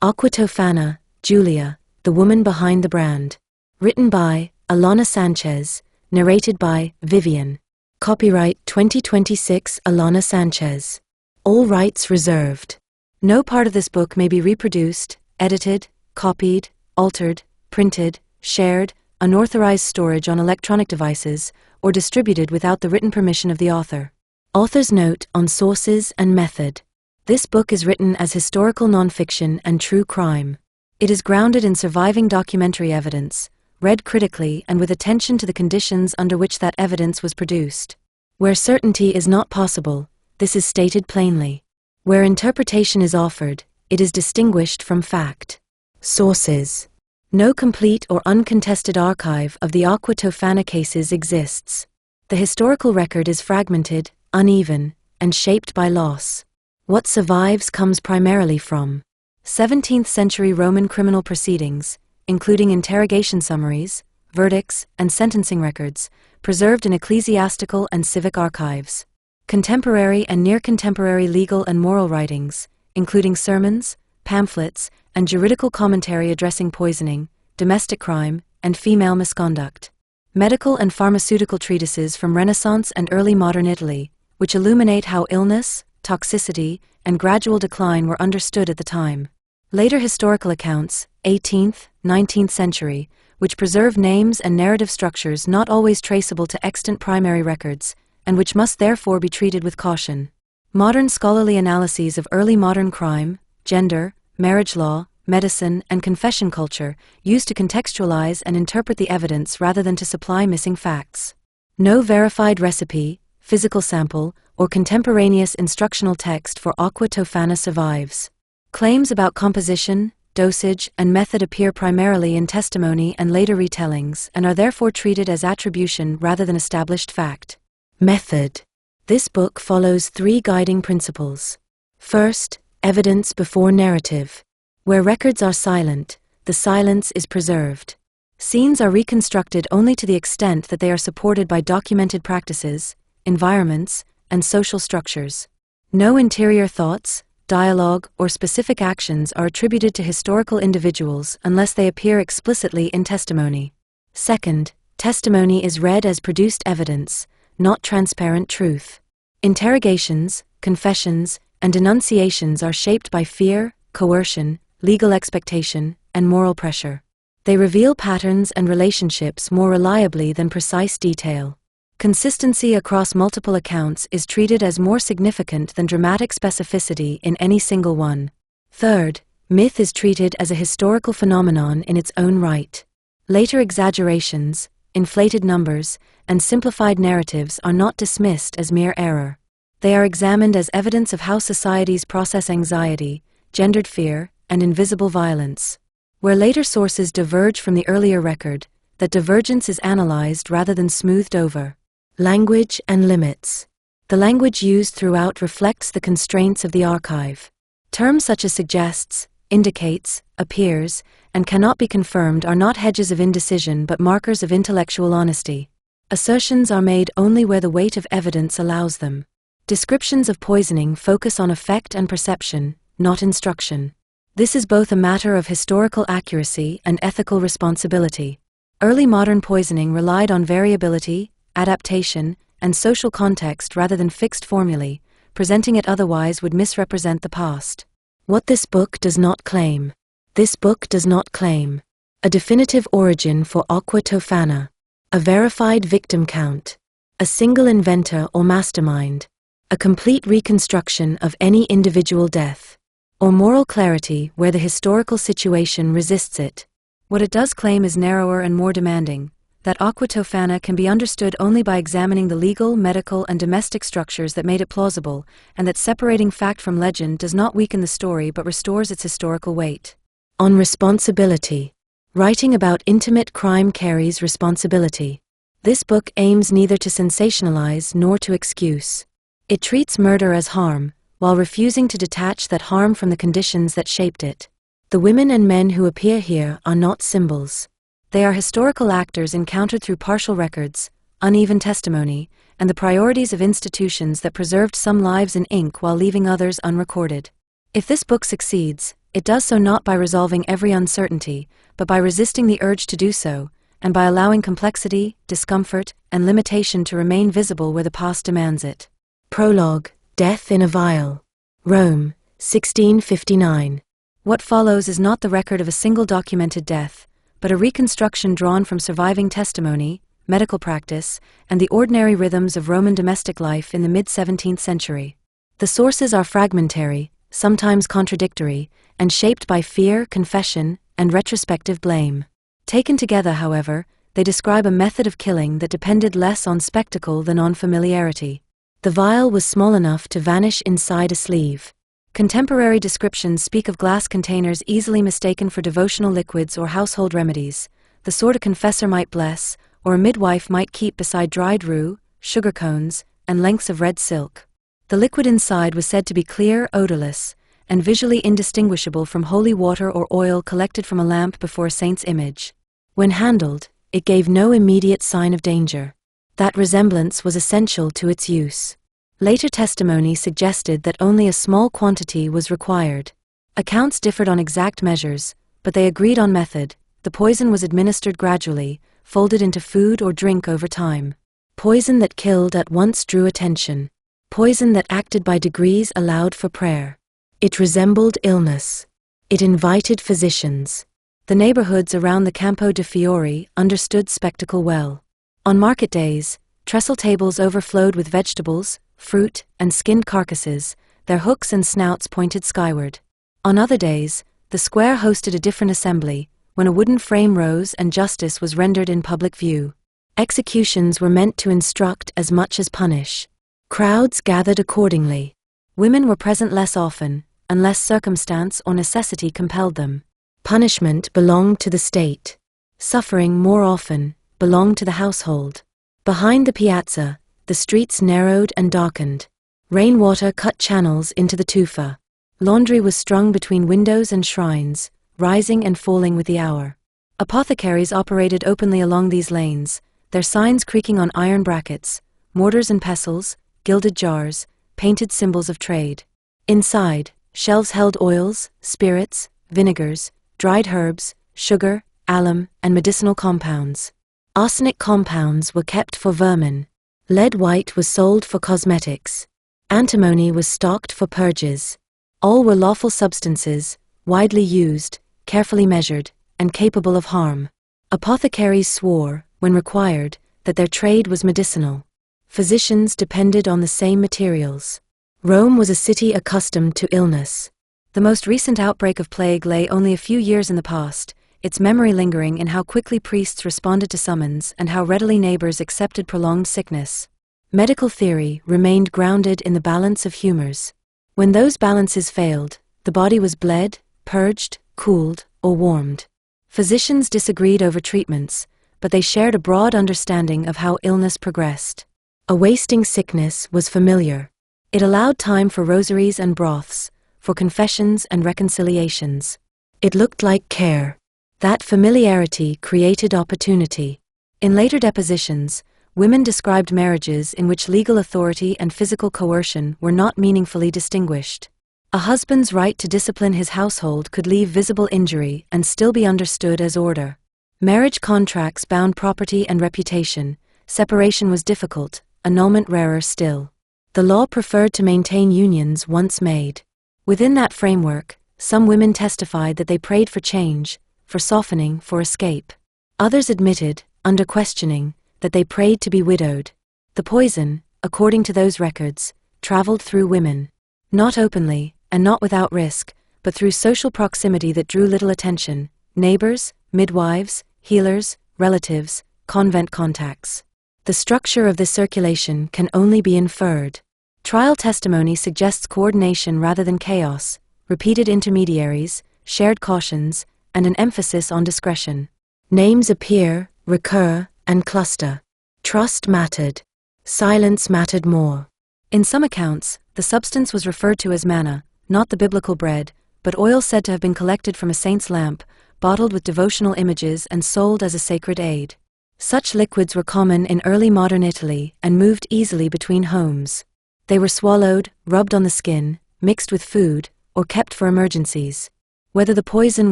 Aqua Tofana, Giulia, the woman behind the brand. Written by Alana Sanchez, narrated by Vivienne. Copyright 2026 Alana Sanchez. All rights reserved. No part of this book may be reproduced, edited, copied, altered, printed, shared, unauthorized storage on electronic devices, or distributed without the written permission of the author. Author's note on sources and method. This book is written as historical nonfiction and true crime. It is grounded in surviving documentary evidence, read critically and with attention to the conditions under which that evidence was produced. Where certainty is not possible, this is stated plainly. Where interpretation is offered, it is distinguished from fact. Sources. No complete or uncontested archive of the Aqua Tofana cases exists. The historical record is fragmented, uneven, and shaped by loss. What survives comes primarily from 17th century Roman criminal proceedings, including interrogation summaries, verdicts, and sentencing records, preserved in ecclesiastical and civic archives. Contemporary and near-contemporary legal and moral writings, including sermons, pamphlets, and juridical commentary addressing poisoning, domestic crime, and female misconduct. Medical and pharmaceutical treatises from Renaissance and early modern Italy, which illuminate how illness, toxicity, and gradual decline were understood at the time. Later historical accounts, 18th, 19th century, which preserve names and narrative structures not always traceable to extant primary records, and which must therefore be treated with caution. Modern scholarly analyses of early modern crime, gender, marriage law, medicine, and confession culture, used to contextualize and interpret the evidence rather than to supply missing facts. No verified recipe, physical sample, or contemporaneous instructional text for Aqua Tofana survives. Claims about composition, dosage, and method appear primarily in testimony and later retellings and are therefore treated as attribution rather than established fact. Method. This book follows three guiding principles. First, evidence before narrative. Where records are silent, the silence is preserved. Scenes are reconstructed only to the extent that they are supported by documented practices, environments, and social structures. No interior thoughts, dialogue, or specific actions are attributed to historical individuals unless they appear explicitly in testimony. Second, testimony is read as produced evidence, not transparent truth. Interrogations, confessions, and denunciations are shaped by fear, coercion, legal expectation, and moral pressure. They reveal patterns and relationships more reliably than precise detail. Consistency across multiple accounts is treated as more significant than dramatic specificity in any single one. Third, myth is treated as a historical phenomenon in its own right. Later exaggerations, inflated numbers, and simplified narratives are not dismissed as mere error. They are examined as evidence of how societies process anxiety, gendered fear, and invisible violence. Where later sources diverge from the earlier record, that divergence is analyzed rather than smoothed over. Language and limits. The language used throughout reflects the constraints of the archive. Terms such as suggests, indicates, appears, and cannot be confirmed are not hedges of indecision but markers of intellectual honesty. Assertions are made only where the weight of evidence allows them. Descriptions of poisoning focus on effect and perception, not instruction. This is both a matter of historical accuracy and ethical responsibility. Early modern poisoning relied on variability, adaptation, and social context rather than fixed formulae, presenting it otherwise would misrepresent the past. What this book does not claim. This book does not claim a definitive origin for Aqua Tofana, a verified victim count, a single inventor or mastermind, a complete reconstruction of any individual death, or moral clarity where the historical situation resists it. What it does claim is narrower and more demanding, that Aqua Tofana can be understood only by examining the legal, medical, and domestic structures that made it plausible, and that separating fact from legend does not weaken the story but restores its historical weight. On responsibility. Writing about intimate crime carries responsibility. This book aims neither to sensationalize nor to excuse. It treats murder as harm, while refusing to detach that harm from the conditions that shaped it. The women and men who appear here are not symbols. They are historical actors encountered through partial records, uneven testimony, and the priorities of institutions that preserved some lives in ink while leaving others unrecorded. If this book succeeds, It does so not by resolving every uncertainty, but by resisting the urge to do so, and by allowing complexity, discomfort, and limitation to remain visible where the past demands it. Prologue: Death in a Vial. Rome, 1659. What follows is not the record of a single documented death, but a reconstruction drawn from surviving testimony, medical practice, and the ordinary rhythms of Roman domestic life in the mid-17th century. The sources are fragmentary, sometimes contradictory, and shaped by fear, confession, and retrospective blame. Taken together, however, they describe a method of killing that depended less on spectacle than on familiarity. The vial was small enough to vanish inside a sleeve. Contemporary descriptions speak of glass containers easily mistaken for devotional liquids or household remedies, the sort a confessor might bless, or a midwife might keep beside dried rue, sugar cones, and lengths of red silk. The liquid inside was said to be clear, odorless, and visually indistinguishable from holy water or oil collected from a lamp before a saint's image. When handled, it gave no immediate sign of danger. That resemblance was essential to its use. Later testimony suggested that only a small quantity was required. Accounts differed on exact measures, but they agreed on method. The poison was administered gradually, folded into food or drink over time. Poison that killed at once drew attention. Poison that acted by degrees allowed for prayer. It resembled illness. It invited physicians. The neighborhoods around the Campo de Fiori understood spectacle well. On market days, trestle tables overflowed with vegetables, fruit, and skinned carcasses, their hooks and snouts pointed skyward. On other days, the square hosted a different assembly, when a wooden frame rose and justice was rendered in public view. Executions were meant to instruct as much as punish. Crowds gathered accordingly. Women were present less often, unless circumstance or necessity compelled them. Punishment belonged to the state. Suffering, more often, belonged to the household. Behind the piazza, the streets narrowed and darkened. Rainwater cut channels into the tufa. Laundry was strung between windows and shrines, rising and falling with the hour. Apothecaries operated openly along these lanes, their signs creaking on iron brackets, mortars and pestles, gilded jars, painted symbols of trade. Inside, shelves held oils, spirits, vinegars, dried herbs, sugar, alum, and medicinal compounds. Arsenic compounds were kept for vermin. Lead white was sold for cosmetics. Antimony was stocked for purges. All were lawful substances, widely used, carefully measured, and capable of harm. Apothecaries swore, when required, that their trade was medicinal. Physicians depended on the same materials. Rome was a city accustomed to illness. The most recent outbreak of plague lay only a few years in the past, its memory lingering in how quickly priests responded to summons and how readily neighbors accepted prolonged sickness. Medical theory remained grounded in the balance of humors. When those balances failed, the body was bled, purged, cooled, or warmed. Physicians disagreed over treatments, but they shared a broad understanding of how illness progressed. A wasting sickness was familiar. It allowed time for rosaries and broths, for confessions and reconciliations. It looked like care. That familiarity created opportunity. In later depositions, women described marriages in which legal authority and physical coercion were not meaningfully distinguished. A husband's right to discipline his household could leave visible injury and still be understood as order. Marriage contracts bound property and reputation. Separation was difficult, annulment rarer still. The law preferred to maintain unions once made. Within that framework, some women testified that they prayed for change, for softening, for escape. Others admitted, under questioning, that they prayed to be widowed. The poison, according to those records, traveled through women. Not openly, and not without risk, but through social proximity that drew little attention: neighbors, midwives, healers, relatives, convent contacts. The structure of this circulation can only be inferred. Trial testimony suggests coordination rather than chaos, repeated intermediaries, shared cautions, and an emphasis on discretion. Names appear, recur, and cluster. Trust mattered. Silence mattered more. In some accounts, the substance was referred to as manna, not the biblical bread, but oil said to have been collected from a saint's lamp, bottled with devotional images and sold as a sacred aid. Such liquids were common in early modern Italy and moved easily between homes. They were swallowed, rubbed on the skin, mixed with food, or kept for emergencies. Whether the poison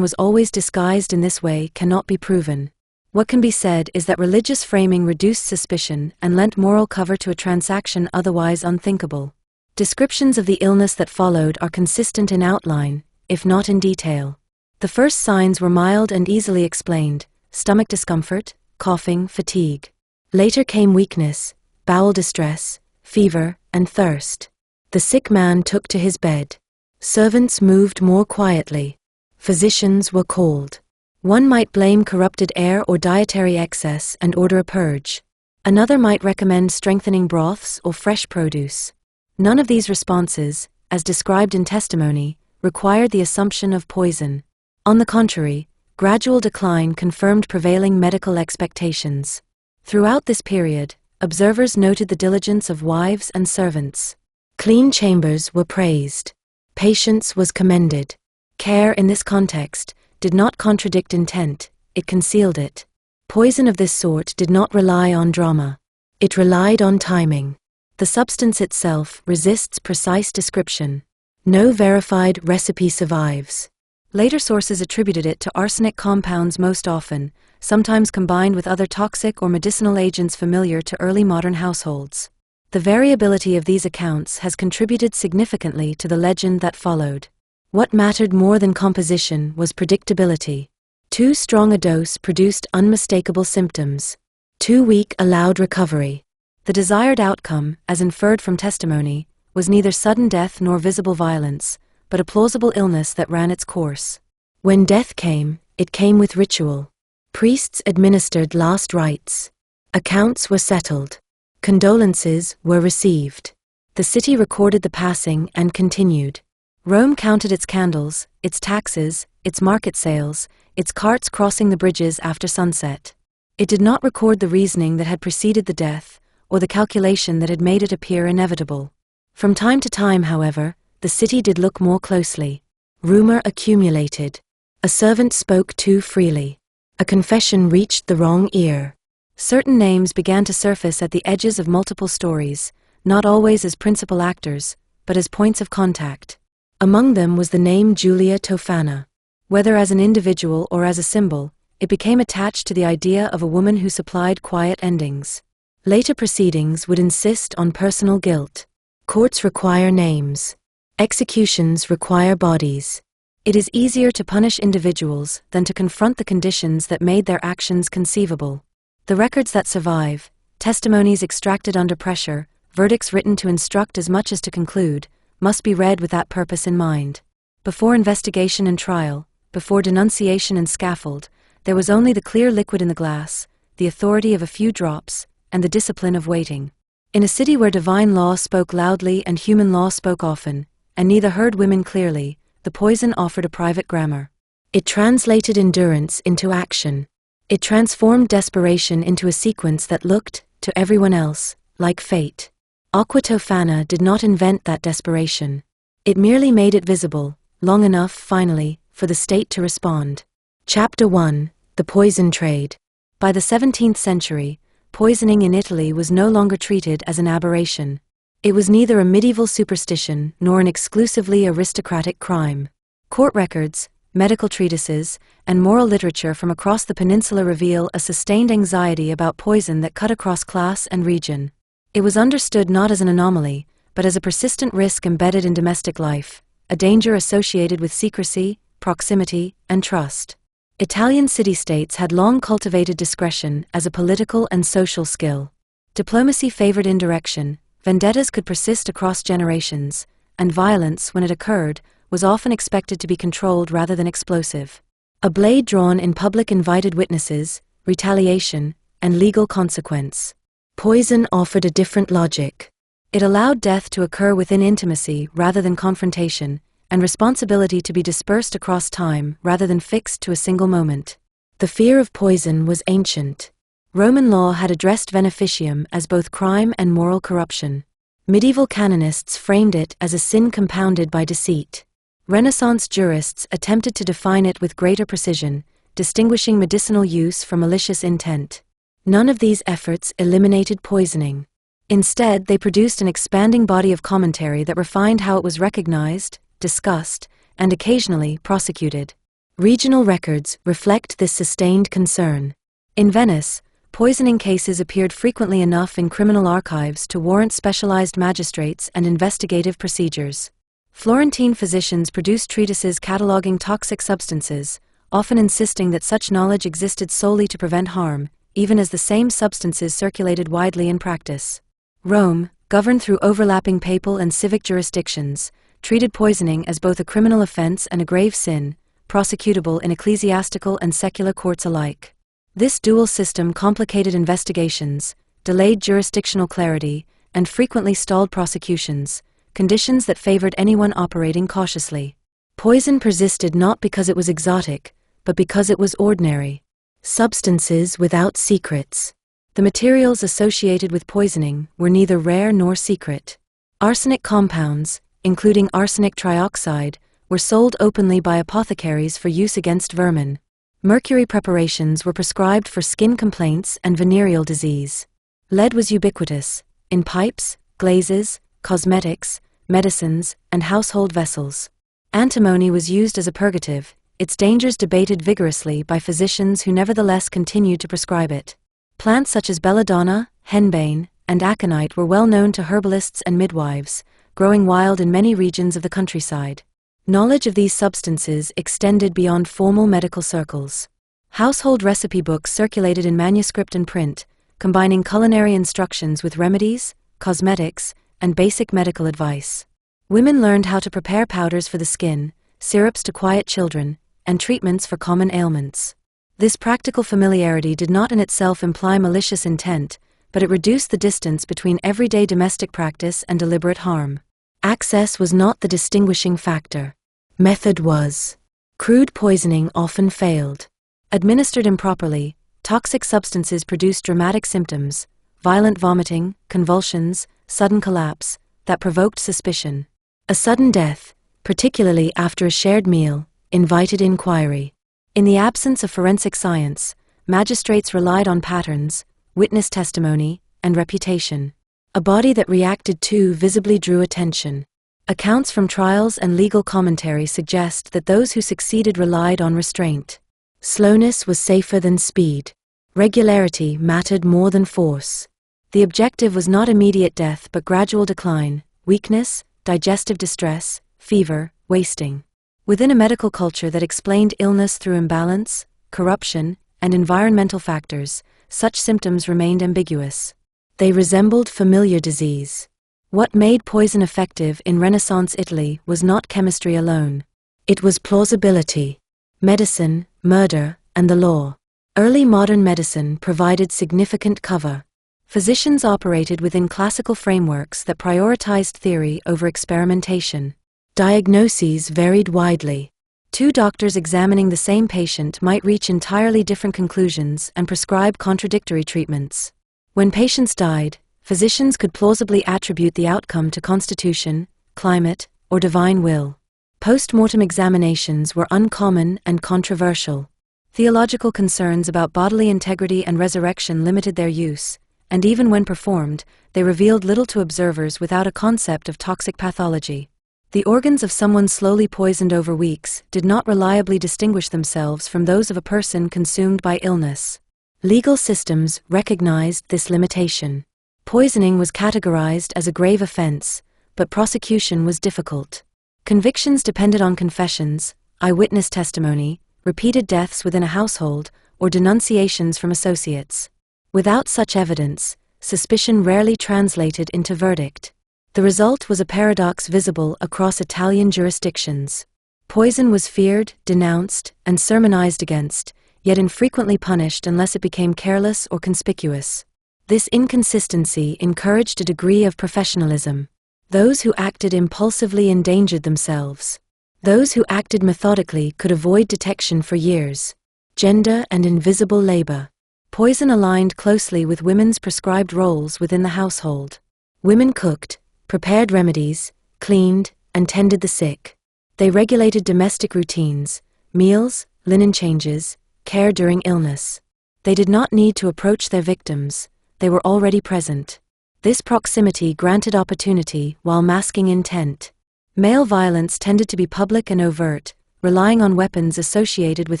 was always disguised in this way cannot be proven. What can be said is that religious framing reduced suspicion and lent moral cover to a transaction otherwise unthinkable. Descriptions of the illness that followed are consistent in outline, if not in detail. The first signs were mild and easily explained: stomach discomfort, coughing, fatigue. Later came weakness, bowel distress, fever, and thirst. The sick man took to his bed. Servants moved more quietly. Physicians were called. One might blame corrupted air or dietary excess and order a purge. Another might recommend strengthening broths or fresh produce. None of these responses, as described in testimony, required the assumption of poison. On the contrary, gradual decline confirmed prevailing medical expectations. Throughout this period, observers noted the diligence of wives and servants. Clean chambers were praised. Patience was commended. Care in this context did not contradict intent, it concealed it. Poison of this sort did not rely on drama. It relied on timing. The substance itself resists precise description. No verified recipe survives. Later sources attributed it to arsenic compounds most often, sometimes combined with other toxic or medicinal agents familiar to early modern households. The variability of these accounts has contributed significantly to the legend that followed. What mattered more than composition was predictability. Too strong a dose produced unmistakable symptoms. Too weak allowed recovery. The desired outcome, as inferred from testimony, was neither sudden death nor visible violence, but a plausible illness that ran its course. When death came, it came with ritual. Priests administered last rites. Accounts were settled. Condolences were received. The city recorded the passing and continued. Rome counted its candles, its taxes, its market sales, its carts crossing the bridges after sunset. It did not record the reasoning that had preceded the death, or the calculation that had made it appear inevitable. From time to time, however, the city did look more closely. Rumor accumulated. A servant spoke too freely. A confession reached the wrong ear. Certain names began to surface at the edges of multiple stories, not always as principal actors, but as points of contact. Among them was the name Giulia Tofana. Whether as an individual or as a symbol, it became attached to the idea of a woman who supplied quiet endings. Later proceedings would insist on personal guilt. Courts require names. Executions require bodies. It is easier to punish individuals than to confront the conditions that made their actions conceivable. The records that survive, testimonies extracted under pressure, verdicts written to instruct as much as to conclude, must be read with that purpose in mind. Before investigation and trial, before denunciation and scaffold, there was only the clear liquid in the glass, the authority of a few drops, and the discipline of waiting. In a city where divine law spoke loudly and human law spoke often, and neither heard women clearly, the poison offered a private grammar. It translated endurance into action. It transformed desperation into a sequence that looked, to everyone else, like fate. Aqua Tofana did not invent that desperation. It merely made it visible, long enough, finally, for the state to respond. Chapter 1: The Poison Trade. By the 17th century, poisoning in Italy was no longer treated as an aberration. It was neither a medieval superstition nor an exclusively aristocratic crime. Court records, medical treatises, and moral literature from across the peninsula reveal a sustained anxiety about poison that cut across class and region. It was understood not as an anomaly, but as a persistent risk embedded in domestic life, a danger associated with secrecy, proximity, and trust. Italian city-states had long cultivated discretion as a political and social skill. Diplomacy favored indirection, vendettas could persist across generations, and violence, when it occurred, was often expected to be controlled rather than explosive. A blade drawn in public invited witnesses, retaliation, and legal consequence. Poison offered a different logic. It allowed death to occur within intimacy rather than confrontation, and responsibility to be dispersed across time rather than fixed to a single moment. The fear of poison was ancient. Roman law had addressed beneficium as both crime and moral corruption. Medieval canonists framed it as a sin compounded by deceit. Renaissance jurists attempted to define it with greater precision, distinguishing medicinal use from malicious intent. None of these efforts eliminated poisoning. Instead, they produced an expanding body of commentary that refined how it was recognized, discussed, and occasionally prosecuted. Regional records reflect this sustained concern. In Venice, poisoning cases appeared frequently enough in criminal archives to warrant specialized magistrates and investigative procedures. Florentine physicians produced treatises cataloging toxic substances, often insisting that such knowledge existed solely to prevent harm, even as the same substances circulated widely in practice. Rome, governed through overlapping papal and civic jurisdictions, treated poisoning as both a criminal offense and a grave sin, prosecutable in ecclesiastical and secular courts alike. This dual system complicated investigations, delayed jurisdictional clarity, and frequently stalled prosecutions, conditions that favored anyone operating cautiously. Poison persisted not because it was exotic, but because it was ordinary. Substances without secrets. The materials associated with poisoning were neither rare nor secret. Arsenic compounds, including arsenic trioxide, were sold openly by apothecaries for use against vermin. Mercury preparations were prescribed for skin complaints and venereal disease. Lead was ubiquitous, in pipes, glazes, cosmetics, medicines, and household vessels. Antimony was used as a purgative, its dangers debated vigorously by physicians who nevertheless continued to prescribe it. Plants such as belladonna, henbane, and aconite were well known to herbalists and midwives, growing wild in many regions of the countryside. Knowledge of these substances extended beyond formal medical circles. Household recipe books circulated in manuscript and print, combining culinary instructions with remedies, cosmetics, and basic medical advice. Women learned how to prepare powders for the skin, syrups to quiet children, and treatments for common ailments. This practical familiarity did not in itself imply malicious intent, but it reduced the distance between everyday domestic practice and deliberate harm. Access was not the distinguishing factor. Method was. Crude poisoning often failed. Administered improperly, toxic substances produced dramatic symptoms, violent vomiting, convulsions, sudden collapse, that provoked suspicion. A sudden death, particularly after a shared meal, invited inquiry. In the absence of forensic science, magistrates relied on patterns, witness testimony, and reputation. A body that reacted too visibly drew attention. Accounts from trials and legal commentary suggest that those who succeeded relied on restraint. Slowness was safer than speed. Regularity mattered more than force. The objective was not immediate death but gradual decline, weakness, digestive distress, fever, wasting. Within a medical culture that explained illness through imbalance, corruption, and environmental factors, such symptoms remained ambiguous. They resembled familiar disease. What made poison effective in Renaissance Italy was not chemistry alone. It was plausibility. Medicine, murder, and the law. Early modern medicine provided significant cover. Physicians operated within classical frameworks that prioritized theory over experimentation. Diagnoses varied widely. Two doctors examining the same patient might reach entirely different conclusions and prescribe contradictory treatments. When patients died, physicians could plausibly attribute the outcome to constitution, climate, or divine will. Post-mortem examinations were uncommon and controversial. Theological concerns about bodily integrity and resurrection limited their use, and even when performed, they revealed little to observers without a concept of toxic pathology. The organs of someone slowly poisoned over weeks did not reliably distinguish themselves from those of a person consumed by illness. Legal systems recognized this limitation. Poisoning was categorized as a grave offense, but prosecution was difficult. Convictions depended on confessions, eyewitness testimony, repeated deaths within a household, or denunciations from associates. Without such evidence, suspicion rarely translated into verdict. The result was a paradox visible across Italian jurisdictions. Poison was feared, denounced, and sermonized against, yet infrequently punished unless it became careless or conspicuous. This inconsistency encouraged a degree of professionalism. Those who acted impulsively endangered themselves. Those who acted methodically could avoid detection for years. Gender and invisible labor. Poison aligned closely with women's prescribed roles within the household. Women cooked, prepared remedies, cleaned, and tended the sick. They regulated domestic routines, meals, linen changes, care during illness. They did not need to approach their victims, they were already present. This proximity granted opportunity while masking intent. Male violence tended to be public and overt, relying on weapons associated with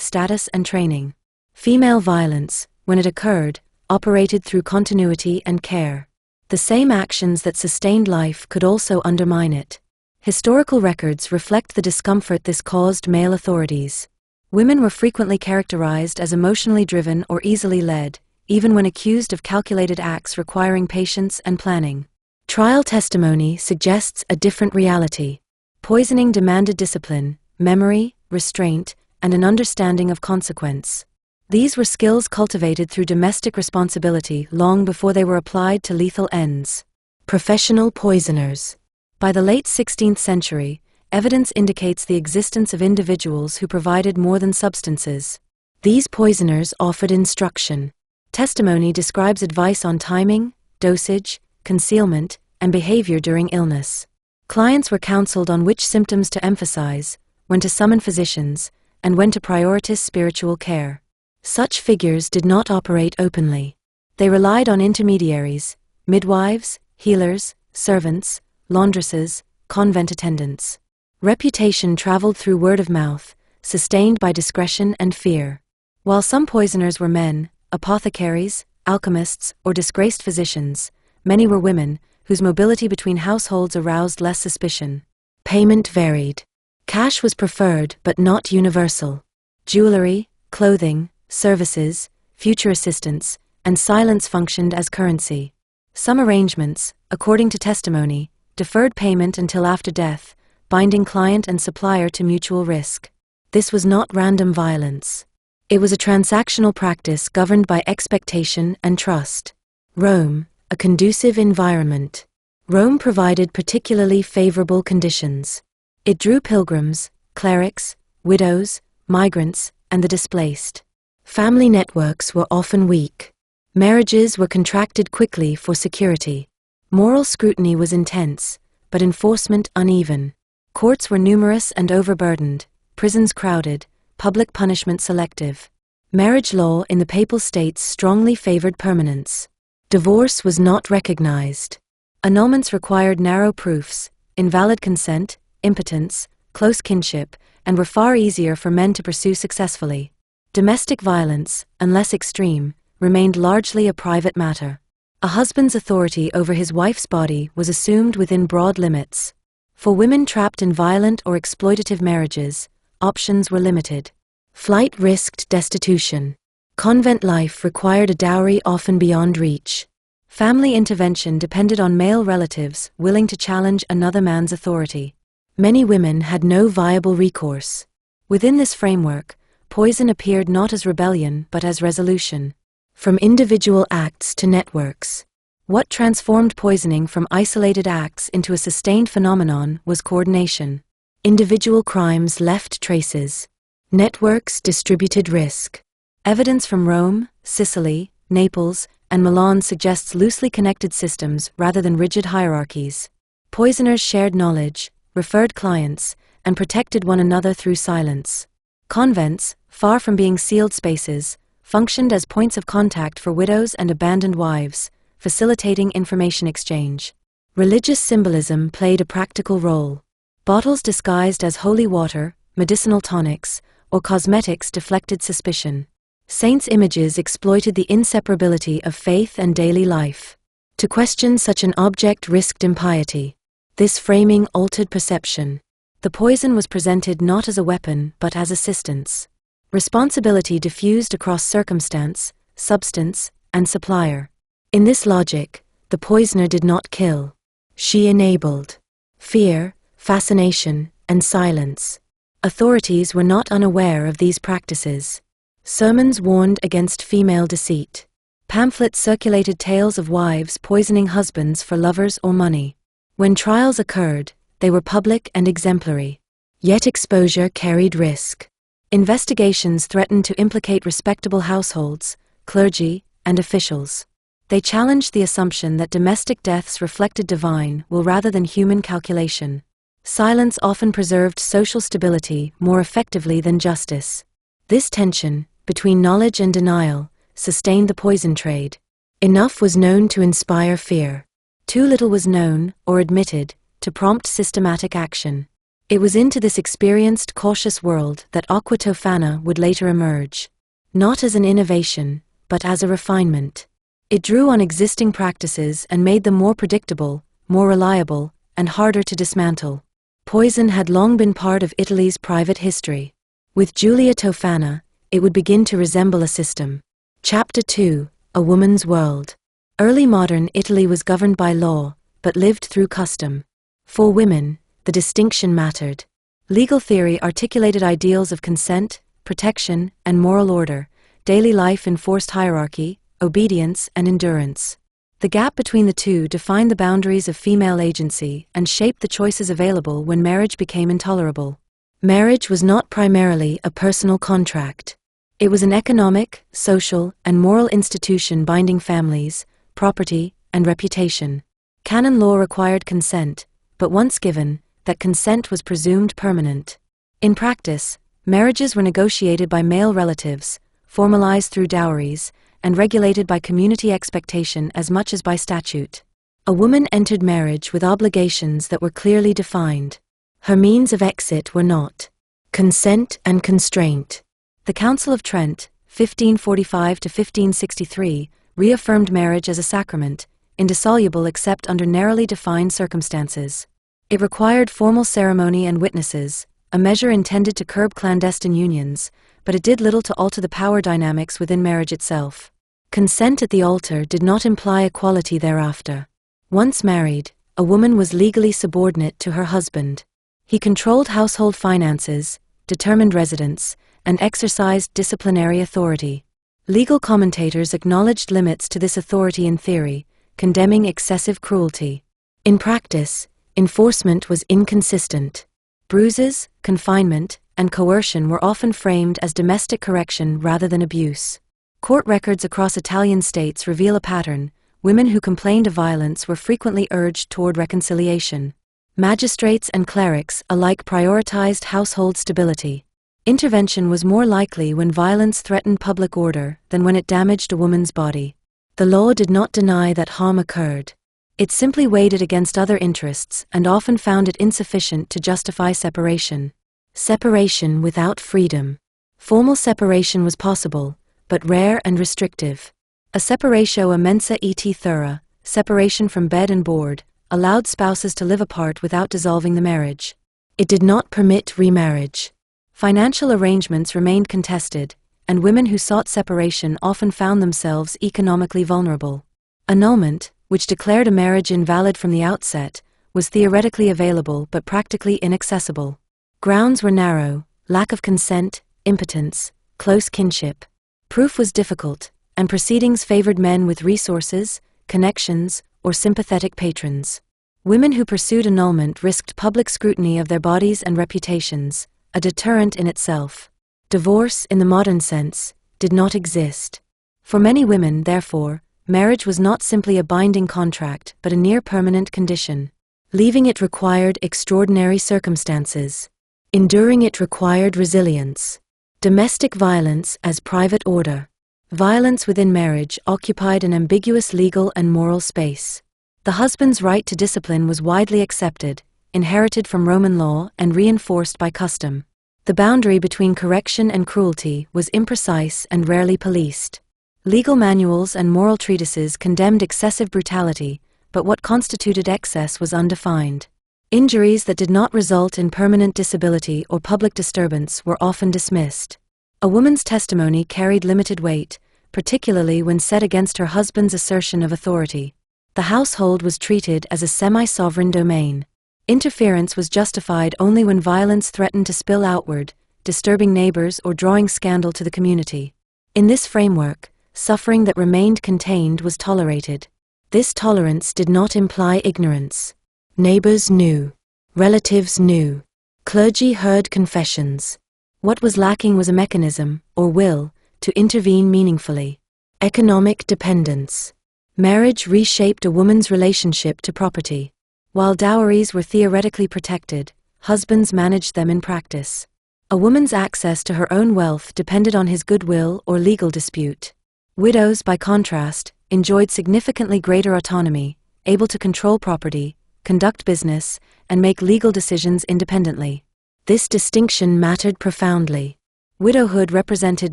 status and training. Female violence, when it occurred, operated through continuity and care. The same actions that sustained life could also undermine it. Historical records reflect the discomfort this caused male authorities. Women were frequently characterized as emotionally driven or easily led, even when accused of calculated acts requiring patience and planning. Trial testimony suggests a different reality. Poisoning demanded discipline, memory, restraint, and an understanding of consequence. These were skills cultivated through domestic responsibility long before they were applied to lethal ends. Professional poisoners. By the late 16th century, evidence indicates the existence of individuals who provided more than substances. These poisoners offered instruction. Testimony describes advice on timing, dosage, concealment, and behavior during illness. Clients were counseled on which symptoms to emphasize, when to summon physicians, and when to prioritize spiritual care. Such figures did not operate openly. They relied on intermediaries, midwives, healers, servants, laundresses, convent attendants. Reputation traveled through word of mouth, sustained by discretion and fear. While some poisoners were men, apothecaries, alchemists, or disgraced physicians, many were women, whose mobility between households aroused less suspicion. Payment varied. Cash was preferred but not universal. Jewelry, clothing, services, future assistance, and silence functioned as currency. Some arrangements, according to testimony, deferred payment until after death, binding client and supplier to mutual risk. This was not random violence. It was a transactional practice governed by expectation and trust. Rome, a conducive environment. Rome provided particularly favorable conditions. It drew pilgrims, clerics, widows, migrants, and the displaced. Family networks were often weak. Marriages were contracted quickly for security. Moral scrutiny was intense, but enforcement uneven. Courts were numerous and overburdened, prisons crowded, public punishment selective. Marriage law in the Papal States strongly favored permanence. Divorce was not recognized. Annulments required narrow proofs, invalid consent, impotence, close kinship, and were far easier for men to pursue successfully. Domestic violence, unless extreme, remained largely a private matter. A husband's authority over his wife's body was assumed within broad limits. For women trapped in violent or exploitative marriages, options were limited. Flight risked destitution. Convent life required a dowry often beyond reach. Family intervention depended on male relatives willing to challenge another man's authority. Many women had no viable recourse. Within this framework, poison appeared not as rebellion but as resolution. From individual acts to networks. What transformed poisoning from isolated acts into a sustained phenomenon was coordination. Individual crimes left traces. Networks distributed risk. Evidence from Rome, Sicily, Naples, and Milan suggests loosely connected systems rather than rigid hierarchies. Poisoners shared knowledge, referred clients, and protected one another through silence. Convents, far from being sealed spaces, functioned as points of contact for widows and abandoned wives, facilitating information exchange. Religious symbolism played a practical role. Bottles disguised as holy water, medicinal tonics, or cosmetics deflected suspicion. Saints' images exploited the inseparability of faith and daily life. To question such an object risked impiety. This framing altered perception. The poison was presented not as a weapon but as assistance. Responsibility diffused across circumstance, substance, and supplier. In this logic, the poisoner did not kill. She enabled. Fear, fascination, and silence. Authorities were not unaware of these practices. Sermons warned against female deceit. Pamphlets circulated tales of wives poisoning husbands for lovers or money. When trials occurred, they were public and exemplary. Yet exposure carried risk. Investigations threatened to implicate respectable households, clergy, and officials. They challenged the assumption that domestic deaths reflected divine will rather than human calculation. Silence often preserved social stability more effectively than justice. This tension, between knowledge and denial, sustained the poison trade. Enough was known to inspire fear. Too little was known, or admitted, to prompt systematic action. It was into this experienced, cautious world that Aqua Tofana would later emerge. Not as an innovation, but as a refinement. It drew on existing practices and made them more predictable, more reliable, and harder to dismantle. Poison had long been part of Italy's private history. With Giulia Tofana, it would begin to resemble a system. Chapter 2: A Woman's World. Early modern Italy was governed by law, but lived through custom. For women, the distinction mattered. Legal theory articulated ideals of consent, protection, and moral order. Daily life enforced hierarchy, obedience, and endurance. The gap between the two defined the boundaries of female agency and shaped the choices available when marriage became intolerable. Marriage was not primarily a personal contract. It was an economic, social, and moral institution binding families, property, and reputation. Canon law required consent, but once given, that consent was presumed permanent. In practice, marriages were negotiated by male relatives, formalized through dowries, and regulated by community expectation as much as by statute. A woman entered marriage with obligations that were clearly defined. Her means of exit were not consent and constraint. The Council of Trent, 1545 to 1563, reaffirmed marriage as a sacrament, indissoluble except under narrowly defined circumstances. It required formal ceremony and witnesses, a measure intended to curb clandestine unions, but it did little to alter the power dynamics within marriage itself. Consent at the altar did not imply equality thereafter. Once married, a woman was legally subordinate to her husband. He controlled household finances, determined residence, and exercised disciplinary authority. Legal commentators acknowledged limits to this authority in theory, condemning excessive cruelty. In practice, enforcement was inconsistent. Bruises, confinement, and coercion were often framed as domestic correction rather than abuse. Court records across Italian states reveal a pattern. Women who complained of violence were frequently urged toward reconciliation. Magistrates and clerics alike prioritized household stability. Intervention was more likely when violence threatened public order than when it damaged a woman's body. The law did not deny that harm occurred. It simply weighed it against other interests and often found it insufficient to justify separation. Separation without freedom. Formal separation was possible, but rare and restrictive. A separatio immensa et thura, separation from bed and board, allowed spouses to live apart without dissolving the marriage. It did not permit remarriage. Financial arrangements remained contested, and women who sought separation often found themselves economically vulnerable. Annulment, which declared a marriage invalid from the outset, was theoretically available but practically inaccessible. Grounds were narrow: lack of consent, impotence, close kinship. Proof was difficult, and proceedings favored men with resources, connections, or sympathetic patrons. Women who pursued annulment risked public scrutiny of their bodies and reputations, a deterrent in itself. Divorce, in the modern sense, did not exist. For many women, therefore, marriage was not simply a binding contract but a near-permanent condition. Leaving it required extraordinary circumstances. Enduring it required resilience. Domestic violence as private order. Violence within marriage occupied an ambiguous legal and moral space. The husband's right to discipline was widely accepted, inherited from Roman law and reinforced by custom. The boundary between correction and cruelty was imprecise and rarely policed. Legal manuals and moral treatises condemned excessive brutality, but what constituted excess was undefined. Injuries that did not result in permanent disability or public disturbance were often dismissed. A woman's testimony carried limited weight, particularly when set against her husband's assertion of authority. The household was treated as a semi-sovereign domain. Interference was justified only when violence threatened to spill outward, disturbing neighbors or drawing scandal to the community. In this framework, suffering that remained contained was tolerated. This tolerance did not imply ignorance. Neighbors knew. Relatives knew. Clergy heard confessions. What was lacking was a mechanism, or will, to intervene meaningfully. Economic dependence. Marriage reshaped a woman's relationship to property. While dowries were theoretically protected, husbands managed them in practice. A woman's access to her own wealth depended on his goodwill or legal dispute. Widows, by contrast, enjoyed significantly greater autonomy, able to control property, conduct business, and make legal decisions independently. This distinction mattered profoundly. Widowhood represented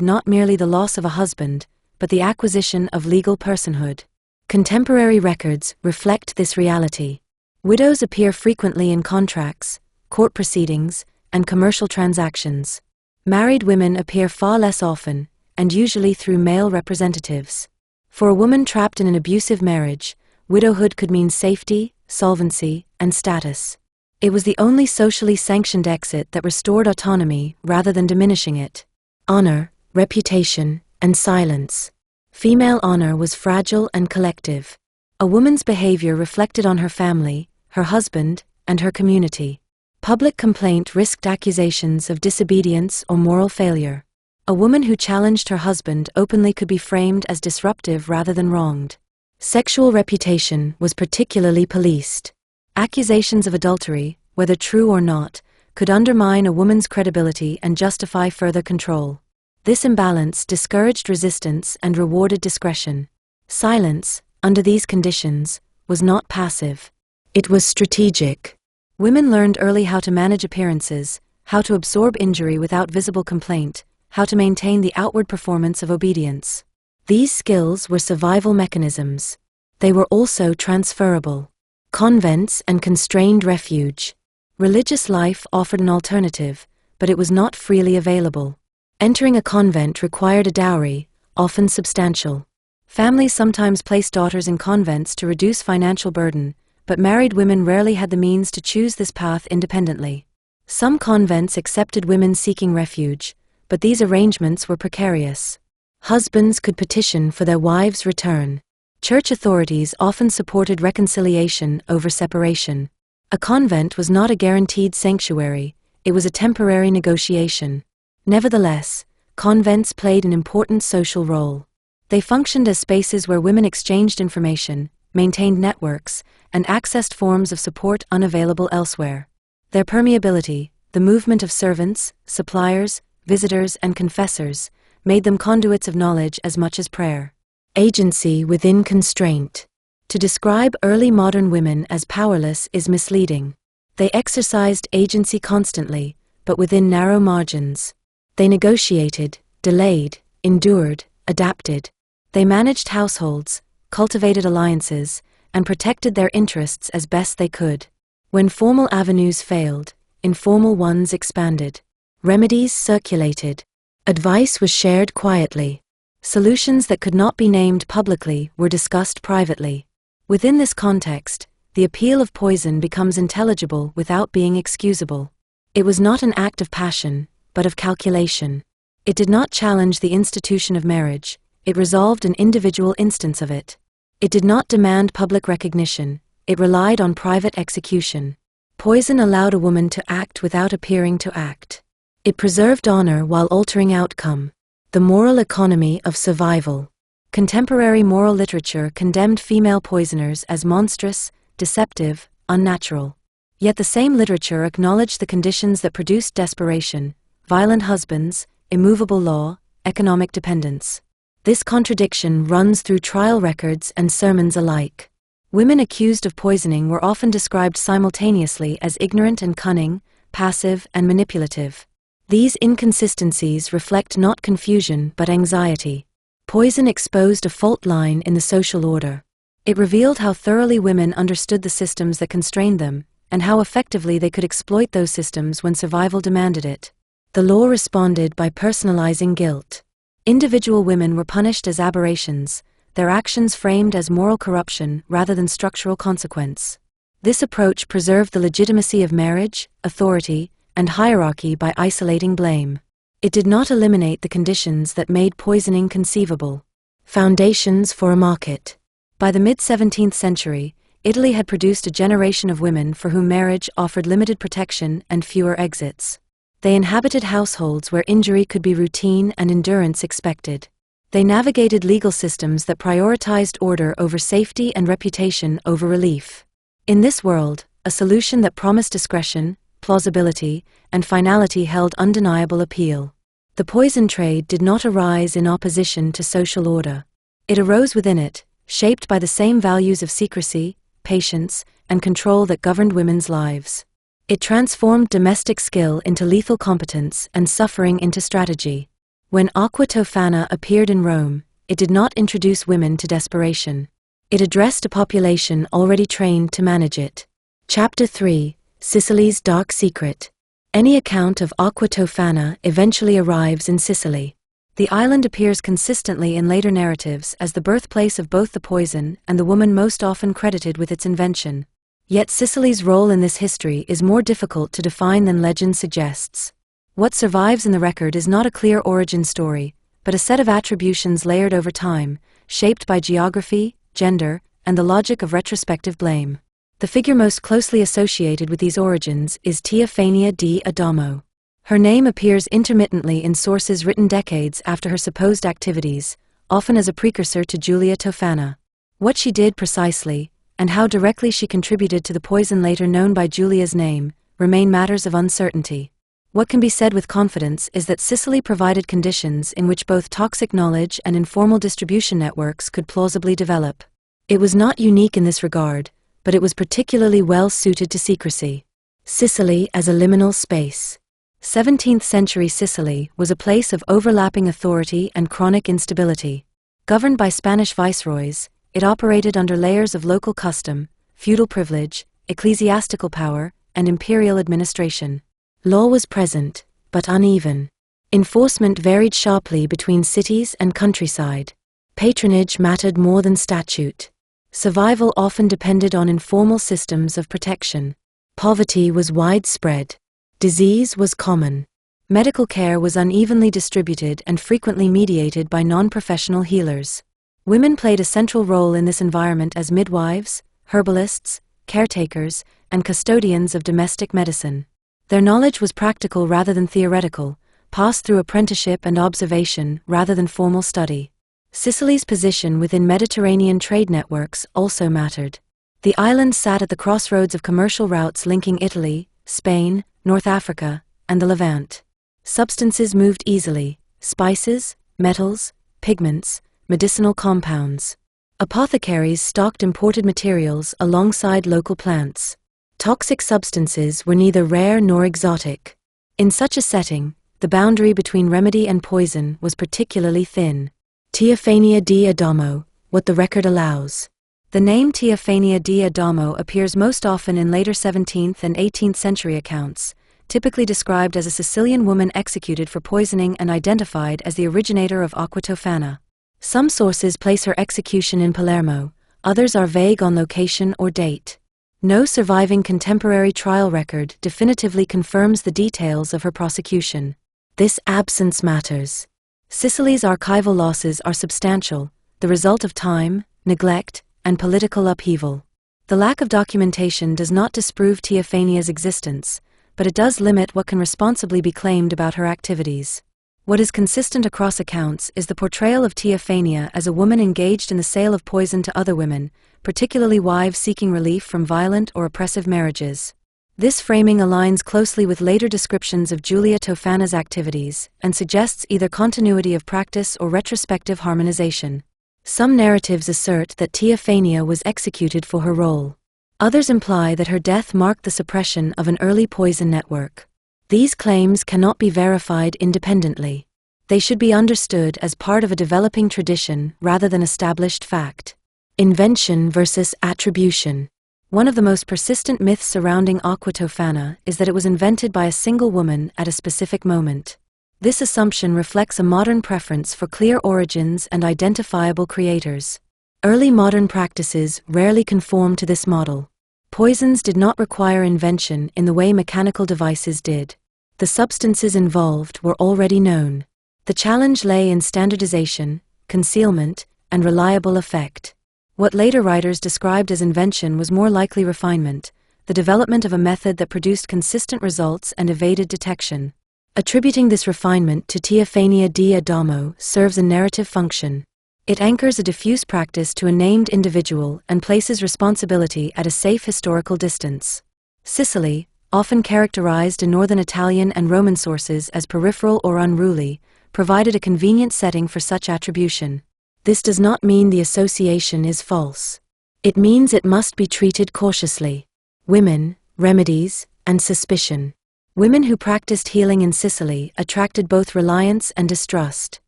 not merely the loss of a husband, but the acquisition of legal personhood. Contemporary records reflect this reality. Widows appear frequently in contracts, court proceedings, and commercial transactions. Married women appear far less often, and usually through male representatives. For a woman trapped in an abusive marriage, widowhood could mean safety, solvency, and status. It was the only socially sanctioned exit that restored autonomy rather than diminishing it. Honor, reputation, and silence. Female honor was fragile and collective. A woman's behavior reflected on her family, her husband, and her community. Public complaint risked accusations of disobedience or moral failure. A woman who challenged her husband openly could be framed as disruptive rather than wronged. Sexual reputation was particularly policed. Accusations of adultery, whether true or not, could undermine a woman's credibility and justify further control. This imbalance discouraged resistance and rewarded discretion. Silence, under these conditions, was not passive. It was strategic. Women learned early how to manage appearances, how to absorb injury without visible complaint, how to maintain the outward performance of obedience. These skills were survival mechanisms. They were also transferable. Convents and constrained refuge. Religious life offered an alternative, but it was not freely available. Entering a convent required a dowry, often substantial. Families sometimes placed daughters in convents to reduce financial burden, but married women rarely had the means to choose this path independently. Some convents accepted women seeking refuge, but these arrangements were precarious. Husbands could petition for their wives' return. Church authorities often supported reconciliation over separation. A convent was not a guaranteed sanctuary, it was a temporary negotiation. Nevertheless, convents played an important social role. They functioned as spaces where women exchanged information, maintained networks, and accessed forms of support unavailable elsewhere. Their permeability, the movement of servants, suppliers, visitors, and confessors, made them conduits of knowledge as much as prayer. Agency within constraint. To describe early modern women as powerless is misleading. They exercised agency constantly, but within narrow margins. They negotiated, delayed, endured, adapted. They managed households, cultivated alliances, and protected their interests as best they could. When formal avenues failed, informal ones expanded. Remedies circulated. Advice was shared quietly. Solutions that could not be named publicly were discussed privately. Within this context, the appeal of poison becomes intelligible without being excusable. It was not an act of passion, but of calculation. It did not challenge the institution of marriage, it resolved an individual instance of it. It did not demand public recognition, it relied on private execution. Poison allowed a woman to act without appearing to act. It preserved honor while altering outcome. The moral economy of survival. Contemporary moral literature condemned female poisoners as monstrous, deceptive, unnatural. Yet the same literature acknowledged the conditions that produced desperation: violent husbands, immovable law, economic dependence. This contradiction runs through trial records and sermons alike. Women accused of poisoning were often described simultaneously as ignorant and cunning, passive and manipulative. These inconsistencies reflect not confusion but anxiety. Poison exposed a fault line in the social order. It revealed how thoroughly women understood the systems that constrained them, and how effectively they could exploit those systems when survival demanded it. The law responded by personalizing guilt. Individual women were punished as aberrations, their actions framed as moral corruption rather than structural consequence. This approach preserved the legitimacy of marriage, authority, and hierarchy by isolating blame. It did not eliminate the conditions that made poisoning conceivable. Foundations for a market. By the mid-17th century, Italy had produced a generation of women for whom marriage offered limited protection and fewer exits. They inhabited households where injury could be routine and endurance expected. They navigated legal systems that prioritized order over safety and reputation over relief. In this world, a solution that promised discretion, plausibility, and finality held undeniable appeal. The poison trade did not arise in opposition to social order. It arose within it, shaped by the same values of secrecy, patience, and control that governed women's lives. It transformed domestic skill into lethal competence and suffering into strategy. When Aqua Tofana appeared in Rome, it did not introduce women to desperation. It addressed a population already trained to manage it. Chapter 3: Sicily's Dark Secret. Any account of Aqua Tofana eventually arrives in Sicily. The island appears consistently in later narratives as the birthplace of both the poison and the woman most often credited with its invention. Yet Sicily's role in this history is more difficult to define than legend suggests. What survives in the record is not a clear origin story, but a set of attributions layered over time, shaped by geography, gender, and the logic of retrospective blame. The figure most closely associated with these origins is Tofana di Adamo. Her name appears intermittently in sources written decades after her supposed activities, often as a precursor to Giulia Tofana. What she did precisely, and how directly she contributed to the poison later known by Giulia's name, remain matters of uncertainty. What can be said with confidence is that Sicily provided conditions in which both toxic knowledge and informal distribution networks could plausibly develop. It was not unique in this regard, but it was particularly well suited to secrecy. Sicily as a liminal space. 17th-century Sicily was a place of overlapping authority and chronic instability. Governed by Spanish viceroys, it operated under layers of local custom, feudal privilege, ecclesiastical power, and imperial administration. Law was present, but uneven. Enforcement varied sharply between cities and countryside. Patronage mattered more than statute. Survival often depended on informal systems of protection. Poverty was widespread. Disease was common. Medical care was unevenly distributed and frequently mediated by non-professional healers. Women played a central role in this environment as midwives, herbalists, caretakers, and custodians of domestic medicine. Their knowledge was practical rather than theoretical, passed through apprenticeship and observation rather than formal study. Sicily's position within Mediterranean trade networks also mattered. The island sat at the crossroads of commercial routes linking Italy, Spain, North Africa, and the Levant. Substances moved easily: spices, metals, pigments, medicinal compounds. Apothecaries stocked imported materials alongside local plants. Toxic substances were neither rare nor exotic. In such a setting, the boundary between remedy and poison was particularly thin. Tofana di Adamo, what the record allows. The name Tofana di Adamo appears most often in later 17th and 18th century accounts, typically described as a Sicilian woman executed for poisoning and identified as the originator of Aqua Tofana. Some sources place her execution in Palermo, others are vague on location or date. No surviving contemporary trial record definitively confirms the details of her prosecution. This absence matters. Sicily's archival losses are substantial, the result of time, neglect, and political upheaval. The lack of documentation does not disprove Tofana's existence, but it does limit what can responsibly be claimed about her activities. What is consistent across accounts is the portrayal of Tofana as a woman engaged in the sale of poison to other women, particularly wives seeking relief from violent or oppressive marriages. This framing aligns closely with later descriptions of Giulia Tofana's activities and suggests either continuity of practice or retrospective harmonization. Some narratives assert that Tofana was executed for her role. Others imply that her death marked the suppression of an early poison network. These claims cannot be verified independently. They should be understood as part of a developing tradition rather than established fact. Invention versus attribution. One of the most persistent myths surrounding Aqua Tofana is that it was invented by a single woman at a specific moment. This assumption reflects a modern preference for clear origins and identifiable creators. Early modern practices rarely conform to this model. Poisons did not require invention in the way mechanical devices did. The substances involved were already known. The challenge lay in standardization, concealment, and reliable effect. What later writers described as invention was more likely refinement, the development of a method that produced consistent results and evaded detection. Attributing this refinement to Tofana di Adamo serves a narrative function. It anchors a diffuse practice to a named individual and places responsibility at a safe historical distance. Sicily, often characterized in northern Italian and Roman sources as peripheral or unruly, provided a convenient setting for such attribution. This does not mean the association is false. It means it must be treated cautiously. Women, remedies, and suspicion. Women who practiced healing in Sicily attracted both reliance and distrust.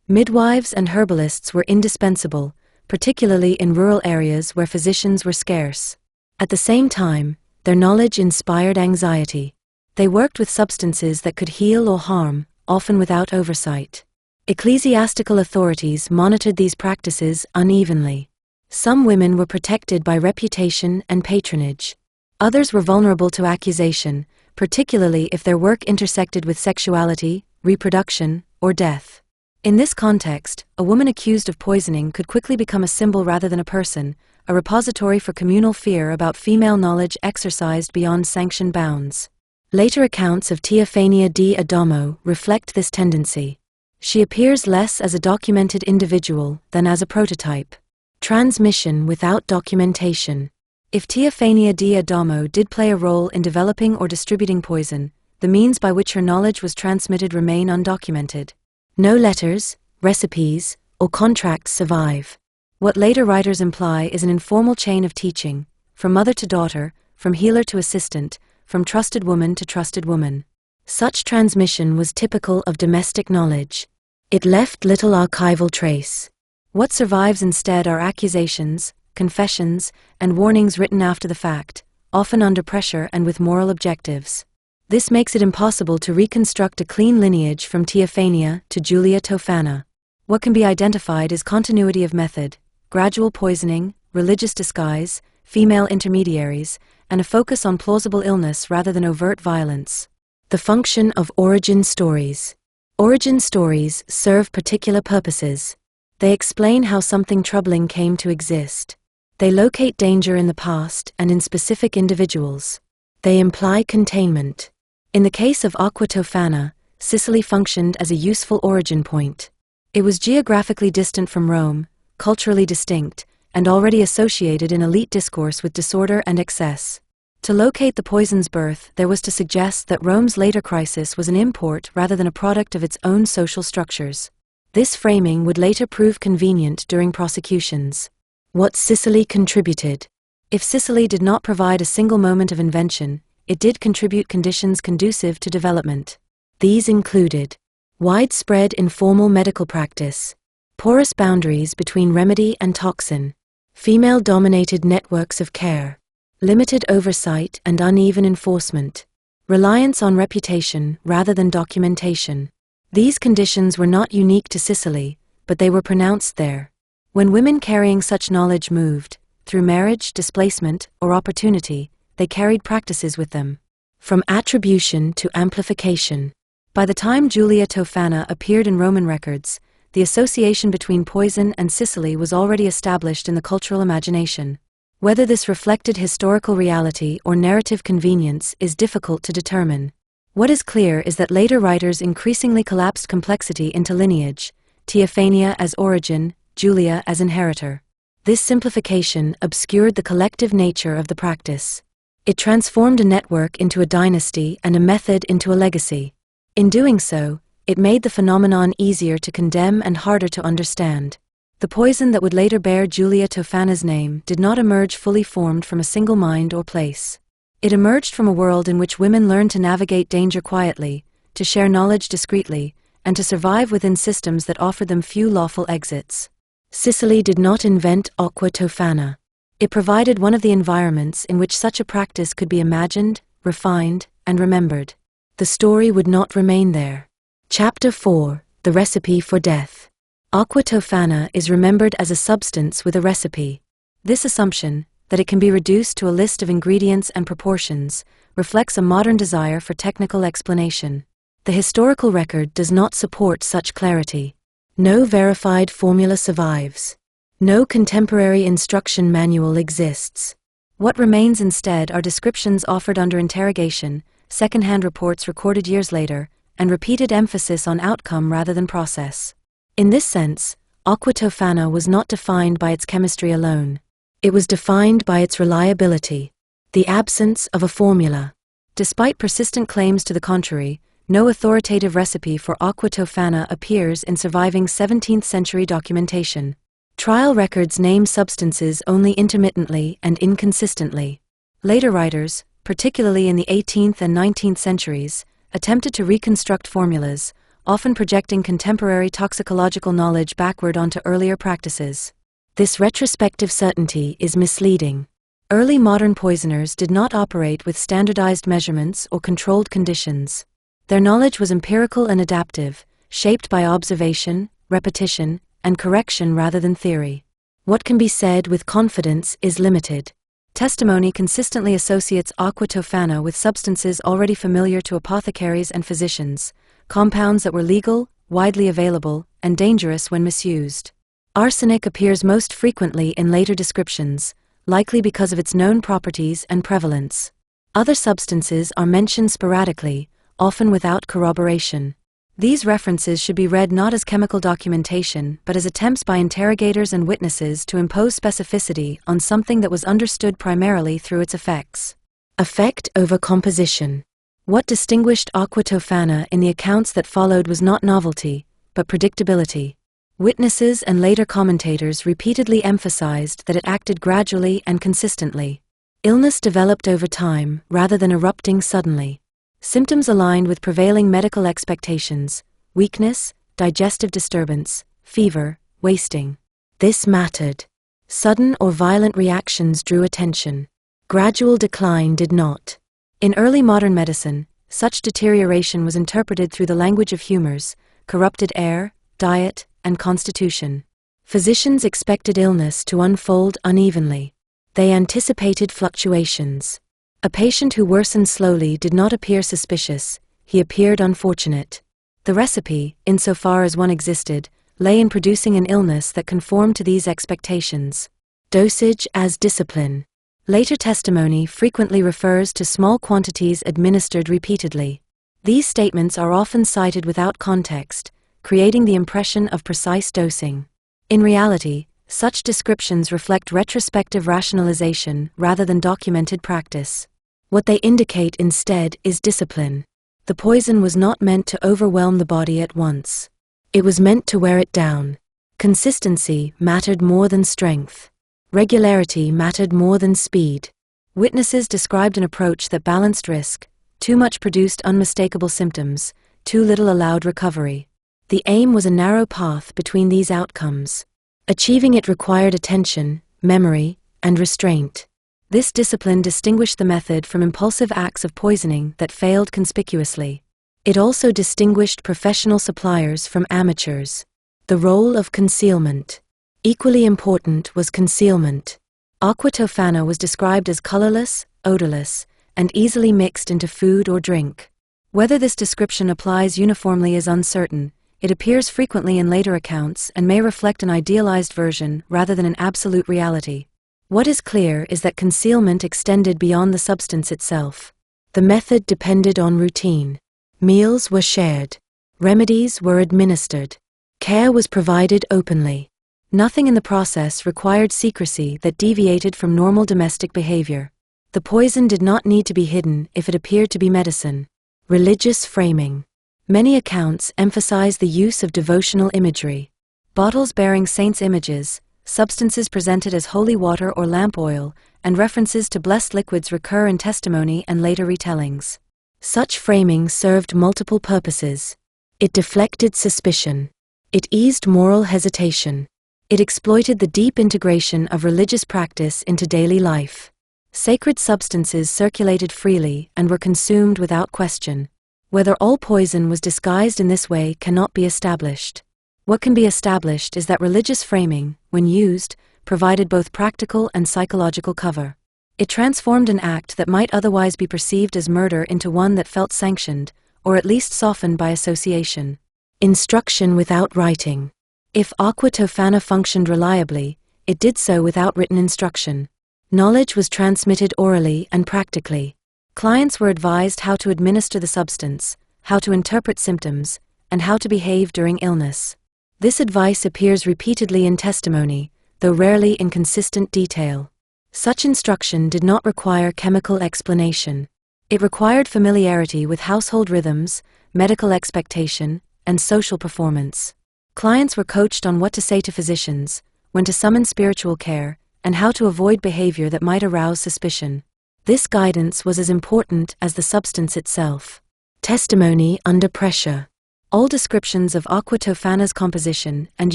Midwives and herbalists were indispensable, particularly in rural areas where physicians were scarce. At the same time, their knowledge inspired anxiety. They worked with substances that could heal or harm, often without oversight. Ecclesiastical authorities monitored these practices unevenly. Some women were protected by reputation and patronage. Others were vulnerable to accusation, particularly if their work intersected with sexuality, reproduction, or death. In this context, a woman accused of poisoning could quickly become a symbol rather than a person, a repository for communal fear about female knowledge exercised beyond sanctioned bounds. Later accounts of Tofana di Adamo reflect this tendency. She appears less as a documented individual than as a prototype. Transmission without documentation. If Tofana di Adamo did play a role in developing or distributing poison, the means by which her knowledge was transmitted remain undocumented. No letters, recipes, or contracts survive. What later writers imply is an informal chain of teaching, from mother to daughter, from healer to assistant, from trusted woman to trusted woman. Such transmission was typical of domestic knowledge. It left little archival trace. What survives instead are accusations, confessions, and warnings written after the fact, often under pressure and with moral objectives. This makes it impossible to reconstruct a clean lineage from Tofana to Giulia Tofana. What can be identified is continuity of method, gradual poisoning, religious disguise, female intermediaries, and a focus on plausible illness rather than overt violence. The function of origin stories. Origin stories serve particular purposes. They explain how something troubling came to exist. They locate danger in the past and in specific individuals. They imply containment. In the case of Aqua Tofana, Sicily functioned as a useful origin point. It was geographically distant from Rome, culturally distinct, and already associated in elite discourse with disorder and excess. To locate the poison's birth, there was to suggest that Rome's later crisis was an import rather than a product of its own social structures. This framing would later prove convenient during prosecutions. What Sicily contributed. If Sicily did not provide a single moment of invention, it did contribute conditions conducive to development. These included widespread informal medical practice, porous boundaries between remedy and toxin, female-dominated networks of care, limited oversight and uneven enforcement, reliance on reputation rather than documentation. These conditions were not unique to Sicily, but they were pronounced there. When women carrying such knowledge moved, through marriage, displacement, or opportunity, they carried practices with them. From attribution to amplification. By the time Giulia Tofana appeared in Roman records, the association between poison and Sicily was already established in the cultural imagination. Whether this reflected historical reality or narrative convenience is difficult to determine. What is clear is that later writers increasingly collapsed complexity into lineage, Tofana as origin, Giulia as inheritor. This simplification obscured the collective nature of the practice. It transformed a network into a dynasty and a method into a legacy. In doing so, it made the phenomenon easier to condemn and harder to understand. The poison that would later bear Giulia Tofana's name did not emerge fully formed from a single mind or place. It emerged from a world in which women learned to navigate danger quietly, to share knowledge discreetly, and to survive within systems that offered them few lawful exits. Sicily did not invent Aqua Tofana. It provided one of the environments in which such a practice could be imagined, refined, and remembered. The story would not remain there. Chapter 4: The Recipe for Death. Aqua Tofana is remembered as a substance with a recipe. This assumption, that it can be reduced to a list of ingredients and proportions, reflects a modern desire for technical explanation. The historical record does not support such clarity. No verified formula survives. No contemporary instruction manual exists. What remains instead are descriptions offered under interrogation, second-hand reports recorded years later, and repeated emphasis on outcome rather than process. In this sense, Aqua Tofana was not defined by its chemistry alone. It was defined by its reliability, the absence of a formula. Despite persistent claims to the contrary, no authoritative recipe for Aqua Tofana appears in surviving 17th-century documentation. Trial records name substances only intermittently and inconsistently. Later writers, particularly in the 18th and 19th centuries, attempted to reconstruct formulas, often projecting contemporary toxicological knowledge backward onto earlier practices. This retrospective certainty is misleading. Early modern poisoners did not operate with standardized measurements or controlled conditions. Their knowledge was empirical and adaptive, shaped by observation, repetition, and correction rather than theory. What can be said with confidence is limited. Testimony consistently associates Aqua Tofana with substances already familiar to apothecaries and physicians, compounds that were legal, widely available, and dangerous when misused. Arsenic appears most frequently in later descriptions, likely because of its known properties and prevalence. Other substances are mentioned sporadically, often without corroboration. These references should be read not as chemical documentation but as attempts by interrogators and witnesses to impose specificity on something that was understood primarily through its effects. Effect over composition. What distinguished Aqua Tofana in the accounts that followed was not novelty, but predictability. Witnesses and later commentators repeatedly emphasized that it acted gradually and consistently. Illness developed over time rather than erupting suddenly. Symptoms aligned with prevailing medical expectations: weakness, digestive disturbance, fever, wasting. This mattered. Sudden or violent reactions drew attention. Gradual decline did not. In early modern medicine, such deterioration was interpreted through the language of humors, corrupted air, diet, and constitution. Physicians expected illness to unfold unevenly. They anticipated fluctuations. A patient who worsened slowly did not appear suspicious, he appeared unfortunate. The recipe, insofar as one existed, lay in producing an illness that conformed to these expectations. Dosage as discipline. Later testimony frequently refers to small quantities administered repeatedly. These statements are often cited without context, creating the impression of precise dosing. In reality, such descriptions reflect retrospective rationalization rather than documented practice. What they indicate instead is discipline. The poison was not meant to overwhelm the body at once. It was meant to wear it down. Consistency mattered more than strength. Regularity mattered more than speed. Witnesses described an approach that balanced risk. Too much produced unmistakable symptoms, too little allowed recovery. The aim was a narrow path between these outcomes. Achieving it required attention, memory, and restraint. This discipline distinguished the method from impulsive acts of poisoning that failed conspicuously. It also distinguished professional suppliers from amateurs. The role of concealment. Equally important was concealment. Aqua Tofana was described as colorless, odorless, and easily mixed into food or drink. Whether this description applies uniformly is uncertain. It appears frequently in later accounts and may reflect an idealized version rather than an absolute reality. What is clear is that concealment extended beyond the substance itself. The method depended on routine. Meals were shared. Remedies were administered. Care was provided openly. Nothing in the process required secrecy that deviated from normal domestic behavior. The poison did not need to be hidden if it appeared to be medicine. Religious framing. Many accounts emphasize the use of devotional imagery. Bottles bearing saints' images, substances presented as holy water or lamp oil, and references to blessed liquids recur in testimony and later retellings. Such framing served multiple purposes. It deflected suspicion. It eased moral hesitation. It exploited the deep integration of religious practice into daily life. Sacred substances circulated freely and were consumed without question. Whether all poison was disguised in this way cannot be established. What can be established is that religious framing, when used, provided both practical and psychological cover. It transformed an act that might otherwise be perceived as murder into one that felt sanctioned, or at least softened by association. Instruction without writing. If Aqua Tofana functioned reliably, it did so without written instruction. Knowledge was transmitted orally and practically. Clients were advised how to administer the substance, how to interpret symptoms, and how to behave during illness. This advice appears repeatedly in testimony, though rarely in consistent detail. Such instruction did not require chemical explanation. It required familiarity with household rhythms, medical expectation, and social performance. Clients were coached on what to say to physicians, when to summon spiritual care, and how to avoid behaviour that might arouse suspicion. This guidance was as important as the substance itself. Testimony under pressure. All descriptions of Aqua Tofana's composition and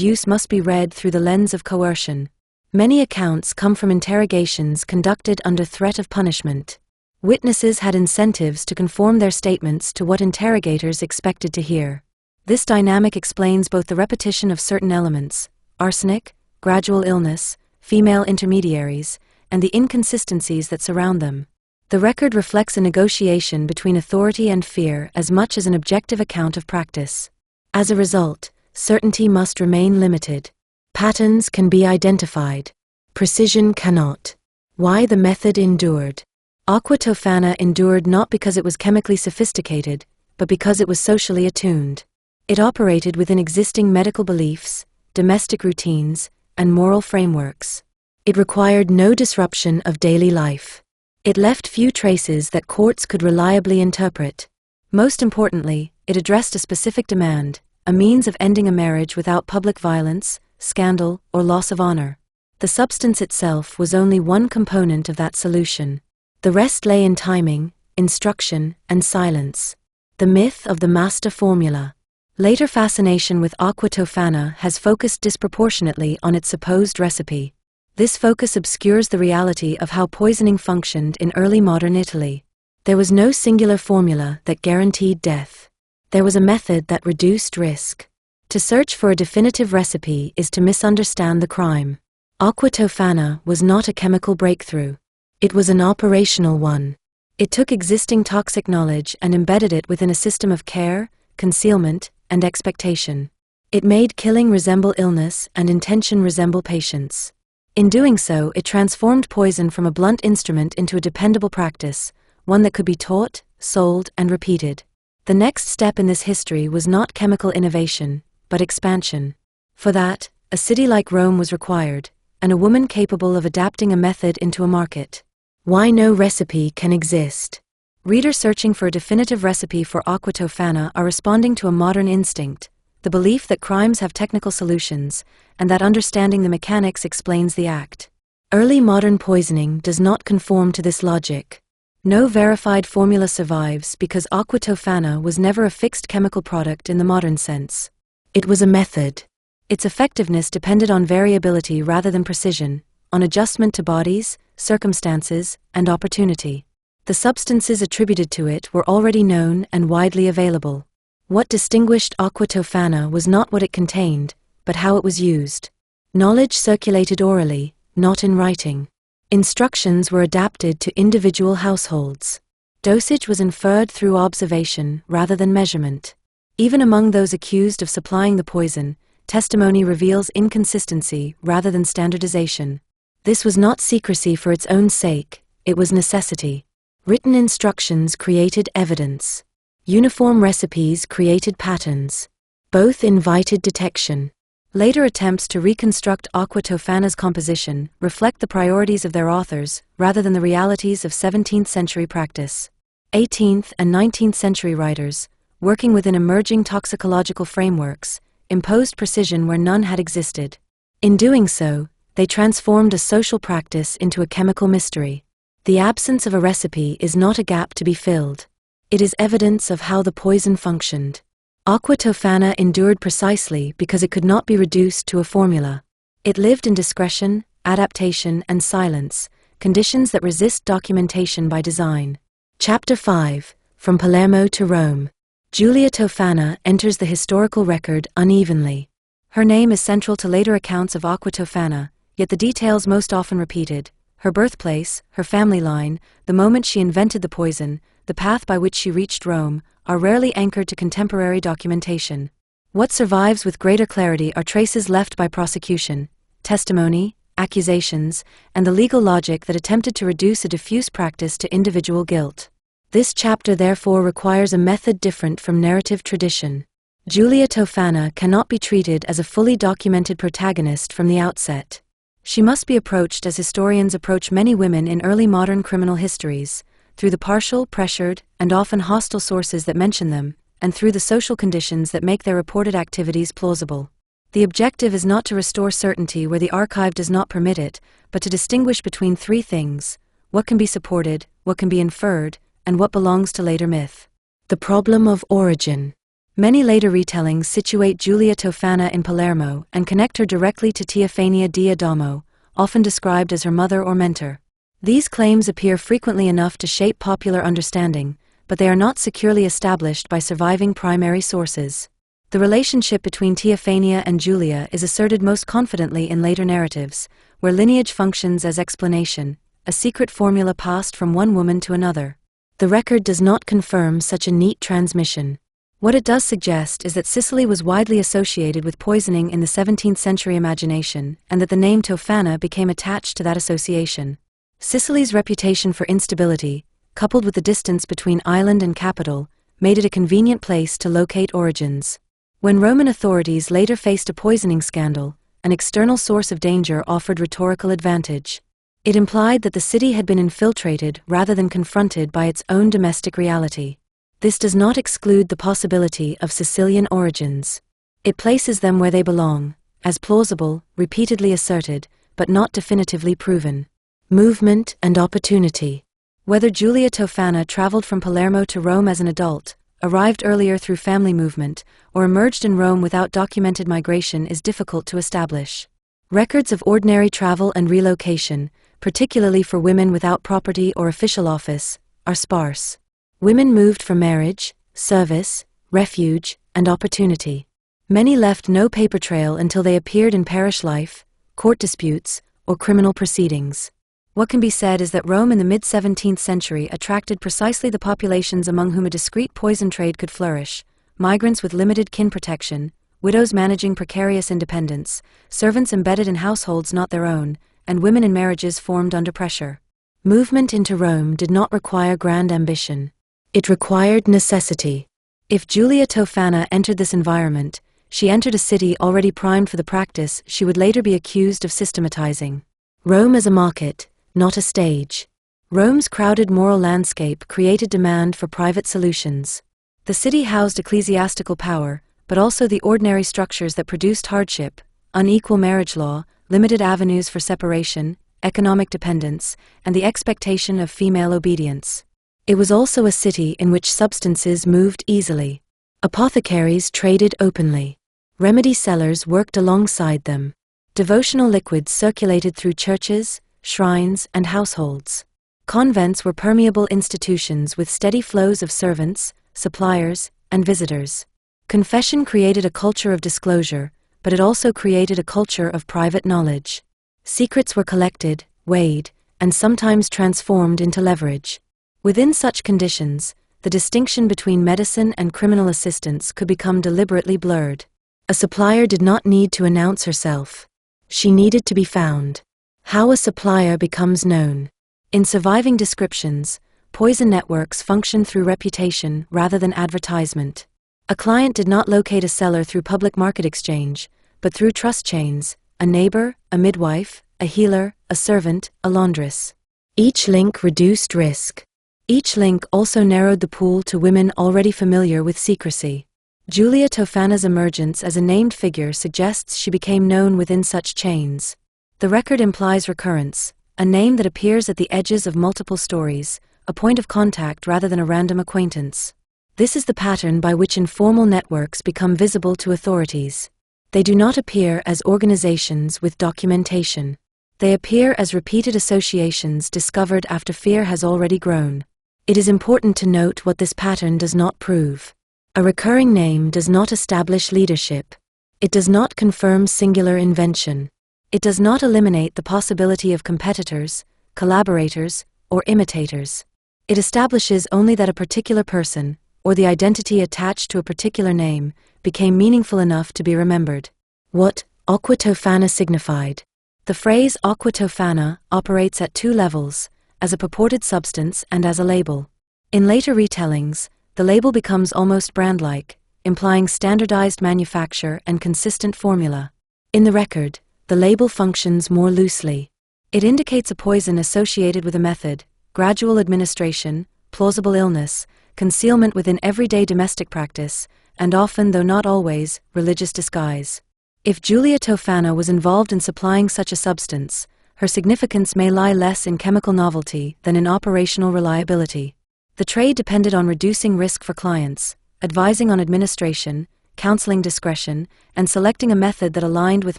use must be read through the lens of coercion. Many accounts come from interrogations conducted under threat of punishment. Witnesses had incentives to conform their statements to what interrogators expected to hear. This dynamic explains both the repetition of certain elements, arsenic, gradual illness, female intermediaries, and the inconsistencies that surround them. The record reflects a negotiation between authority and fear as much as an objective account of practice. As a result, certainty must remain limited. Patterns can be identified. Precision cannot. Why the method endured? Aqua Tofana endured not because it was chemically sophisticated, but because it was socially attuned. It operated within existing medical beliefs, domestic routines, and moral frameworks. It required no disruption of daily life. It left few traces that courts could reliably interpret. Most importantly, it addressed a specific demand, a means of ending a marriage without public violence, scandal, or loss of honor. The substance itself was only one component of that solution. The rest lay in timing, instruction, and silence. The myth of the master formula. Later fascination with Aqua Tofana has focused disproportionately on its supposed recipe. This focus obscures the reality of how poisoning functioned in early modern Italy. There was no singular formula that guaranteed death. There was a method that reduced risk. To search for a definitive recipe is to misunderstand the crime. Aqua Tofana was not a chemical breakthrough. It was an operational one. It took existing toxic knowledge and embedded it within a system of care, concealment, and expectation. It made killing resemble illness and intention resemble patience. In doing so, it transformed poison from a blunt instrument into a dependable practice, one that could be taught, sold, and repeated. The next step in this history was not chemical innovation, but expansion. For that, a city like Rome was required, and a woman capable of adapting a method into a market. Why no recipe can exist? Readers searching for a definitive recipe for Aqua Tofana are responding to a modern instinct, the belief that crimes have technical solutions, and that understanding the mechanics explains the act. Early modern poisoning does not conform to this logic. No verified formula survives because Aqua Tofana was never a fixed chemical product in the modern sense. It was a method. Its effectiveness depended on variability rather than precision, on adjustment to bodies, circumstances, and opportunity. The substances attributed to it were already known and widely available. What distinguished Aqua Tofana was not what it contained, but how it was used. Knowledge circulated orally, not in writing. Instructions were adapted to individual households. Dosage was inferred through observation rather than measurement. Even among those accused of supplying the poison, testimony reveals inconsistency rather than standardization. This was not secrecy for its own sake, it was necessity. Written instructions created evidence. Uniform recipes created patterns. Both invited detection. Later attempts to reconstruct Aqua Tofana's composition reflect the priorities of their authors rather than the realities of 17th century practice. 18th and 19th century writers, working within emerging toxicological frameworks, imposed precision where none had existed. In doing so, they transformed a social practice into a chemical mystery. The absence of a recipe is not a gap to be filled. It is evidence of how the poison functioned. Aqua Tofana endured precisely because it could not be reduced to a formula. It lived in discretion, adaptation, and silence, conditions that resist documentation by design. Chapter 5, From Palermo to Rome. Giulia Tofana enters the historical record unevenly. Her name is central to later accounts of Aqua Tofana, yet the details most often repeated, her birthplace, her family line, the moment she invented the poison, the path by which she reached Rome, are rarely anchored to contemporary documentation. What survives with greater clarity are traces left by prosecution, testimony, accusations, and the legal logic that attempted to reduce a diffuse practice to individual guilt. This chapter therefore requires a method different from narrative tradition. Giulia Tofana cannot be treated as a fully documented protagonist from the outset. She must be approached as historians approach many women in early modern criminal histories, through the partial, pressured, and often hostile sources that mention them, and through the social conditions that make their reported activities plausible. The objective is not to restore certainty where the archive does not permit it, but to distinguish between three things: what can be supported, what can be inferred, and what belongs to later myth. The problem of origin. Many later retellings situate Giulia Tofana in Palermo and connect her directly to Teofania di Adamo, often described as her mother or mentor. These claims appear frequently enough to shape popular understanding, but they are not securely established by surviving primary sources. The relationship between Teofania and Giulia is asserted most confidently in later narratives, where lineage functions as explanation, a secret formula passed from one woman to another. The record does not confirm such a neat transmission. What it does suggest is that Sicily was widely associated with poisoning in the 17th century imagination, and that the name Tofana became attached to that association. Sicily's reputation for instability, coupled with the distance between island and capital, made it a convenient place to locate origins. When Roman authorities later faced a poisoning scandal, an external source of danger offered rhetorical advantage. It implied that the city had been infiltrated rather than confronted by its own domestic reality. This does not exclude the possibility of Sicilian origins. It places them where they belong, as plausible, repeatedly asserted, but not definitively proven. Movement and opportunity. Whether Giulia Tofana traveled from Palermo to Rome as an adult, arrived earlier through family movement, or emerged in Rome without documented migration is difficult to establish. Records of ordinary travel and relocation, particularly for women without property or official office, are sparse. Women moved for marriage, service, refuge, and opportunity. Many left no paper trail until they appeared in parish life, court disputes, or criminal proceedings. What can be said is that Rome in the mid-17th century attracted precisely the populations among whom a discreet poison trade could flourish: migrants with limited kin protection, widows managing precarious independence, servants embedded in households not their own, and women in marriages formed under pressure. Movement into Rome did not require grand ambition. It required necessity. If Giulia Tofana entered this environment, she entered a city already primed for the practice she would later be accused of systematizing. Rome as a market, not a stage. Rome's crowded moral landscape created demand for private solutions. The city housed ecclesiastical power, but also the ordinary structures that produced hardship: unequal marriage law, limited avenues for separation, economic dependence, and the expectation of female obedience. It was also a city in which substances moved easily. Apothecaries traded openly. Remedy sellers worked alongside them. Devotional liquids circulated through churches, shrines, and households. Convents were permeable institutions with steady flows of servants, suppliers, and visitors. Confession created a culture of disclosure, but it also created a culture of private knowledge. Secrets were collected, weighed, and sometimes transformed into leverage. Within such conditions, the distinction between medicine and criminal assistance could become deliberately blurred. A supplier did not need to announce herself. She needed to be found. How a supplier becomes known. In surviving descriptions, poison networks function through reputation rather than advertisement. A client did not locate a seller through public market exchange, but through trust chains: a neighbor, a midwife, a healer, a servant, a laundress. Each link reduced risk. Each link also narrowed the pool to women already familiar with secrecy. Giulia Tofana's emergence as a named figure suggests she became known within such chains. The record implies recurrence, a name that appears at the edges of multiple stories, a point of contact rather than a random acquaintance. This is the pattern by which informal networks become visible to authorities. They do not appear as organizations with documentation. They appear as repeated associations discovered after fear has already grown. It is important to note what this pattern does not prove. A recurring name does not establish leadership. It does not confirm singular invention. It does not eliminate the possibility of competitors, collaborators, or imitators. It establishes only that a particular person, or the identity attached to a particular name, became meaningful enough to be remembered. What Aqua Tofana signified. The phrase Aqua Tofana operates at two levels: as a purported substance and as a label. In later retellings, the label becomes almost brand-like, implying standardized manufacture and consistent formula. In the record, the label functions more loosely. It indicates a poison associated with a method, gradual administration, plausible illness, concealment within everyday domestic practice, and often, though not always, religious disguise. If Giulia Tofana was involved in supplying such a substance, her significance may lie less in chemical novelty than in operational reliability. The trade depended on reducing risk for clients, advising on administration, counseling discretion, and selecting a method that aligned with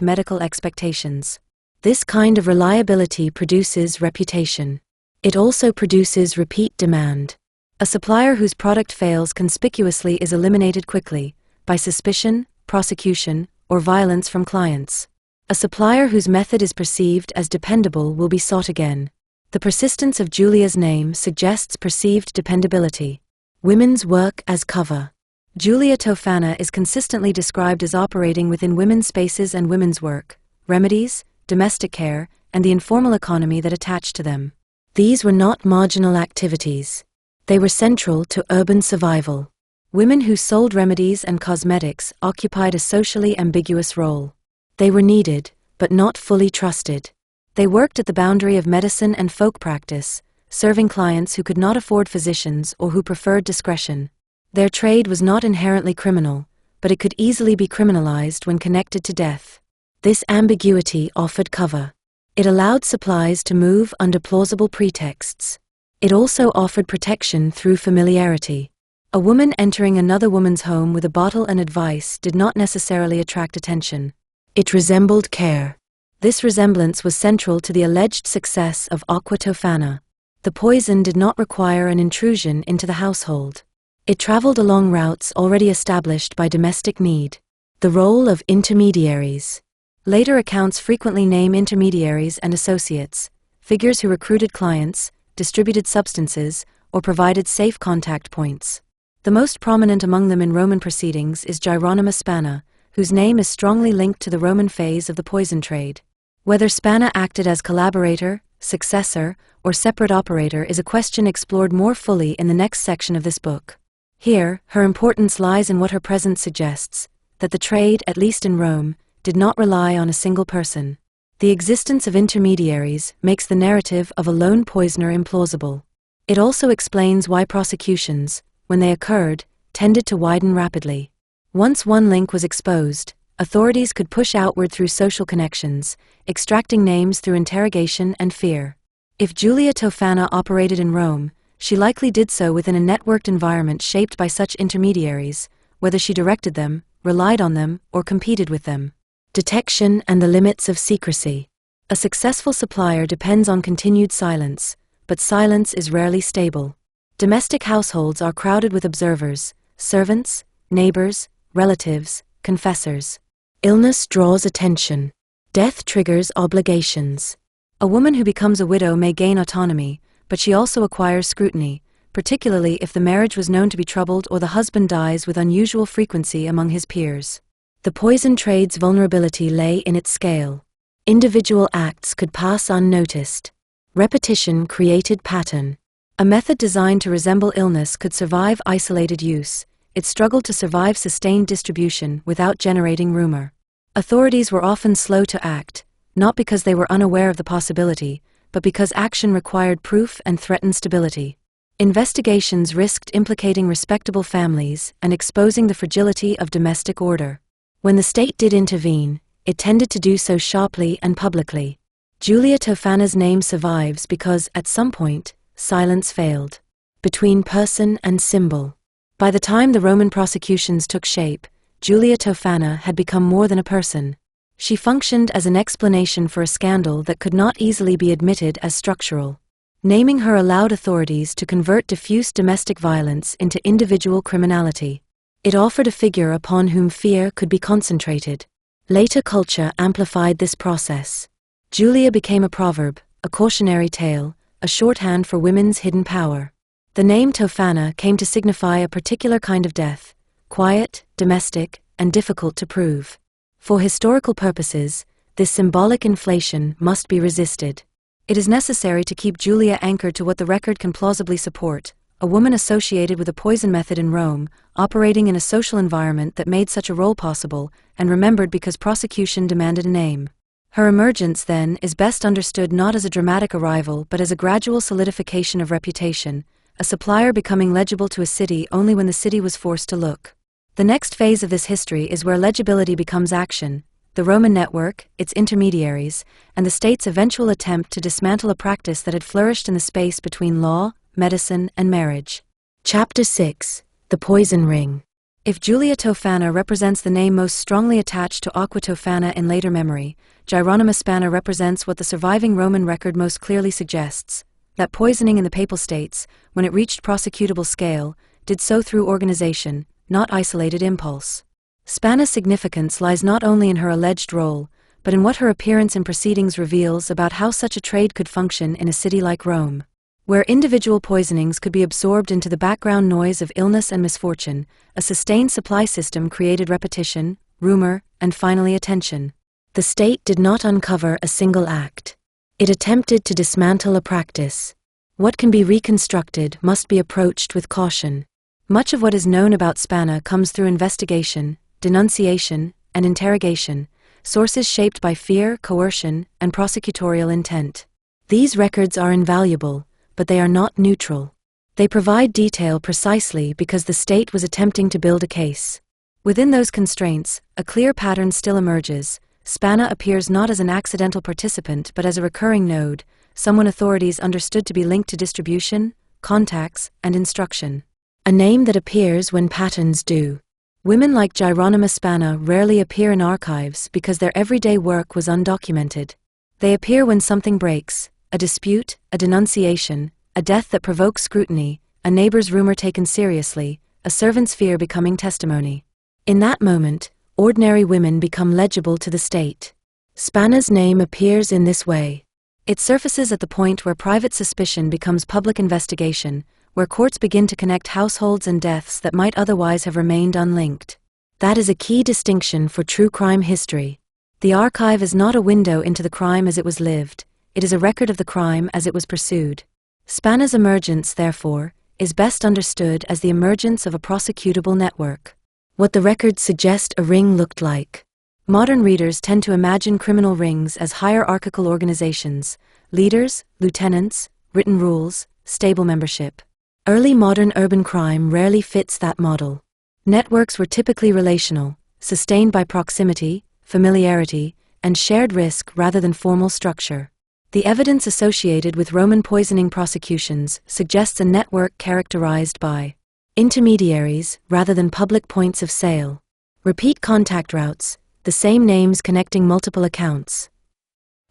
medical expectations. This kind of reliability produces reputation. It also produces repeat demand. A supplier whose product fails conspicuously is eliminated quickly, by suspicion, prosecution, or violence from clients. A supplier whose method is perceived as dependable will be sought again. The persistence of Giulia's name suggests perceived dependability. Women's work as cover. Giulia Tofana is consistently described as operating within women's spaces and women's work, remedies, domestic care, and the informal economy that attach to them. These were not marginal activities. They were central to urban survival. Women who sold remedies and cosmetics occupied a socially ambiguous role. They were needed, but not fully trusted. They worked at the boundary of medicine and folk practice, serving clients who could not afford physicians or who preferred discretion. Their trade was not inherently criminal, but it could easily be criminalized when connected to death. This ambiguity offered cover. It allowed supplies to move under plausible pretexts. It also offered protection through familiarity. A woman entering another woman's home with a bottle and advice did not necessarily attract attention. It resembled care. This resemblance was central to the alleged success of Aqua Tofana. The poison did not require an intrusion into the household. It traveled along routes already established by domestic need. The role of intermediaries. Later accounts frequently name intermediaries and associates, figures who recruited clients, distributed substances, or provided safe contact points. The most prominent among them in Roman proceedings is Girolamo Spanna, whose name is strongly linked to the Roman phase of the poison trade. Whether Spanna acted as collaborator, successor, or separate operator is a question explored more fully in the next section of this book. Here, her importance lies in what her presence suggests, that the trade, at least in Rome, did not rely on a single person. The existence of intermediaries makes the narrative of a lone poisoner implausible. It also explains why prosecutions, when they occurred, tended to widen rapidly. Once one link was exposed, authorities could push outward through social connections, extracting names through interrogation and fear. If Giulia Tofana operated in Rome, she likely did so within a networked environment shaped by such intermediaries, whether she directed them, relied on them, or competed with them. Detection and the limits of secrecy. A successful supplier depends on continued silence, but silence is rarely stable. Domestic households are crowded with observers, servants, neighbors, relatives, confessors. Illness draws attention. Death triggers obligations. A woman who becomes a widow may gain autonomy, but she also acquires scrutiny, particularly if the marriage was known to be troubled or the husband dies with unusual frequency among his peers. The poison trade's vulnerability lay in its scale. Individual acts could pass unnoticed. Repetition created pattern. A method designed to resemble illness could survive isolated use. It struggled to survive sustained distribution without generating rumor. Authorities were often slow to act, not because they were unaware of the possibility, but because action required proof and threatened stability. Investigations risked implicating respectable families and exposing the fragility of domestic order. When the state did intervene, it tended to do so sharply and publicly. Giulia Tofana's name survives because, at some point, silence failed. Between person and symbol. By the time the Roman prosecutions took shape, Giulia Tofana had become more than a person. She functioned as an explanation for a scandal that could not easily be admitted as structural. Naming her allowed authorities to convert diffuse domestic violence into individual criminality. It offered a figure upon whom fear could be concentrated. Later culture amplified this process. Giulia became a proverb, a cautionary tale, a shorthand for women's hidden power. The name Tofana came to signify a particular kind of death, quiet, domestic, and difficult to prove. For historical purposes, this symbolic inflation must be resisted. It is necessary to keep Giulia anchored to what the record can plausibly support, a woman associated with a poison method in Rome, operating in a social environment that made such a role possible, and remembered because prosecution demanded a name. Her emergence, then, is best understood not as a dramatic arrival but as a gradual solidification of reputation, a supplier becoming legible to a city only when the city was forced to look. The next phase of this history is where legibility becomes action, the Roman network, its intermediaries, and the state's eventual attempt to dismantle a practice that had flourished in the space between law, medicine, and marriage. Chapter 6. The Poison Ring. If Giulia Tofana represents the name most strongly attached to Aqua Tofana in later memory, Spana represents what the surviving Roman record most clearly suggests, that poisoning in the Papal States, when it reached prosecutable scale, did so through organization, not isolated impulse. Spana's significance lies not only in her alleged role, but in what her appearance in proceedings reveals about how such a trade could function in a city like Rome, where individual poisonings could be absorbed into the background noise of illness and misfortune. A sustained supply system created repetition, rumor, and finally attention. The state did not uncover a single act. It attempted to dismantle a practice. What can be reconstructed must be approached with caution. Much of what is known about Spana comes through investigation, denunciation, and interrogation, sources shaped by fear, coercion, and prosecutorial intent. These records are invaluable, but they are not neutral. They provide detail precisely because the state was attempting to build a case. Within those constraints, a clear pattern still emerges. Spana appears not as an accidental participant but as a recurring node, someone authorities understood to be linked to distribution, contacts, and instruction. A name that appears when patterns do. Women like Spana rarely appear in archives because their everyday work was undocumented. They appear when something breaks, a dispute, a denunciation, a death that provokes scrutiny, a neighbor's rumor taken seriously, a servant's fear becoming testimony. In that moment, ordinary women become legible to the state. Spana's name appears in this way. It surfaces at the point where private suspicion becomes public investigation, where courts begin to connect households and deaths that might otherwise have remained unlinked. That is a key distinction for true crime history. The archive is not a window into the crime as it was lived, it is a record of the crime as it was pursued. Spana's emergence, therefore, is best understood as the emergence of a prosecutable network. What the records suggest a ring looked like. Modern readers tend to imagine criminal rings as hierarchical organizations, leaders, lieutenants, written rules, stable membership. Early modern urban crime rarely fits that model. Networks were typically relational, sustained by proximity, familiarity, and shared risk rather than formal structure. The evidence associated with Roman poisoning prosecutions suggests a network characterized by intermediaries rather than public points of sale, repeat contact routes, the same names connecting multiple accounts,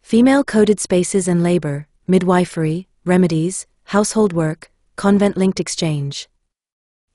female-coded spaces and labor, midwifery, remedies, household work, convent-linked exchange,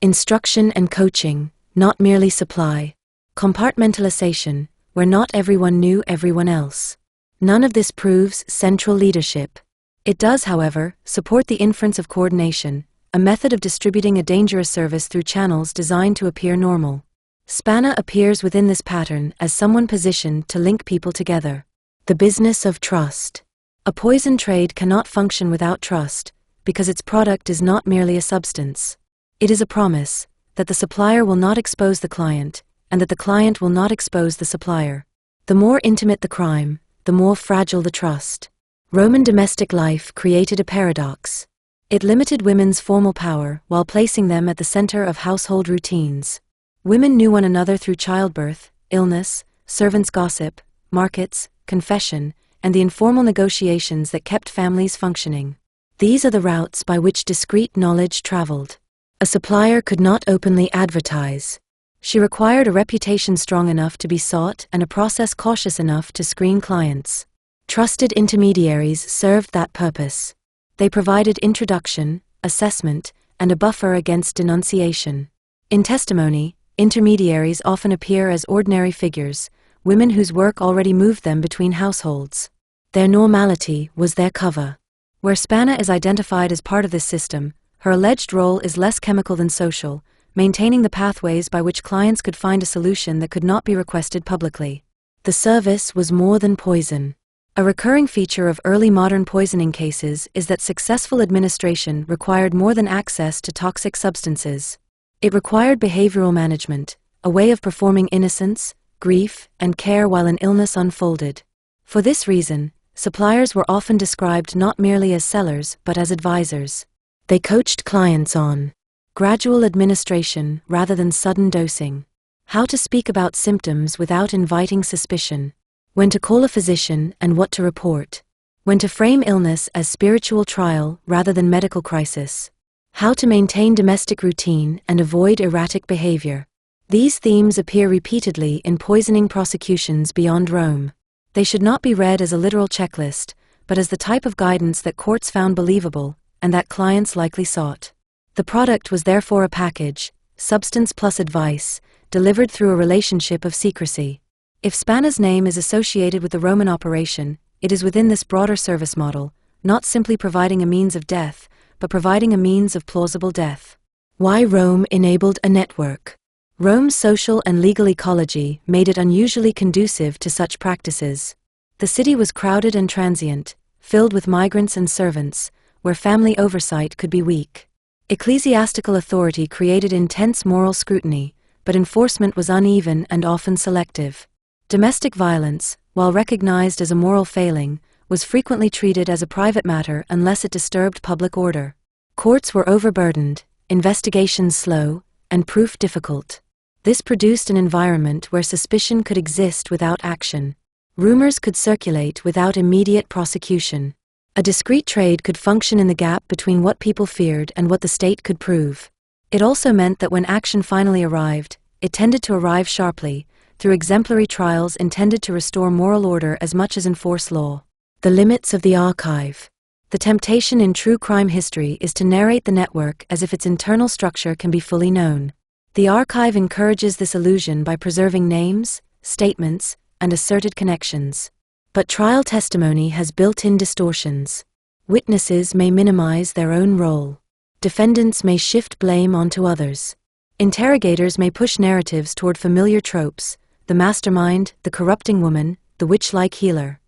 instruction and coaching, not merely supply, compartmentalization, where not everyone knew everyone else. None of this proves central leadership. It does, however, support the inference of coordination, a method of distributing a dangerous service through channels designed to appear normal. Spana appears within this pattern as someone positioned to link people together. The business of trust. A poison trade cannot function without trust, because its product is not merely a substance. It is a promise that the supplier will not expose the client, and that the client will not expose the supplier. The more intimate the crime, the more fragile the trust. Roman domestic life created a paradox. It limited women's formal power while placing them at the center of household routines. Women knew one another through childbirth, illness, servants' gossip, markets, confession, and the informal negotiations that kept families functioning. These are the routes by which discreet knowledge traveled. A supplier could not openly advertise. She required a reputation strong enough to be sought and a process cautious enough to screen clients. Trusted intermediaries served that purpose. They provided introduction, assessment, and a buffer against denunciation. In testimony, intermediaries often appear as ordinary figures, women whose work already moved them between households. Their normality was their cover. Where Spana is identified as part of this system, her alleged role is less chemical than social, maintaining the pathways by which clients could find a solution that could not be requested publicly. The service was more than poison. A recurring feature of early modern poisoning cases is that successful administration required more than access to toxic substances. It required behavioral management, a way of performing innocence, grief, and care while an illness unfolded. For this reason, suppliers were often described not merely as sellers but as advisors. They coached clients on gradual administration rather than sudden dosing, how to speak about symptoms without inviting suspicion, when to call a physician and what to report, when to frame illness as spiritual trial rather than medical crisis, how to maintain domestic routine and avoid erratic behaviour. These themes appear repeatedly in poisoning prosecutions beyond Rome. They should not be read as a literal checklist, but as the type of guidance that courts found believable, and that clients likely sought. The product was therefore a package, substance plus advice, delivered through a relationship of secrecy. If Spana's name is associated with the Roman operation, it is within this broader service model, not simply providing a means of death, but providing a means of plausible death. Why Rome enabled a network. Rome's social and legal ecology made it unusually conducive to such practices. The city was crowded and transient, filled with migrants and servants, where family oversight could be weak. Ecclesiastical authority created intense moral scrutiny, but enforcement was uneven and often selective. Domestic violence, while recognized as a moral failing, was frequently treated as a private matter unless it disturbed public order. Courts were overburdened, investigations slow, and proof difficult. This produced an environment where suspicion could exist without action. Rumors could circulate without immediate prosecution. A discreet trade could function in the gap between what people feared and what the state could prove. It also meant that when action finally arrived, it tended to arrive sharply, through exemplary trials intended to restore moral order as much as enforce law. The limits of the archive. The temptation in true crime history is to narrate the network as if its internal structure can be fully known. The archive encourages this illusion by preserving names, statements, and asserted connections. But trial testimony has built-in distortions. Witnesses may minimize their own role. Defendants may shift blame onto others. Interrogators may push narratives toward familiar tropes: the mastermind, the corrupting woman, the witch-like healer.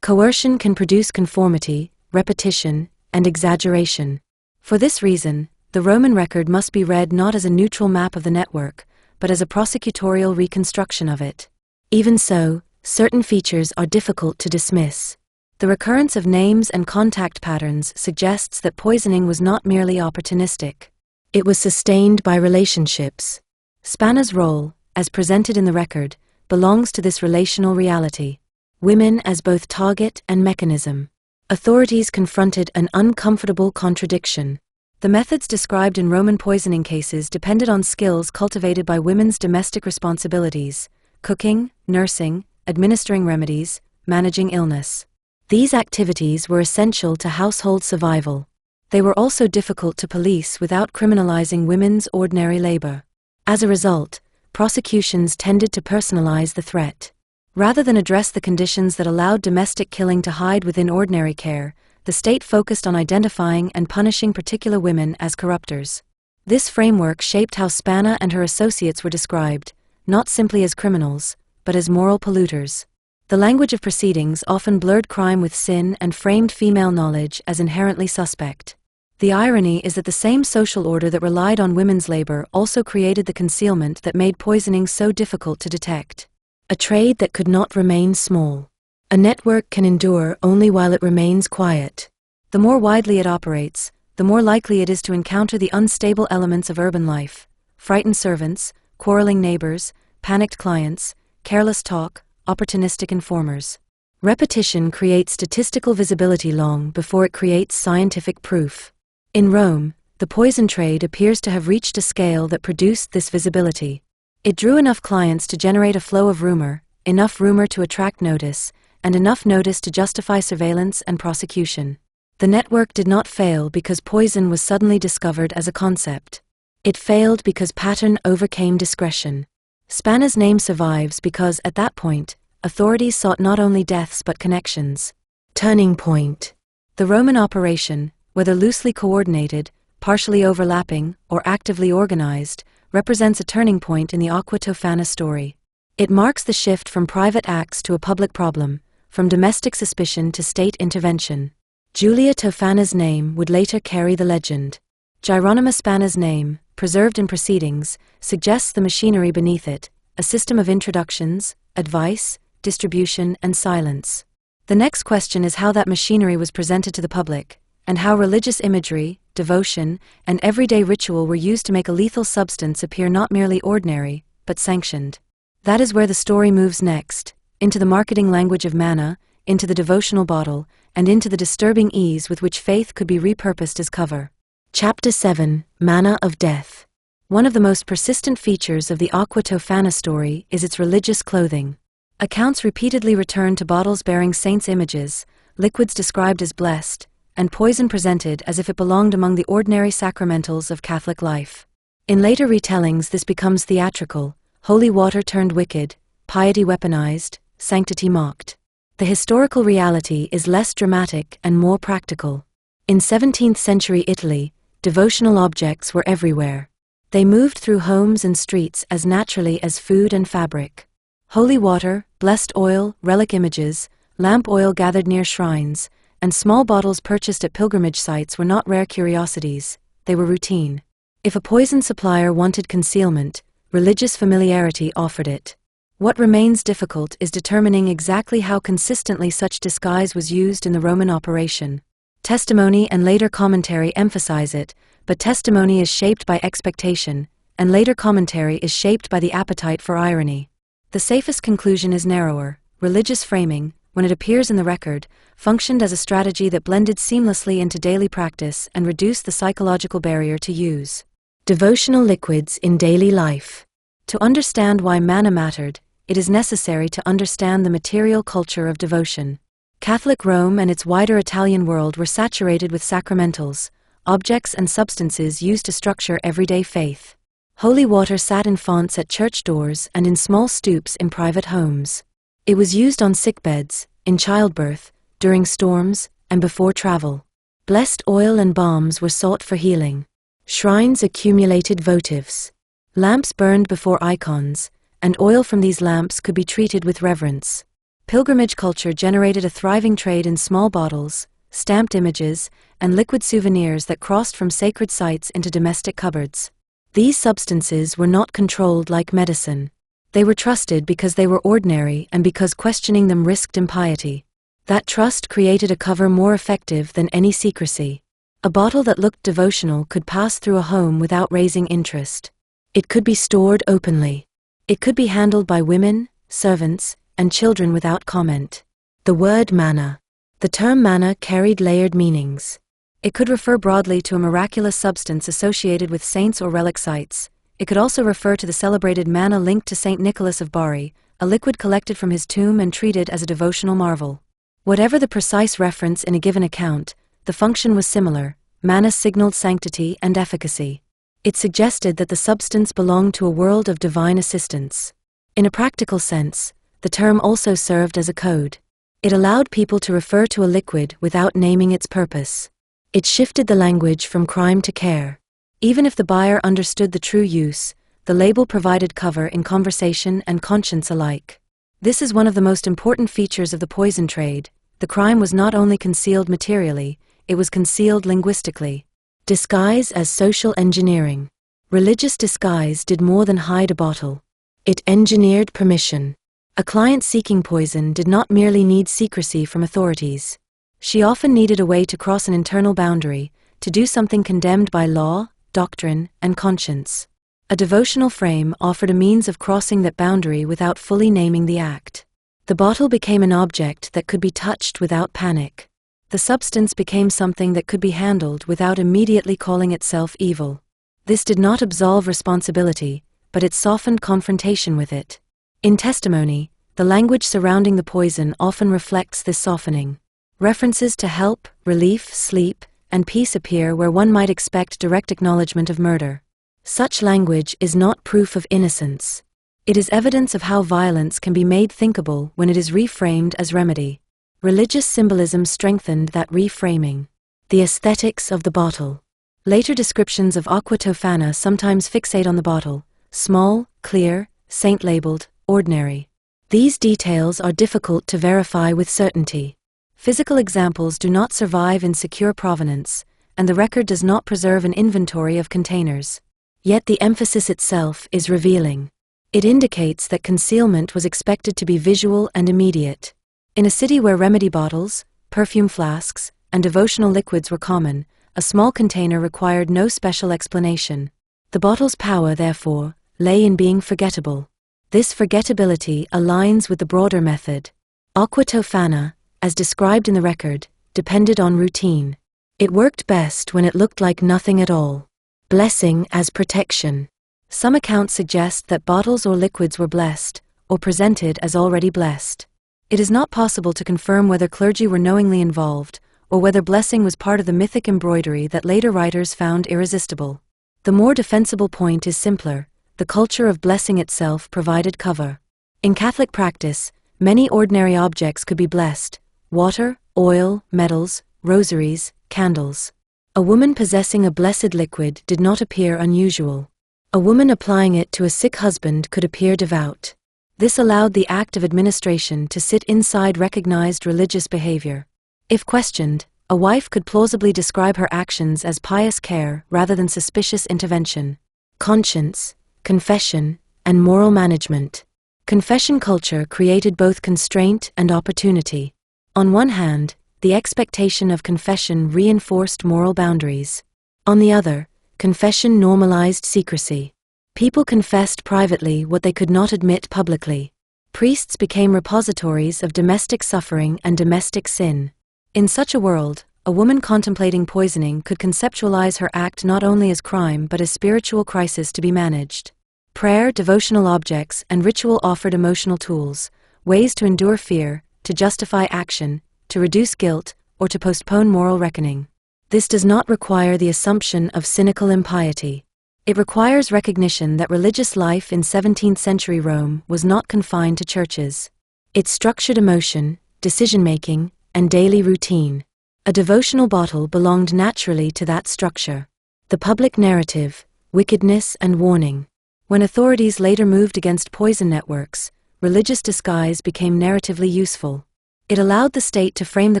Coercion can produce conformity, repetition, and exaggeration. For this reason, the Roman record must be read not as a neutral map of the network, but as a prosecutorial reconstruction of it. Even so, certain features are difficult to dismiss. The recurrence of names and contact patterns suggests that poisoning was not merely opportunistic. It was sustained by relationships. Spana's role, as presented in the record, belongs to this relational reality. Women as both target and mechanism. Authorities confronted an uncomfortable contradiction. The methods described in Roman poisoning cases depended on skills cultivated by women's domestic responsibilities: cooking, nursing, administering remedies, managing illness. These activities were essential to household survival. They were also difficult to police without criminalizing women's ordinary labor. As a result, prosecutions tended to personalize the threat. Rather than address the conditions that allowed domestic killing to hide within ordinary care, the state focused on identifying and punishing particular women as corruptors. This framework shaped how Spana and her associates were described, not simply as criminals, but as moral polluters. The language of proceedings often blurred crime with sin and framed female knowledge as inherently suspect. The irony is that the same social order that relied on women's labor also created the concealment that made poisoning so difficult to detect. A trade that could not remain small. A network can endure only while it remains quiet. The more widely it operates, the more likely it is to encounter the unstable elements of urban life: frightened servants, quarreling neighbors, panicked clients, careless talk, opportunistic informers. Repetition creates statistical visibility long before it creates scientific proof. In Rome, the poison trade appears to have reached a scale that produced this visibility. It drew enough clients to generate a flow of rumor, enough rumor to attract notice, and enough notice to justify surveillance and prosecution. The network did not fail because poison was suddenly discovered as a concept. It failed because pattern overcame discretion. Spana's name survives because, at that point, authorities sought not only deaths but connections. Turning point. The Roman operation, whether loosely coordinated, partially overlapping, or actively organized, represents a turning point in the Aqua Tofana story. It marks the shift from private acts to a public problem, from domestic suspicion to state intervention. Giulia Tofana's name would later carry the legend. Girolamo Spana's name, preserved in proceedings, suggests the machinery beneath it, a system of introductions, advice, distribution, and silence. The next question is how that machinery was presented to the public, and how religious imagery, devotion, and everyday ritual were used to make a lethal substance appear not merely ordinary, but sanctioned. That is where the story moves next, into the marketing language of manna, into the devotional bottle, and into the disturbing ease with which faith could be repurposed as cover. Chapter 7: Manna of Death. One of the most persistent features of the Aqua Tofana story is its religious clothing. Accounts repeatedly return to bottles bearing saints' images, liquids described as blessed, and poison presented as if it belonged among the ordinary sacramentals of Catholic life. In later retellings this becomes theatrical: holy water turned wicked, piety weaponized, sanctity mocked. The historical reality is less dramatic and more practical. In 17th century Italy, devotional objects were everywhere. They moved through homes and streets as naturally as food and fabric. Holy water, blessed oil, relic images, lamp oil gathered near shrines, and small bottles purchased at pilgrimage sites were not rare curiosities, they were routine. If a poison supplier wanted concealment, religious familiarity offered it. What remains difficult is determining exactly how consistently such disguise was used in the Roman operation. Testimony and later commentary emphasize it, but testimony is shaped by expectation, and later commentary is shaped by the appetite for irony. The safest conclusion is narrower. Religious framing, when it appears in the record, functioned as a strategy that blended seamlessly into daily practice and reduced the psychological barrier to use. Devotional liquids in daily life. To understand why manna mattered, it is necessary to understand the material culture of devotion. Catholic Rome and its wider Italian world were saturated with sacramentals, objects and substances used to structure everyday faith. Holy water sat in fonts at church doors and in small stoups in private homes. It was used on sickbeds, in childbirth, during storms, and before travel. Blessed oil and balms were sought for healing. Shrines accumulated votives. Lamps burned before icons, and oil from these lamps could be treated with reverence. Pilgrimage culture generated a thriving trade in small bottles, stamped images, and liquid souvenirs that crossed from sacred sites into domestic cupboards. These substances were not controlled like medicine. They were trusted because they were ordinary and because questioning them risked impiety. That trust created a cover more effective than any secrecy. A bottle that looked devotional could pass through a home without raising interest. It could be stored openly. It could be handled by women, servants, and children without comment. The word manna. The term manna carried layered meanings. It could refer broadly to a miraculous substance associated with saints or relic sites. It could also refer to the celebrated manna linked to Saint Nicholas of Bari, a liquid collected from his tomb and treated as a devotional marvel. Whatever the precise reference in a given account, the function was similar. Manna signaled sanctity and efficacy. It suggested that the substance belonged to a world of divine assistance. In a practical sense, the term also served as a code. It allowed people to refer to a liquid without naming its purpose. It shifted the language from crime to care. Even if the buyer understood the true use, the label provided cover in conversation and conscience alike. This is one of the most important features of the poison trade. The crime was not only concealed materially, it was concealed linguistically. Disguise as social engineering. Religious disguise did more than hide a bottle. It engineered permission. A client seeking poison did not merely need secrecy from authorities. She often needed a way to cross an internal boundary, to do something condemned by law, doctrine, and conscience. A devotional frame offered a means of crossing that boundary without fully naming the act. The bottle became an object that could be touched without panic. The substance became something that could be handled without immediately calling itself evil. This did not absolve responsibility, but it softened confrontation with it. In testimony, the language surrounding the poison often reflects this softening. References to help, relief, sleep, and peace appear where one might expect direct acknowledgement of murder. Such language is not proof of innocence. It is evidence of how violence can be made thinkable when it is reframed as remedy. Religious symbolism strengthened that reframing. The aesthetics of the bottle. Later descriptions of Aqua Tofana sometimes fixate on the bottle: small, clear, saint-labeled, ordinary. These details are difficult to verify with certainty. Physical examples do not survive in secure provenance, and the record does not preserve an inventory of containers. Yet the emphasis itself is revealing. It indicates that concealment was expected to be visual and immediate. In a city where remedy bottles, perfume flasks, and devotional liquids were common, a small container required no special explanation. The bottle's power, therefore, lay in being forgettable. This forgettability aligns with the broader method. Aqua Tofana, as described in the record, depended on routine. It worked best when it looked like nothing at all. Blessing as protection. Some accounts suggest that bottles or liquids were blessed, or presented as already blessed. It is not possible to confirm whether clergy were knowingly involved, or whether blessing was part of the mythic embroidery that later writers found irresistible. The more defensible point is simpler: the culture of blessing itself provided cover. In Catholic practice, many ordinary objects could be blessed: water, oil, metals, rosaries, candles. A woman possessing a blessed liquid did not appear unusual. A woman applying it to a sick husband could appear devout. This allowed the act of administration to sit inside recognized religious behavior. If questioned, a wife could plausibly describe her actions as pious care rather than suspicious intervention. Conscience, confession, and moral management. Confession culture created both constraint and opportunity. On one hand, the expectation of confession reinforced moral boundaries. On the other, confession normalized secrecy. People confessed privately what they could not admit publicly. Priests became repositories of domestic suffering and domestic sin. In such a world, a woman contemplating poisoning could conceptualize her act not only as crime but as spiritual crisis to be managed. Prayer, devotional objects, and ritual offered emotional tools, ways to endure fear, to justify action, to reduce guilt, or to postpone moral reckoning. This does not require the assumption of cynical impiety. It requires recognition that religious life in 17th century Rome was not confined to churches. It structured emotion, decision-making, and daily routine. A devotional bottle belonged naturally to that structure. The public narrative, wickedness and warning. When authorities later moved against poison networks, religious disguise became narratively useful. It allowed the state to frame the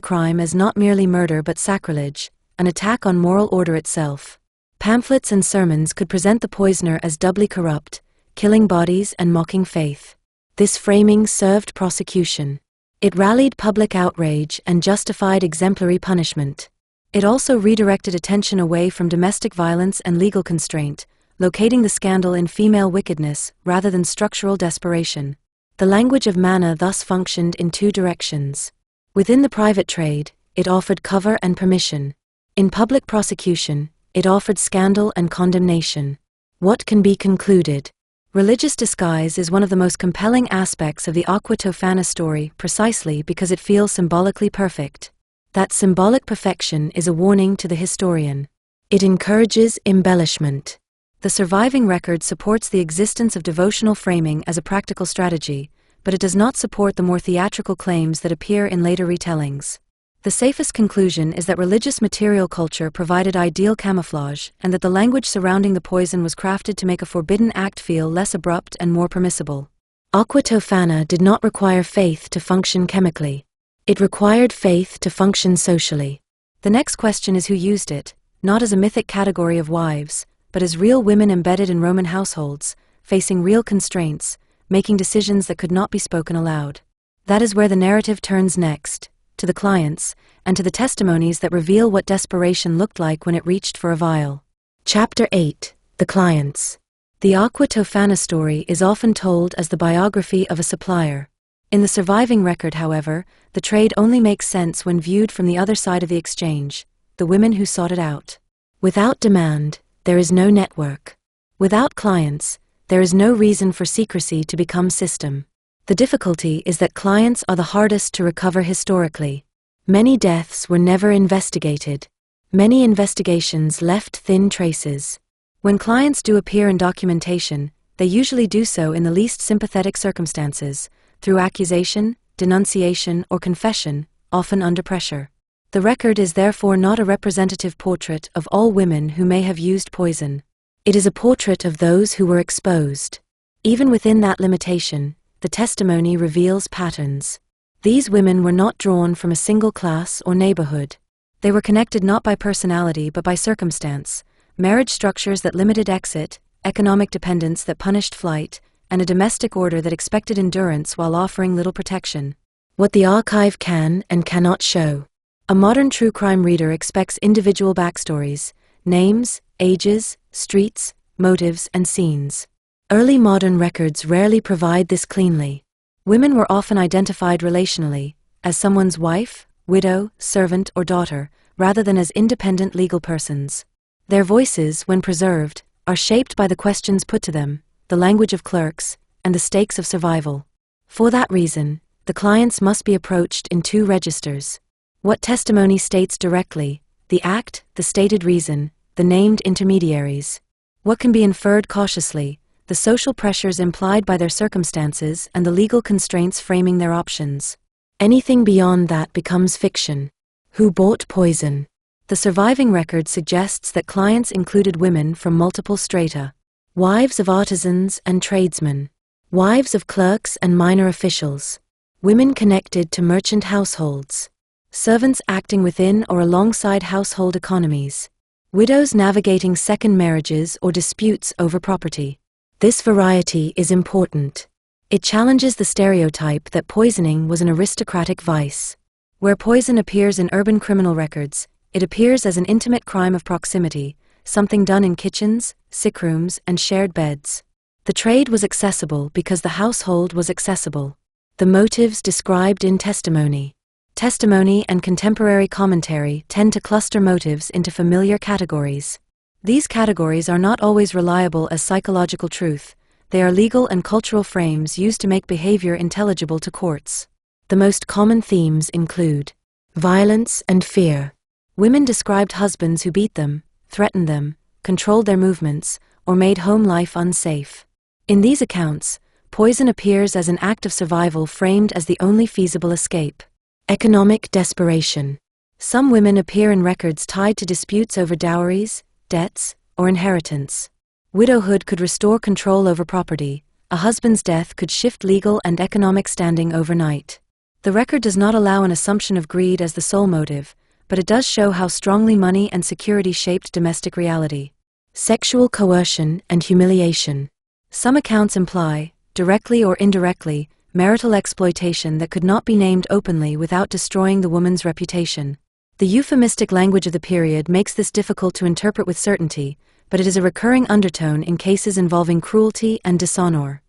crime as not merely murder but sacrilege, an attack on moral order itself. Pamphlets and sermons could present the poisoner as doubly corrupt, killing bodies and mocking faith. This framing served prosecution. It rallied public outrage and justified exemplary punishment. It also redirected attention away from domestic violence and legal constraint, locating the scandal in female wickedness rather than structural desperation. The language of manna thus functioned in two directions. Within the private trade, it offered cover and permission. In public prosecution, it offered scandal and condemnation. What can be concluded? Religious disguise is one of the most compelling aspects of the Aqua Tofana story precisely because it feels symbolically perfect. That symbolic perfection is a warning to the historian. It encourages embellishment. The surviving record supports the existence of devotional framing as a practical strategy, but it does not support the more theatrical claims that appear in later retellings. The safest conclusion is that religious material culture provided ideal camouflage and that the language surrounding the poison was crafted to make a forbidden act feel less abrupt and more permissible. Aqua Tofana did not require faith to function chemically. It required faith to function socially. The next question is who used it, not as a mythic category of wives, but as real women embedded in Roman households, facing real constraints, making decisions that could not be spoken aloud. That is where the narrative turns next, to the clients, and to the testimonies that reveal what desperation looked like when it reached for a vial. Chapter 8. The Clients. The Aqua Tofana story is often told as the biography of a supplier. In the surviving record, however, the trade only makes sense when viewed from the other side of the exchange, the women who sought it out. Without demand, there is no network. Without clients, there is no reason for secrecy to become system. The difficulty is that clients are the hardest to recover historically. Many deaths were never investigated. Many investigations left thin traces. When clients do appear in documentation, they usually do so in the least sympathetic circumstances, through accusation, denunciation, or confession, often under pressure. The record is therefore not a representative portrait of all women who may have used poison. It is a portrait of those who were exposed. Even within that limitation, the testimony reveals patterns. These women were not drawn from a single class or neighborhood. They were connected not by personality but by circumstance, marriage structures that limited exit, economic dependence that punished flight, and a domestic order that expected endurance while offering little protection. What the archive can and cannot show. A modern true crime reader expects individual backstories, names, ages, streets, motives, and scenes. Early modern records rarely provide this cleanly. Women were often identified relationally, as someone's wife, widow, servant, or daughter, rather than as independent legal persons. Their voices, when preserved, are shaped by the questions put to them, the language of clerks, and the stakes of survival. For that reason, the clients must be approached in two registers. What testimony states directly, the act, the stated reason, the named intermediaries. What can be inferred cautiously, the social pressures implied by their circumstances and the legal constraints framing their options. Anything beyond that becomes fiction. Who bought poison? The surviving record suggests that clients included women from multiple strata. Wives of artisans and tradesmen. Wives of clerks and minor officials. Women connected to merchant households. Servants acting within or alongside household economies. Widows navigating second marriages or disputes over property. This variety is important. It challenges the stereotype that poisoning was an aristocratic vice. Where poison appears in urban criminal records, it appears as an intimate crime of proximity, something done in kitchens, sick rooms, and shared beds. The trade was accessible because the household was accessible. The motives described in testimony. Testimony and contemporary commentary tend to cluster motives into familiar categories. These categories are not always reliable as psychological truth. They are legal and cultural frames used to make behavior intelligible to courts. The most common themes include violence and fear. Women described husbands who beat them, threatened them, controlled their movements, or made home life unsafe. In these accounts, poison appears as an act of survival framed as the only feasible escape. Economic desperation. Some women appear in records tied to disputes over dowries, debts, or inheritance. Widowhood could restore control over property. A husband's death could shift legal and economic standing overnight. The record does not allow an assumption of greed as the sole motive, but it does show how strongly money and security shaped domestic reality. Sexual coercion and humiliation. Some accounts imply, directly or indirectly, marital exploitation that could not be named openly without destroying the woman's reputation. The euphemistic language of the period makes this difficult to interpret with certainty, but it is a recurring undertone in cases involving cruelty and dishonor.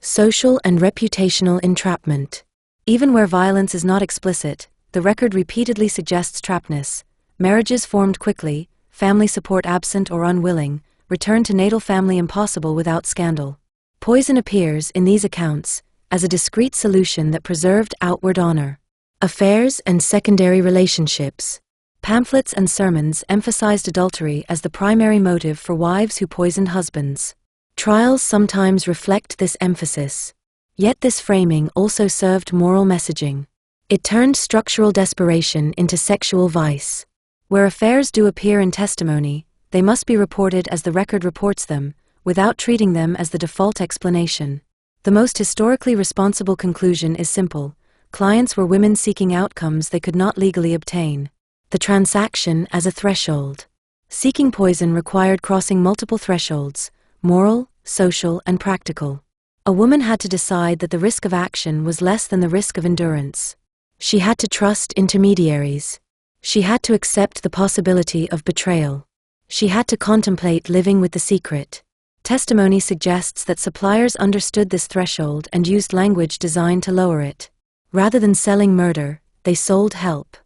Social and reputational entrapment. Even where violence is not explicit, the record repeatedly suggests trapness. Marriages formed quickly, family support absent or unwilling, return to natal family impossible without scandal. Poison appears in these accounts as a discreet solution that preserved outward honor. Affairs and secondary relationships. Pamphlets and sermons emphasized adultery as the primary motive for wives who poisoned husbands. Trials sometimes reflect this emphasis. Yet this framing also served moral messaging. It turned structural desperation into sexual vice. Where affairs do appear in testimony, they must be reported as the record reports them, without treating them as the default explanation. The most historically responsible conclusion is simple. Clients were women seeking outcomes they could not legally obtain. The transaction as a threshold. Seeking poison required crossing multiple thresholds: moral, social, and practical. A woman had to decide that the risk of action was less than the risk of endurance. She had to trust intermediaries. She had to accept the possibility of betrayal. She had to contemplate living with the secret. Testimony suggests that suppliers understood this threshold and used language designed to lower it. Rather than selling murder, they sold help.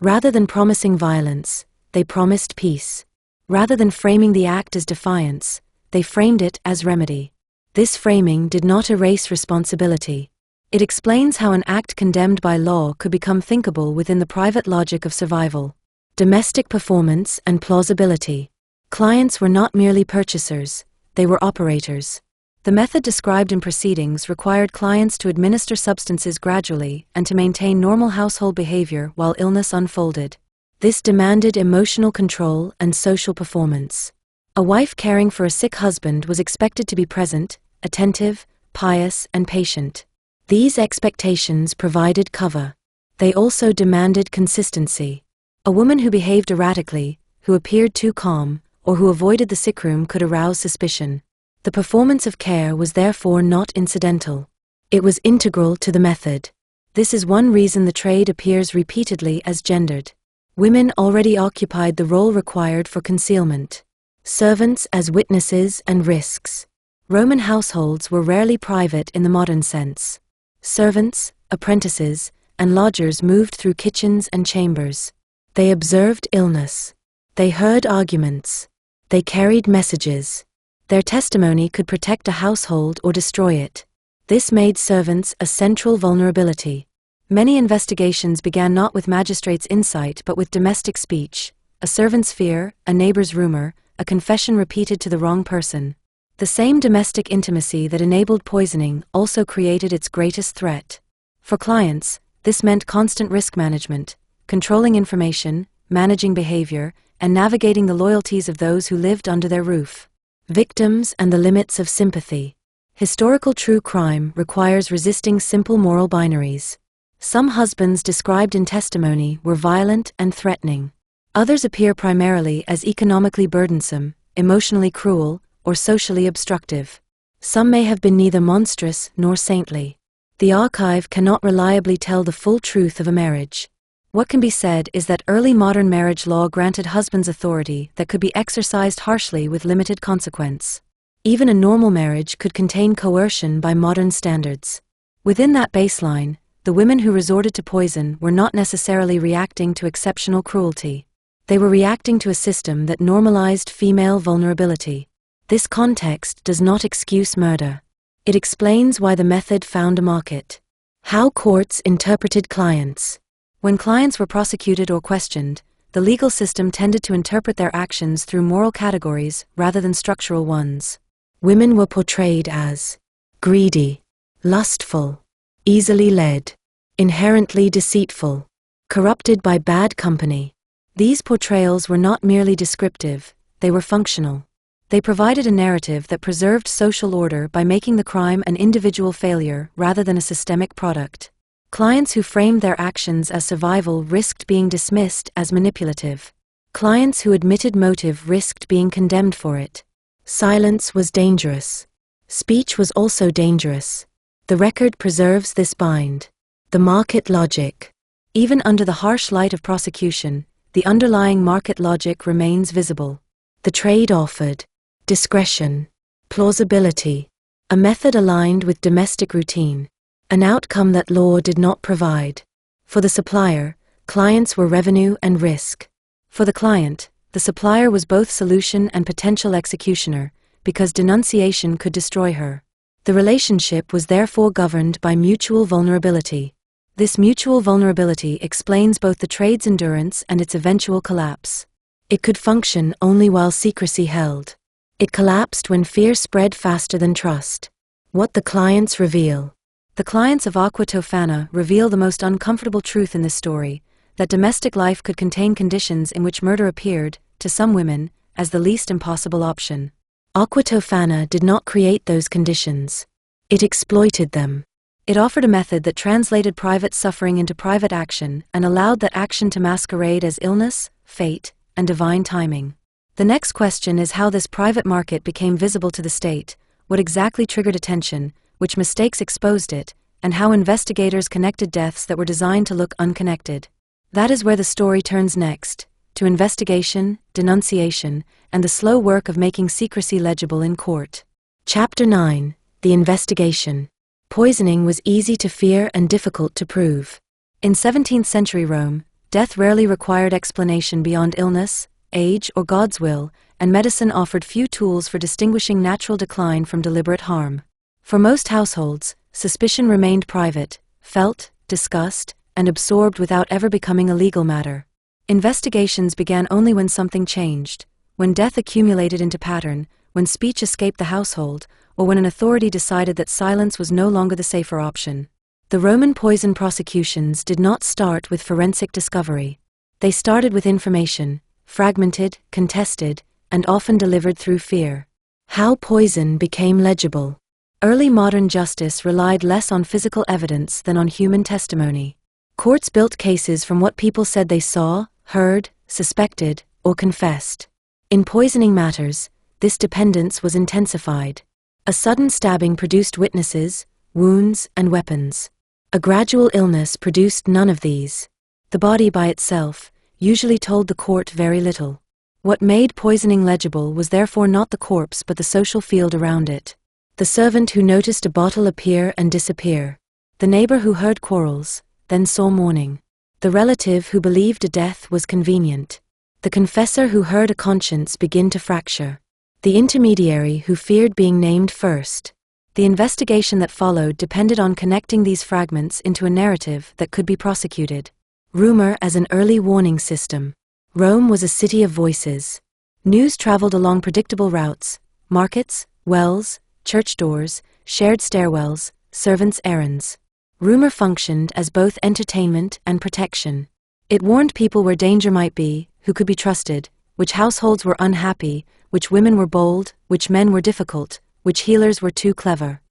Rather than promising violence, they promised peace. Rather than framing the act as defiance, they framed it as remedy. This framing did not erase responsibility. It explains how an act condemned by law could become thinkable within the private logic of survival. Domestic performance and plausibility. Clients were not merely purchasers, they were operators. The method described in proceedings required clients to administer substances gradually and to maintain normal household behavior while illness unfolded. This demanded emotional control and social performance. A wife caring for a sick husband was expected to be present, attentive, pious, and patient. These expectations provided cover. They also demanded consistency. A woman who behaved erratically, who appeared too calm, or who avoided the sick room could arouse suspicion. The performance of care was therefore not incidental. It was integral to the method. This is one reason the trade appears repeatedly as gendered. Women already occupied the role required for concealment. Servants as witnesses and risks. Roman households were rarely private in the modern sense. Servants, apprentices, and lodgers moved through kitchens and chambers. They observed illness. They heard arguments. They carried messages. Their testimony could protect a household or destroy it. This made servants a central vulnerability. Many investigations began not with magistrates' insight but with domestic speech, a servant's fear, a neighbor's rumor, a confession repeated to the wrong person. The same domestic intimacy that enabled poisoning also created its greatest threat. For clients, this meant constant risk management, controlling information, managing behavior, and navigating the loyalties of those who lived under their roof. Victims and the limits of sympathy. Historical true crime requires resisting simple moral binaries. Some husbands described in testimony were violent and threatening. Others appear primarily as economically burdensome, emotionally cruel, or socially obstructive. Some may have been neither monstrous nor saintly. The archive cannot reliably tell the full truth of a marriage. What can be said is that early modern marriage law granted husbands authority that could be exercised harshly with limited consequence. Even a normal marriage could contain coercion by modern standards. Within that baseline, the women who resorted to poison were not necessarily reacting to exceptional cruelty. They were reacting to a system that normalized female vulnerability. This context does not excuse murder. It explains why the method found a market. How courts interpreted clients. When clients were prosecuted or questioned, the legal system tended to interpret their actions through moral categories rather than structural ones. Women were portrayed as greedy, lustful, easily led, inherently deceitful, corrupted by bad company. These portrayals were not merely descriptive, they were functional. They provided a narrative that preserved social order by making the crime an individual failure rather than a systemic product. Clients who framed their actions as survival risked being dismissed as manipulative. Clients who admitted motive risked being condemned for it. Silence was dangerous. Speech was also dangerous. The record preserves this bind. The market logic. Even under the harsh light of prosecution, the underlying market logic remains visible. The trade offered discretion, plausibility, a method aligned with domestic routine, an outcome that law did not provide. For the supplier, clients were revenue and risk. For the client, the supplier was both solution and potential executioner, because denunciation could destroy her. The relationship was therefore governed by mutual vulnerability. This mutual vulnerability explains both the trade's endurance and its eventual collapse. It could function only while secrecy held. It collapsed when fear spread faster than trust. What the clients reveal. The clients of Aqua Tofana reveal the most uncomfortable truth in this story, that domestic life could contain conditions in which murder appeared, to some women, as the least impossible option. Aqua Tofana did not create those conditions. It exploited them. It offered a method that translated private suffering into private action and allowed that action to masquerade as illness, fate, and divine timing. The next question is how this private market became visible to the state, what exactly triggered attention, which mistakes exposed it, and how investigators connected deaths that were designed to look unconnected. That is where the story turns next, to investigation, denunciation, and the slow work of making secrecy legible in court. Chapter 9. The Investigation. Poisoning was easy to fear and difficult to prove. In 17th century Rome, death rarely required explanation beyond illness, age, or God's will, and medicine offered few tools for distinguishing natural decline from deliberate harm. For most households, suspicion remained private, felt, discussed, and absorbed without ever becoming a legal matter. Investigations began only when something changed, when death accumulated into pattern, when speech escaped the household, or when an authority decided that silence was no longer the safer option. The Roman poison prosecutions did not start with forensic discovery. They started with information, fragmented, contested, and often delivered through fear. How poison became legible. Early modern justice relied less on physical evidence than on human testimony. Courts built cases from what people said they saw, heard, suspected, or confessed. In poisoning matters, this dependence was intensified. A sudden stabbing produced witnesses, wounds, and weapons. A gradual illness produced none of these. The body by itself usually told the court very little. What made poisoning legible was therefore not the corpse but the social field around it. The servant who noticed a bottle appear and disappear. The neighbor who heard quarrels, then saw mourning. The relative who believed a death was convenient. The confessor who heard a conscience begin to fracture. The intermediary who feared being named first. The investigation that followed depended on connecting these fragments into a narrative that could be prosecuted. Rumor as an early warning system. Rome was a city of voices. News traveled along predictable routes: markets, wells, church doors, shared stairwells, servants' errands. Rumor functioned as both entertainment and protection. It warned people where danger might be, who could be trusted, which households were unhappy, which women were bold, which men were difficult, which healers were too clever.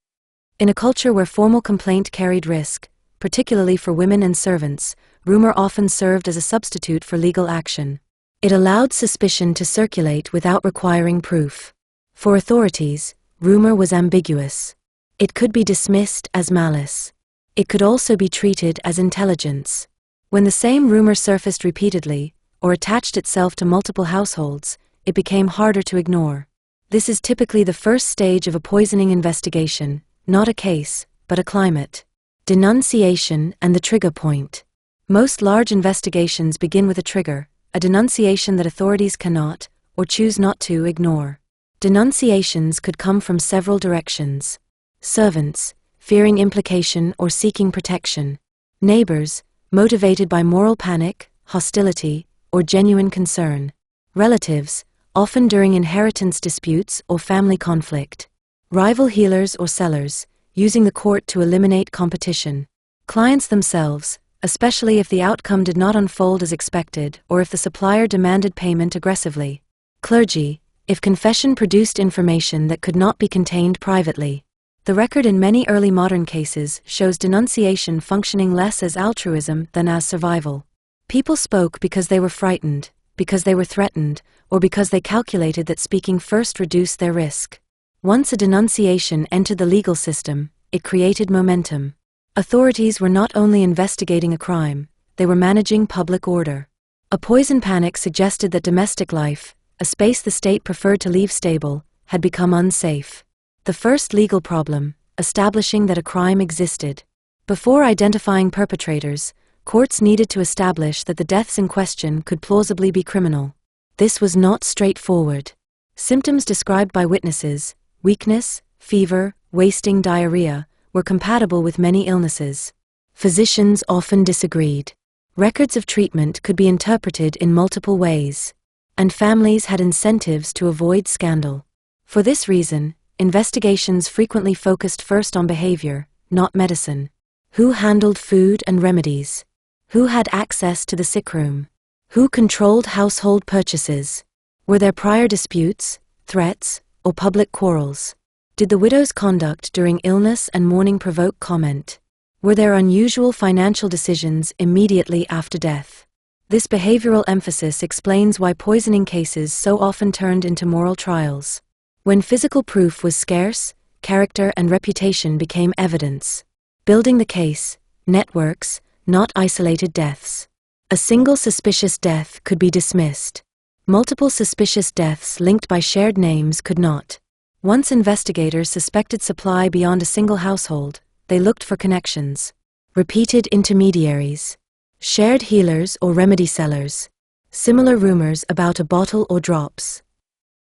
In a culture where formal complaint carried risk, particularly for women and servants, rumor often served as a substitute for legal action. It allowed suspicion to circulate without requiring proof. For authorities, rumor was ambiguous. It could be dismissed as malice. It could also be treated as intelligence. When the same rumor surfaced repeatedly, or attached itself to multiple households, it became harder to ignore. This is typically the first stage of a poisoning investigation, not a case, but a climate. Denunciation and the trigger point. Most large investigations begin with a trigger, a denunciation that authorities cannot, or choose not to, ignore. Denunciations could come from several directions. Servants, fearing implication or seeking protection. Neighbors, motivated by moral panic, hostility, or genuine concern. Relatives, often during inheritance disputes or family conflict. Rival healers or sellers, using the court to eliminate competition. Clients themselves, especially if the outcome did not unfold as expected or if the supplier demanded payment aggressively. Clergy, if confession produced information that could not be contained privately. The record in many early modern cases shows denunciation functioning less as altruism than as survival. People spoke because they were frightened, because they were threatened, or because they calculated that speaking first reduced their risk. Once a denunciation entered the legal system, it created momentum. Authorities were not only investigating a crime, they were managing public order. A poison panic suggested that domestic life, a space the state preferred to leave stable, had become unsafe. The first legal problem, establishing that a crime existed. Before identifying perpetrators, courts needed to establish that the deaths in question could plausibly be criminal. This was not straightforward. Symptoms described by witnesses, weakness, fever, wasting, diarrhea, were compatible with many illnesses. Physicians often disagreed. Records of treatment could be interpreted in multiple ways. And families had incentives to avoid scandal. For this reason, investigations frequently focused first on behavior, not medicine. Who handled food and remedies? Who had access to the sick room? Who controlled household purchases? Were there prior disputes, threats, or public quarrels? Did the widow's conduct during illness and mourning provoke comment? Were there unusual financial decisions immediately after death? This behavioral emphasis explains why poisoning cases so often turned into moral trials. When physical proof was scarce, character and reputation became evidence. Building the case, networks, not isolated deaths. A single suspicious death could be dismissed. Multiple suspicious deaths linked by shared names could not. Once investigators suspected supply beyond a single household, they looked for connections. Repeated intermediaries. Shared healers or remedy sellers. Similar rumors about a bottle or drops.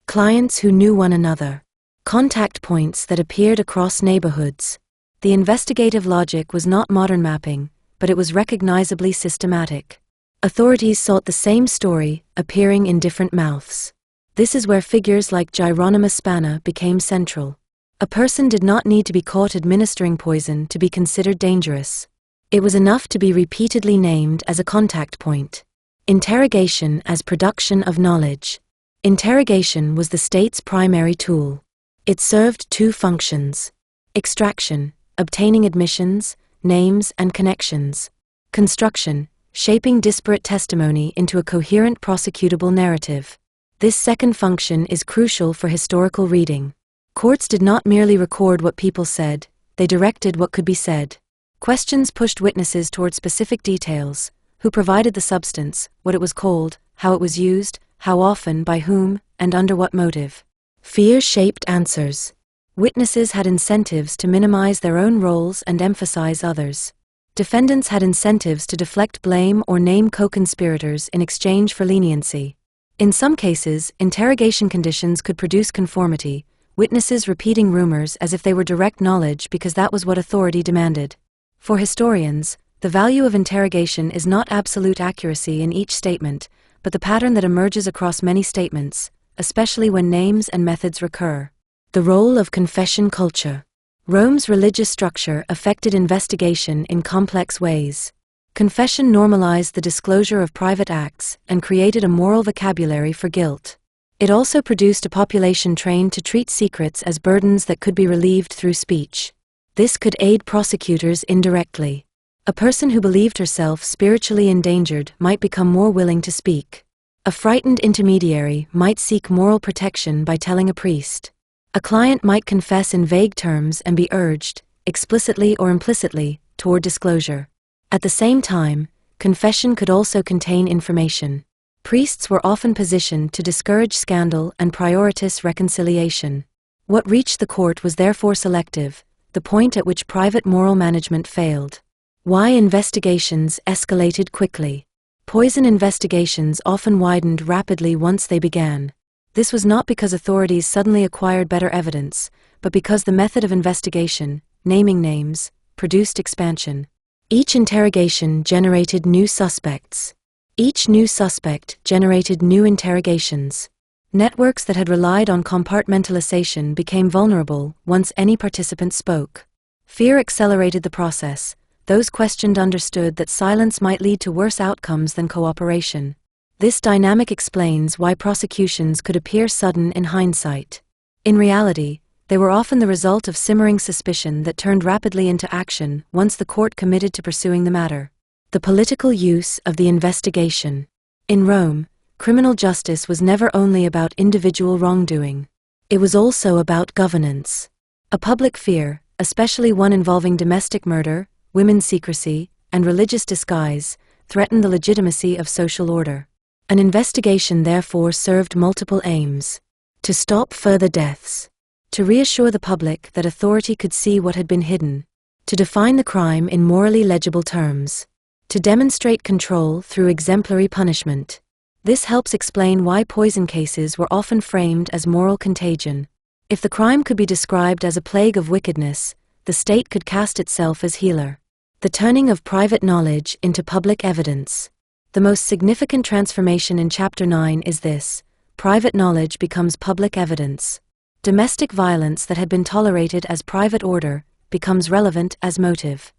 Clients who knew one another. Contact points that appeared across neighborhoods. The investigative logic was not modern mapping, but it was recognizably systematic. Authorities sought the same story, appearing in different mouths. This is where figures like Girolamo Spanna became central. A person did not need to be caught administering poison to be considered dangerous. It was enough to be repeatedly named as a contact point. Interrogation as production of knowledge. Interrogation was the state's primary tool. It served two functions. Extraction, obtaining admissions, names and connections. Construction, shaping disparate testimony into a coherent prosecutable narrative. This second function is crucial for historical reading. Courts did not merely record what people said, they directed what could be said. Questions pushed witnesses toward specific details: who provided the substance, what it was called, how it was used, how often, by whom, and under what motive. Fear shaped answers. Witnesses had incentives to minimize their own roles and emphasize others. Defendants had incentives to deflect blame or name co-conspirators in exchange for leniency. In some cases, interrogation conditions could produce conformity, witnesses repeating rumors as if they were direct knowledge because that was what authority demanded. For historians, the value of interrogation is not absolute accuracy in each statement, but the pattern that emerges across many statements, especially when names and methods recur. The role of confession culture. Rome's religious structure affected investigation in complex ways. Confession normalized the disclosure of private acts and created a moral vocabulary for guilt. It also produced a population trained to treat secrets as burdens that could be relieved through speech. This could aid prosecutors indirectly. A person who believed herself spiritually endangered might become more willing to speak. A frightened intermediary might seek moral protection by telling a priest. A client might confess in vague terms and be urged, explicitly or implicitly, toward disclosure. At the same time, confession could also contain information. Priests were often positioned to discourage scandal and prioritize reconciliation. What reached the court was therefore selective, the point at which private moral management failed. Why investigations escalated quickly. Poison investigations often widened rapidly once they began. This was not because authorities suddenly acquired better evidence, but because the method of investigation, naming names, produced expansion. Each interrogation generated new suspects. Each new suspect generated new interrogations. Networks that had relied on compartmentalization became vulnerable once any participant spoke. Fear accelerated the process. Those questioned understood that silence might lead to worse outcomes than cooperation. This dynamic explains why prosecutions could appear sudden in hindsight. In reality, they were often the result of simmering suspicion that turned rapidly into action once the court committed to pursuing the matter. The political use of the investigation. In Rome, criminal justice was never only about individual wrongdoing. It was also about governance. A public fear, especially one involving domestic murder, women's secrecy, and religious disguise, threatened the legitimacy of social order. An investigation therefore served multiple aims. To stop further deaths. To reassure the public that authority could see what had been hidden. To define the crime in morally legible terms. To demonstrate control through exemplary punishment. This helps explain why poison cases were often framed as moral contagion. If the crime could be described as a plague of wickedness, the state could cast itself as healer. The turning of private knowledge into public evidence. The most significant transformation in Chapter 9 is this: private knowledge becomes public evidence. Domestic violence that had been tolerated as private order becomes relevant as motive.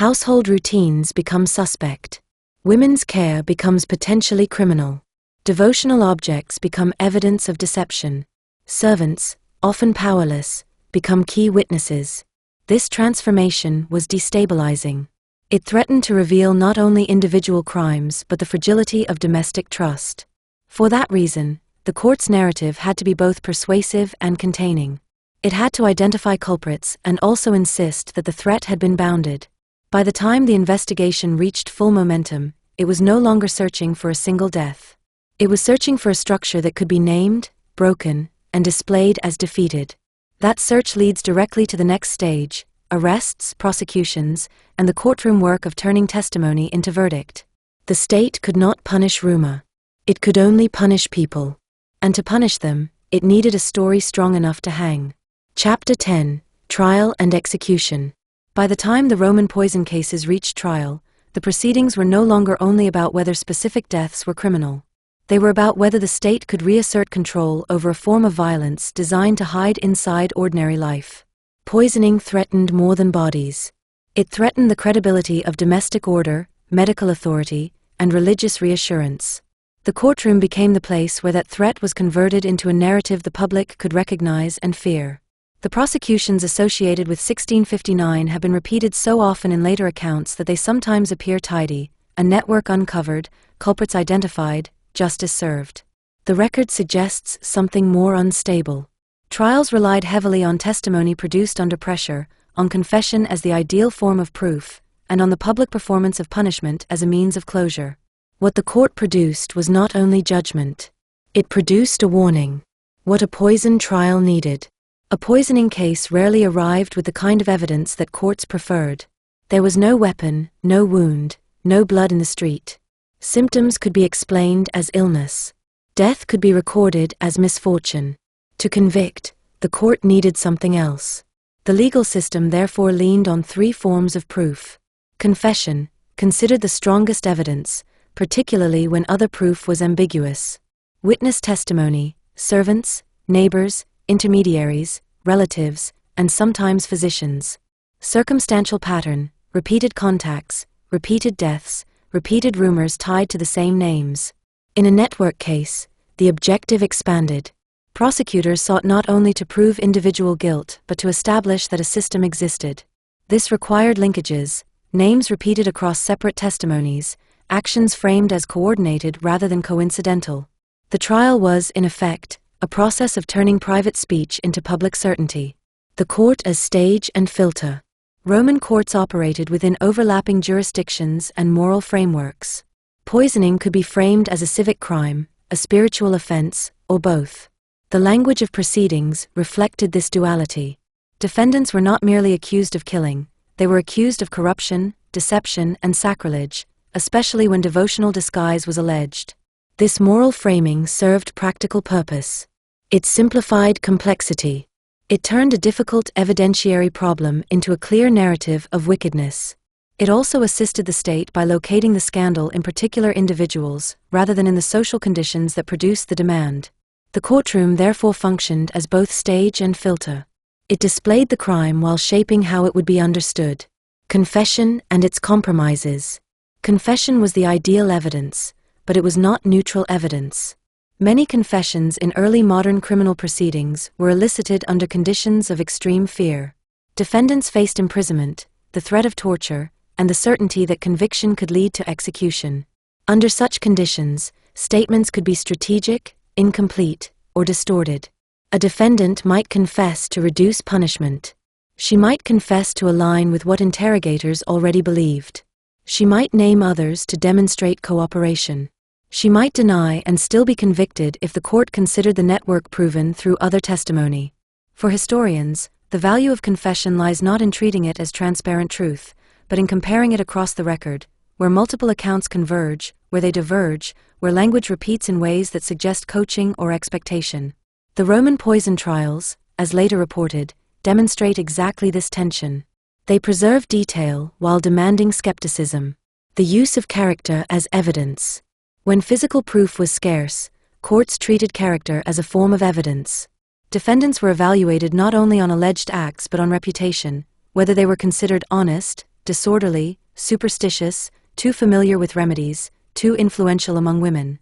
Household routines become suspect. Women's care becomes potentially criminal. Devotional objects become evidence of deception. Servants, often powerless, become key witnesses. This transformation was destabilizing. It threatened to reveal not only individual crimes but the fragility of domestic trust. For that reason, the court's narrative had to be both persuasive and containing. It had to identify culprits and also insist that the threat had been bounded. By the time the investigation reached full momentum, it was no longer searching for a single death. It was searching for a structure that could be named, broken, and displayed as defeated. That search leads directly to the next stage: arrests, prosecutions, and the courtroom work of turning testimony into verdict. The state could not punish rumor. It could only punish people. And to punish them, it needed a story strong enough to hang. Chapter 10: Trial and Execution. By the time the Roman poison cases reached trial, the proceedings were no longer only about whether specific deaths were criminal. They were about whether the state could reassert control over a form of violence designed to hide inside ordinary life. Poisoning threatened more than bodies. It threatened the credibility of domestic order, medical authority, and religious reassurance. The courtroom became the place where that threat was converted into a narrative the public could recognize and fear. The prosecutions associated with 1659 have been repeated so often in later accounts that they sometimes appear tidy: a network uncovered, culprits identified, justice served. The record suggests something more unstable. Trials relied heavily on testimony produced under pressure, on confession as the ideal form of proof, and on the public performance of punishment as a means of closure. What the court produced was not only judgment. It produced a warning. What a poison trial needed. A poisoning case rarely arrived with the kind of evidence that courts preferred. There was no weapon, no wound, no blood in the street. Symptoms could be explained as illness. Death could be recorded as misfortune. To convict, the court needed something else. The legal system therefore leaned on three forms of proof. Confession, considered the strongest evidence, particularly when other proof was ambiguous. Witness testimony, servants, neighbors, intermediaries, relatives, and sometimes physicians. Circumstantial pattern, repeated contacts, repeated deaths, repeated rumors tied to the same names. In a network case, the objective expanded. Prosecutors sought not only to prove individual guilt but to establish that a system existed. This required linkages, names repeated across separate testimonies, actions framed as coordinated rather than coincidental. The trial was, in effect, a process of turning private speech into public certainty. The court as stage and filter. Roman courts operated within overlapping jurisdictions and moral frameworks. Poisoning could be framed as a civic crime, a spiritual offense, or both. The language of proceedings reflected this duality. Defendants were not merely accused of killing, they were accused of corruption, deception, and sacrilege, especially when devotional disguise was alleged. This moral framing served practical purpose. It simplified complexity. It turned a difficult evidentiary problem into a clear narrative of wickedness. It also assisted the state by locating the scandal in particular individuals, rather than in the social conditions that produced the demand. The courtroom therefore functioned as both stage and filter. It displayed the crime while shaping how it would be understood. Confession and its compromises. Confession was the ideal evidence, but it was not neutral evidence. Many confessions in early modern criminal proceedings were elicited under conditions of extreme fear. Defendants faced imprisonment, the threat of torture, and the certainty that conviction could lead to execution. Under such conditions, statements could be strategic, incomplete, or distorted. A defendant might confess to reduce punishment. She might confess to align with what interrogators already believed. She might name others to demonstrate cooperation. She might deny and still be convicted if the court considered the network proven through other testimony. For historians, the value of confession lies not in treating it as transparent truth, but in comparing it across the record, where multiple accounts converge, where they diverge, where language repeats in ways that suggest coaching or expectation. The Roman poison trials, as later reported, demonstrate exactly this tension. They preserve detail while demanding skepticism. The use of character as evidence. When physical proof was scarce, courts treated character as a form of evidence. Defendants were evaluated not only on alleged acts but on reputation, whether they were considered honest, disorderly, superstitious, too familiar with remedies, too influential among women.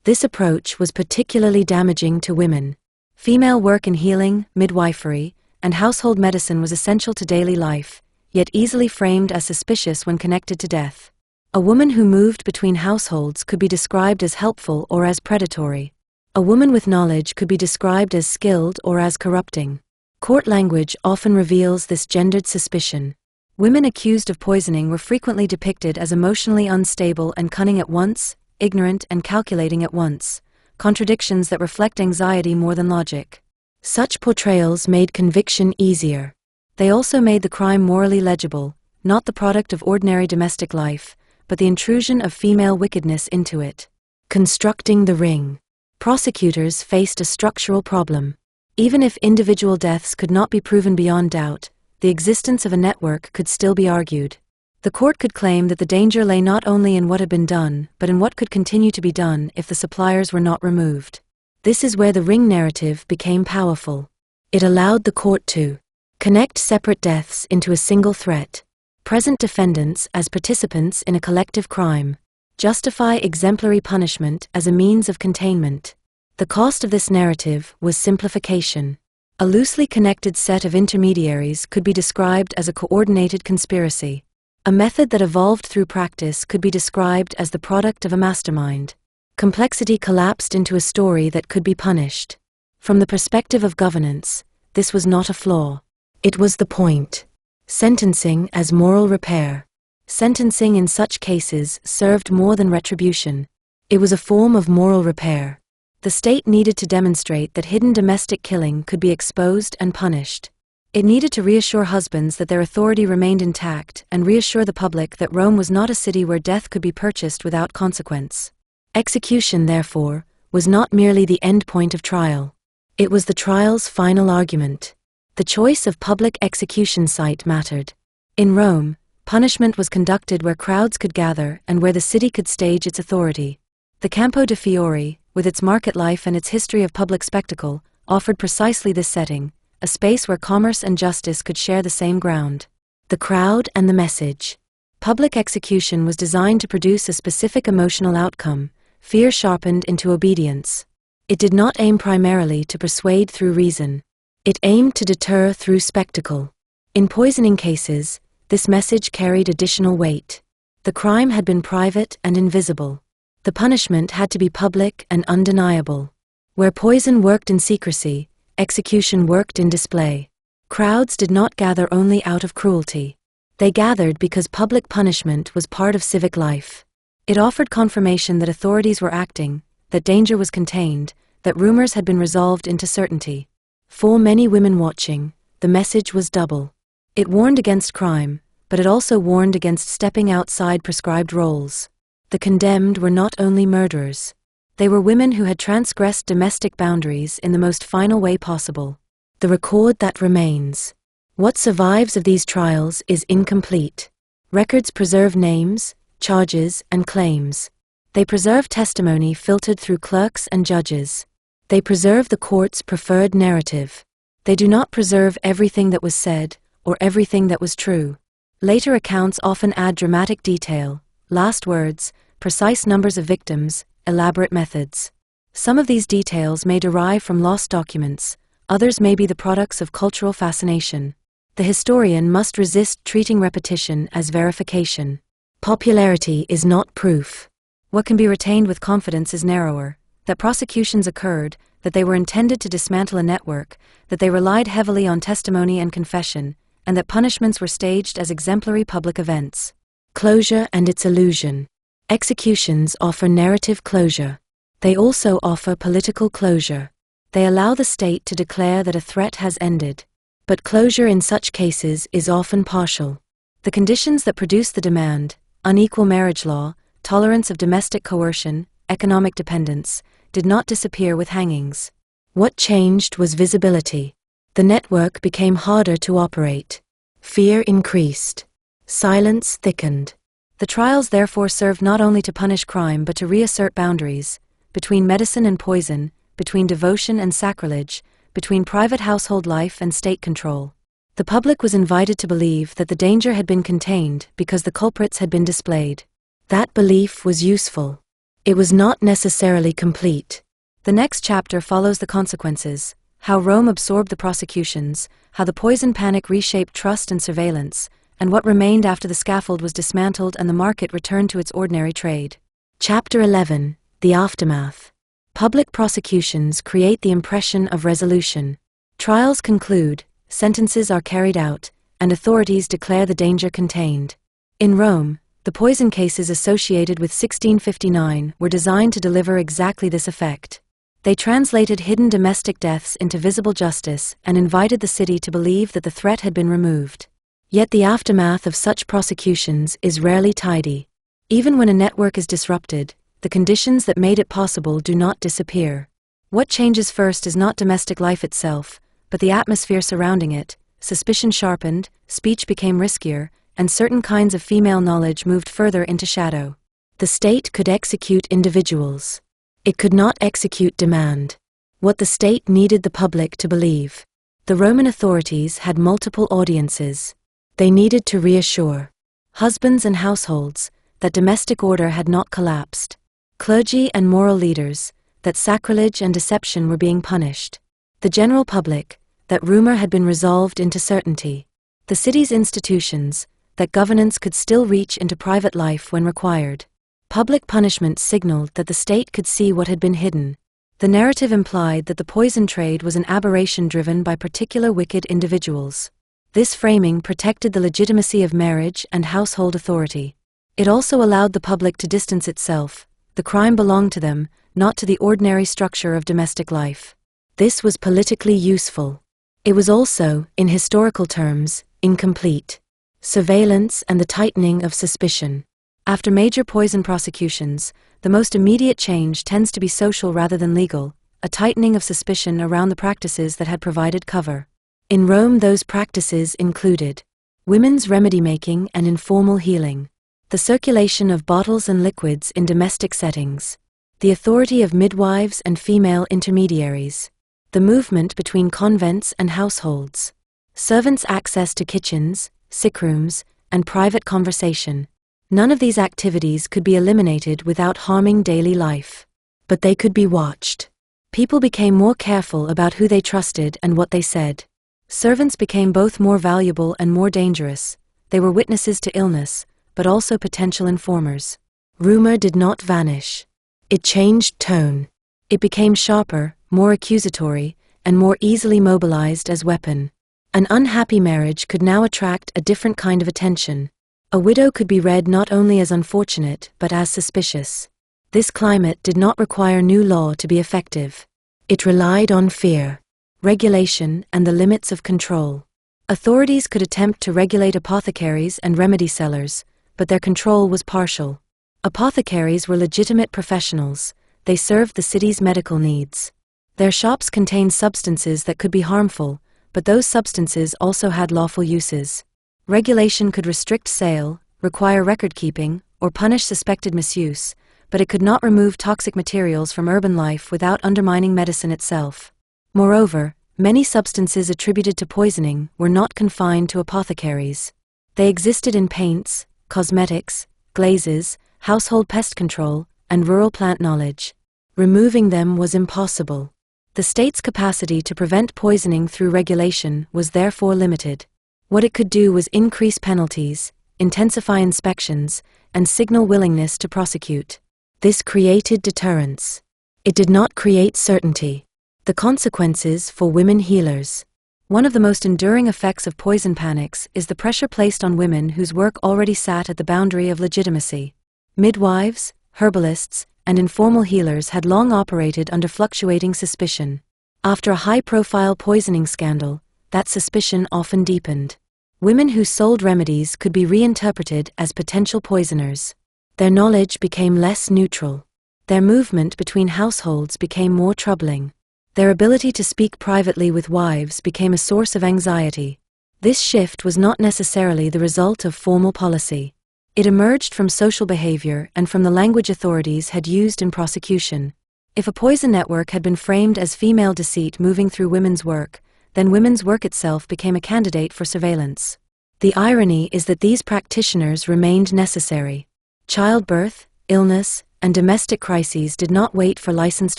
This approach was particularly damaging to women. Female work in healing, midwifery, and household medicine was essential to daily life, yet easily framed as suspicious when connected to death. A woman who moved between households could be described as helpful or as predatory. A woman with knowledge could be described as skilled or as corrupting. Court language often reveals this gendered suspicion. Women accused of poisoning were frequently depicted as emotionally unstable and cunning at once, ignorant and calculating at once, contradictions that reflect anxiety more than logic. Such portrayals made conviction easier. They also made the crime morally legible, not the product of ordinary domestic life, but the intrusion of female wickedness into it. Constructing the ring. Prosecutors faced a structural problem. Even if individual deaths could not be proven beyond doubt, the existence of a network could still be argued. The court could claim that the danger lay not only in what had been done, but in what could continue to be done if the suppliers were not removed. This is where the ring narrative became powerful. It allowed the court to connect separate deaths into a single threat, present defendants as participants in a collective crime, justify exemplary punishment as a means of containment. The cost of this narrative was simplification. A loosely connected set of intermediaries could be described as a coordinated conspiracy. A method that evolved through practice could be described as the product of a mastermind. Complexity collapsed into a story that could be punished. From the perspective of governance, this was not a flaw. It was the point. Sentencing as moral repair. Sentencing in such cases served more than retribution. It was a form of moral repair. The state needed to demonstrate that hidden domestic killing could be exposed and punished. It needed to reassure husbands that their authority remained intact and reassure the public that Rome was not a city where death could be purchased without consequence. Execution, therefore, was not merely the end point of trial. It was the trial's final argument. The choice of public execution site mattered. In Rome, punishment was conducted where crowds could gather and where the city could stage its authority. The Campo de' Fiori, with its market life and its history of public spectacle, offered precisely this setting, a space where commerce and justice could share the same ground. The crowd and the message. Public execution was designed to produce a specific emotional outcome, fear sharpened into obedience. It did not aim primarily to persuade through reason. It aimed to deter through spectacle. In poisoning cases, this message carried additional weight. The crime had been private and invisible. The punishment had to be public and undeniable. Where poison worked in secrecy, execution worked in display. Crowds did not gather only out of cruelty. They gathered because public punishment was part of civic life. It offered confirmation that authorities were acting, that danger was contained, that rumors had been resolved into certainty. For many women watching, the message was double. It warned against crime, but it also warned against stepping outside prescribed roles. The condemned were not only murderers. They were women who had transgressed domestic boundaries in the most final way possible. The record that remains. What survives of these trials is incomplete. Records preserve names, charges, and claims. They preserve testimony filtered through clerks and judges. They preserve the court's preferred narrative. They do not preserve everything that was said, or everything that was true. Later accounts often add dramatic detail, last words, precise numbers of victims, elaborate methods. Some of these details may derive from lost documents, others may be the products of cultural fascination. The historian must resist treating repetition as verification. Popularity is not proof. What can be retained with confidence is narrower, that prosecutions occurred, that they were intended to dismantle a network, that they relied heavily on testimony and confession, and that punishments were staged as exemplary public events. Closure and its illusion. Executions offer narrative closure. They also offer political closure. They allow the state to declare that a threat has ended. But closure in such cases is often partial. The conditions that produce the demand, unequal marriage law, tolerance of domestic coercion, economic dependence, did not disappear with hangings. What changed was visibility. The network became harder to operate. Fear increased. Silence thickened. The trials therefore served not only to punish crime but to reassert boundaries, between medicine and poison, between devotion and sacrilege, between private household life and state control. The public was invited to believe that the danger had been contained because the culprits had been displayed. That belief was useful. It was not necessarily complete. The next chapter follows the consequences, how Rome absorbed the prosecutions, how the poison panic reshaped trust and surveillance, and what remained after the scaffold was dismantled and the market returned to its ordinary trade. Chapter 11. The Aftermath. Public prosecutions create the impression of resolution. Trials conclude, sentences are carried out, and authorities declare the danger contained. In Rome, the poison cases associated with 1659 were designed to deliver exactly this effect. They translated hidden domestic deaths into visible justice and invited the city to believe that the threat had been removed. Yet the aftermath of such prosecutions is rarely tidy. Even when a network is disrupted, the conditions that made it possible do not disappear. What changes first is not domestic life itself, but the atmosphere surrounding it. Suspicion sharpened, speech became riskier, and certain kinds of female knowledge moved further into shadow. The state could execute individuals. It could not execute demand. What the state needed the public to believe. The Roman authorities had multiple audiences. They needed to reassure husbands and households that domestic order had not collapsed, clergy and moral leaders that sacrilege and deception were being punished, the general public that rumor had been resolved into certainty, the city's institutions that governance could still reach into private life when required. Public punishment signaled that the state could see what had been hidden. The narrative implied that the poison trade was an aberration driven by particular wicked individuals. This framing protected the legitimacy of marriage and household authority. It also allowed the public to distance itself, The crime belonged to them, not to the ordinary structure of domestic life. This was politically useful. It was also, in historical terms, incomplete. Surveillance and the tightening of suspicion. After major poison prosecutions, the most immediate change tends to be social rather than legal, a tightening of suspicion around the practices that had provided cover. In Rome, those practices included women's remedy-making and informal healing, the circulation of bottles and liquids in domestic settings, the authority of midwives and female intermediaries, the movement between convents and households, servants' access to kitchens, sick rooms, and private conversation. None of these activities could be eliminated without harming daily life. But they could be watched. People became more careful about who they trusted and what they said. Servants became both more valuable and more dangerous. They were witnesses to illness, but also potential informers. Rumor did not vanish. It changed tone. It became sharper, more accusatory, and more easily mobilized as weapon. An unhappy marriage could now attract a different kind of attention. A widow could be read not only as unfortunate but as suspicious. This climate did not require new law to be effective. It relied on fear, regulation, and the limits of control. Authorities could attempt to regulate apothecaries and remedy sellers, but their control was partial. Apothecaries were legitimate professionals. They served the city's medical needs. Their shops contained substances that could be harmful, but those substances also had lawful uses. Regulation could restrict sale, require record-keeping, or punish suspected misuse, but it could not remove toxic materials from urban life without undermining medicine itself. Moreover, many substances attributed to poisoning were not confined to apothecaries. They existed in paints, cosmetics, glazes, household pest control, and rural plant knowledge. Removing them was impossible. The state's capacity to prevent poisoning through regulation was therefore limited. What it could do was increase penalties, intensify inspections, and signal willingness to prosecute. This created deterrence. It did not create certainty. The consequences for women healers. One of the most enduring effects of poison panics is the pressure placed on women whose work already sat at the boundary of legitimacy. Midwives, herbalists, and informal healers had long operated under fluctuating suspicion. After a high-profile poisoning scandal, that suspicion often deepened. Women who sold remedies could be reinterpreted as potential poisoners. Their knowledge became less neutral. Their movement between households became more troubling. Their ability to speak privately with wives became a source of anxiety. This shift was not necessarily the result of formal policy. It emerged from social behavior and from the language authorities had used in prosecution. If a poison network had been framed as female deceit moving through women's work, then women's work itself became a candidate for surveillance. The irony is that these practitioners remained necessary. Childbirth, illness, and domestic crises did not wait for licensed